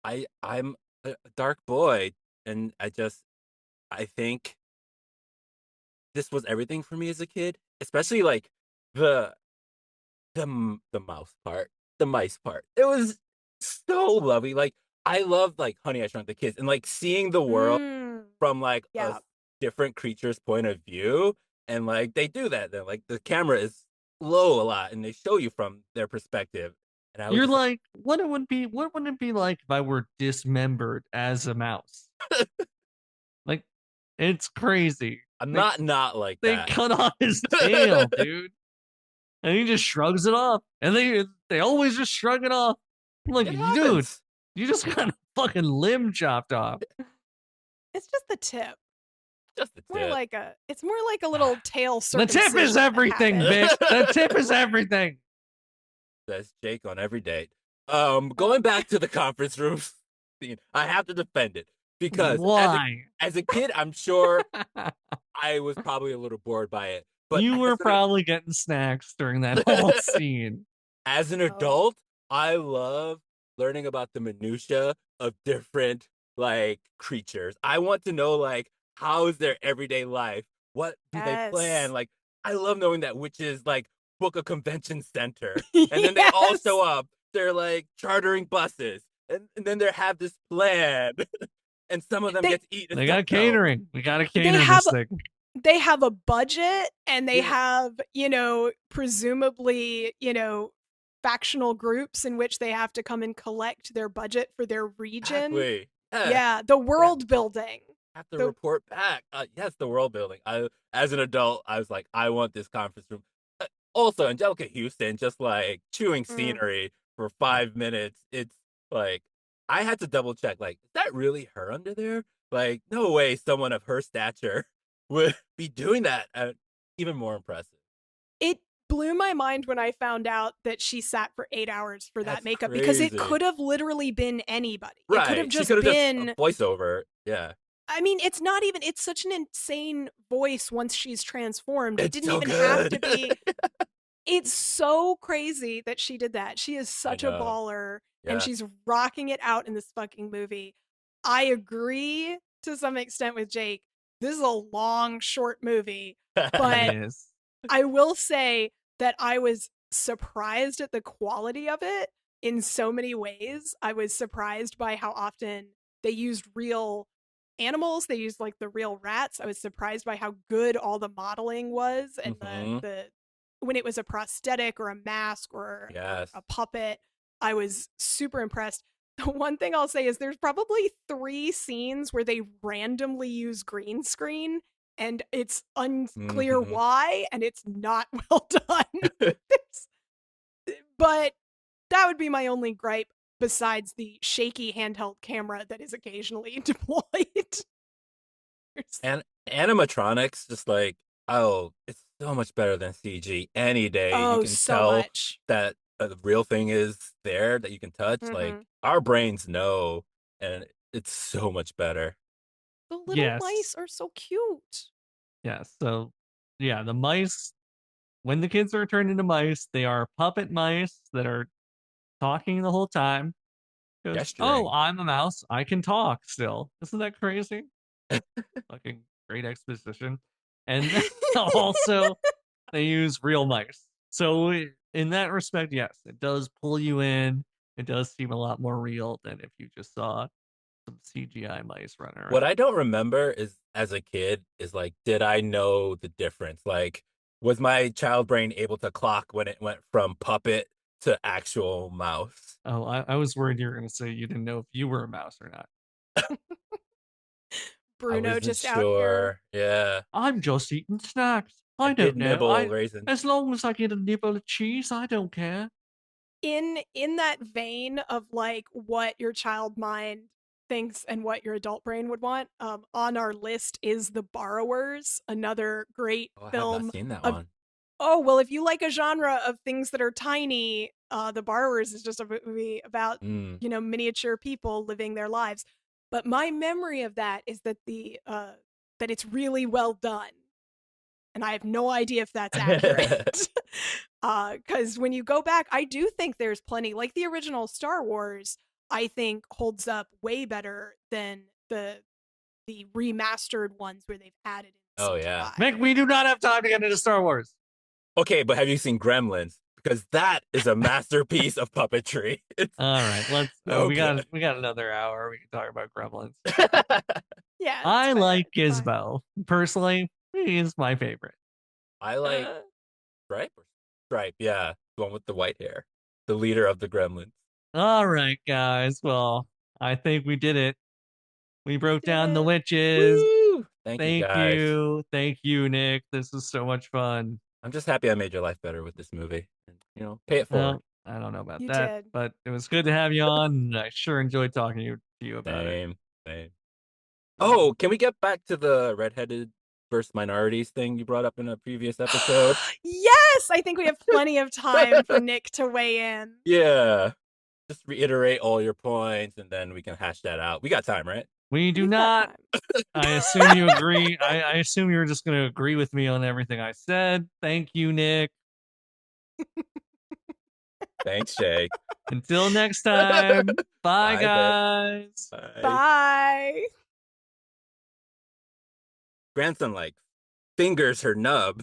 I'm a dark boy, and I think this was everything for me as a kid, especially like the the mouse part, the mice part. It was so lovely. Like I love like Honey I Shrunk the Kids and like seeing the world Mm. from like a Yeah. different creature's point of view, and like they do that. Then like the camera is low a lot, and they show you from their perspective. And I was You're just like, what would it be like if I were dismembered as a mouse? Like, it's crazy. I'm They not like they that. cut off his tail, dude. And he just shrugs it off. And they always just shrug it off. I'm like, It dude, happens. you just got a fucking limb chopped off. It's just the tip. Just the More tip. like a it's more like a little tail The tip is circumcision that everything, happened. Vic. The tip is everything. Says Jake on every date. Oh. Going back to the conference room scene, I have to defend it because Why? as a kid, I'm sure I was probably a little bored by it. But You were probably getting snacks during that whole scene. as an Oh. adult, I love learning about the minutia of different like creatures. I want to know like how is their everyday life? What do they plan? Yes. Like I love knowing that witches like book a convention center and then they all Yes. show up. They're like chartering buses and then they have this plan and some of them They get to eat a They got stepdog. catering. We gotta they cater have this thing. they have a budget and they Yeah, have, presumably, factional groups in which they have to come and collect their budget for their region. exactly. Yeah. Yeah, the Yeah. world building. Have to The report back. Yes, the world building. As an adult, I was like, I want this conference room. Also, Angelica Houston just like chewing mm, scenery for 5 minutes. It's like I had to double check. Like, is that really her under there? Like, no way, someone of her stature would be doing that. Even more impressive. it blew my mind when I found out that she sat for 8 hours for that That's makeup because it crazy. could have literally been anybody. It could have Right? She just could have just a been voiceover. Yeah, I mean, it's not even it's such an insane voice once she's transformed. It it's didn't so even have to good. be it's so crazy that she did that. She is I such a know. baller and Yeah. she's rocking it out in this fucking movie. I agree to some extent with Jake. This is a long, short movie, It but is. I will say that I was surprised at the quality of it in so many ways. I was surprised by how often they used real animals. They used like the real rats. I was surprised by how good all the modeling was and Hmm. the when it was a prosthetic or a mask or Yes. a puppet. I was super impressed. The one thing I'll say is there's probably 3 scenes where they randomly use green screen and it's unclear Hmm. why and it's not well done. But that would be my only gripe. besides the shaky handheld camera that is occasionally deployed. And animatronics, just like, oh, it's so much better than CG any day. You Oh, can so tell much. that the real thing is there that you can touch. Like, Mm-hmm. our brains know, and it's so much better. The little Yes. mice are so cute. Yes. So, yeah, the mice, when the kids are turned into mice, they are puppet mice that are talking the whole time. Goes, oh, Gesturing. I'm a mouse. I can talk still. Isn't that crazy? Fucking great exposition. And also, they use real mice. So, in that respect, yes, it does pull you in. It does seem a lot more real than if you just saw some CGI mice running What around. I don't remember is, as a kid, is like, did I know the difference? Like, was my child brain able to clock when it went from puppet to actual mouse? Oh, I was worried you were going to say you didn't know if you were a mouse or not. I Bruno wasn't just out here. sure. Yeah. I'm just eating snacks. I I did don't know. nibble raisins. As long as I get a nibble of cheese, I don't care. In that vein of like what your child mind thinks and what your adult brain would want, on our list is The Borrowers, another great Oh, I have not film seen that of, one. oh well, if you like a genre of things that are tiny, The Borrowers is just a movie about, Mm. miniature people living their lives. But my memory of that is that that it's really well done, and I have no idea if that's accurate. Because when you go back, I do think there's plenty, like the original Star Wars, I think holds up way better than the remastered ones where they've added in Oh yeah. CGI. Mick, we do not have time to get into Star Wars. Okay, but have you seen Gremlins? Because that is a masterpiece of puppetry. It's All right, let's. so good. We got another hour. We can talk about Gremlins. Yeah, that's I fair. like Gizmo personally. He is my favorite. I like Uh, Stripe. Stripe, yeah, the one with the white hair, the leader of the Gremlins. All right, guys. Well, I think we did it. We we broke did down the it. witches. Woo! Thank you, Thank guys. you. Thank you, Nick. This was so much fun. I'm just happy I made your life better with this movie. And, pay it forward. Well, I don't know about You that, did. but it was good to have you on. And I sure enjoyed talking to you about it. Same, same. Oh, can we get back to the redheaded versus minorities thing you brought up in a previous episode? Yes, I think we have plenty of time for Nick to weigh in. Yeah. Just reiterate all your points and then we can hash that out. We got time, right? We do We've got not. time. I assume you agree. I assume you're just going to agree with me on everything I said. Thank you, Nick. Thanks, Shay. Until next time. Bye, Bye, Vic. guys. Bye. Bye. Grandson, like, fingers her nub.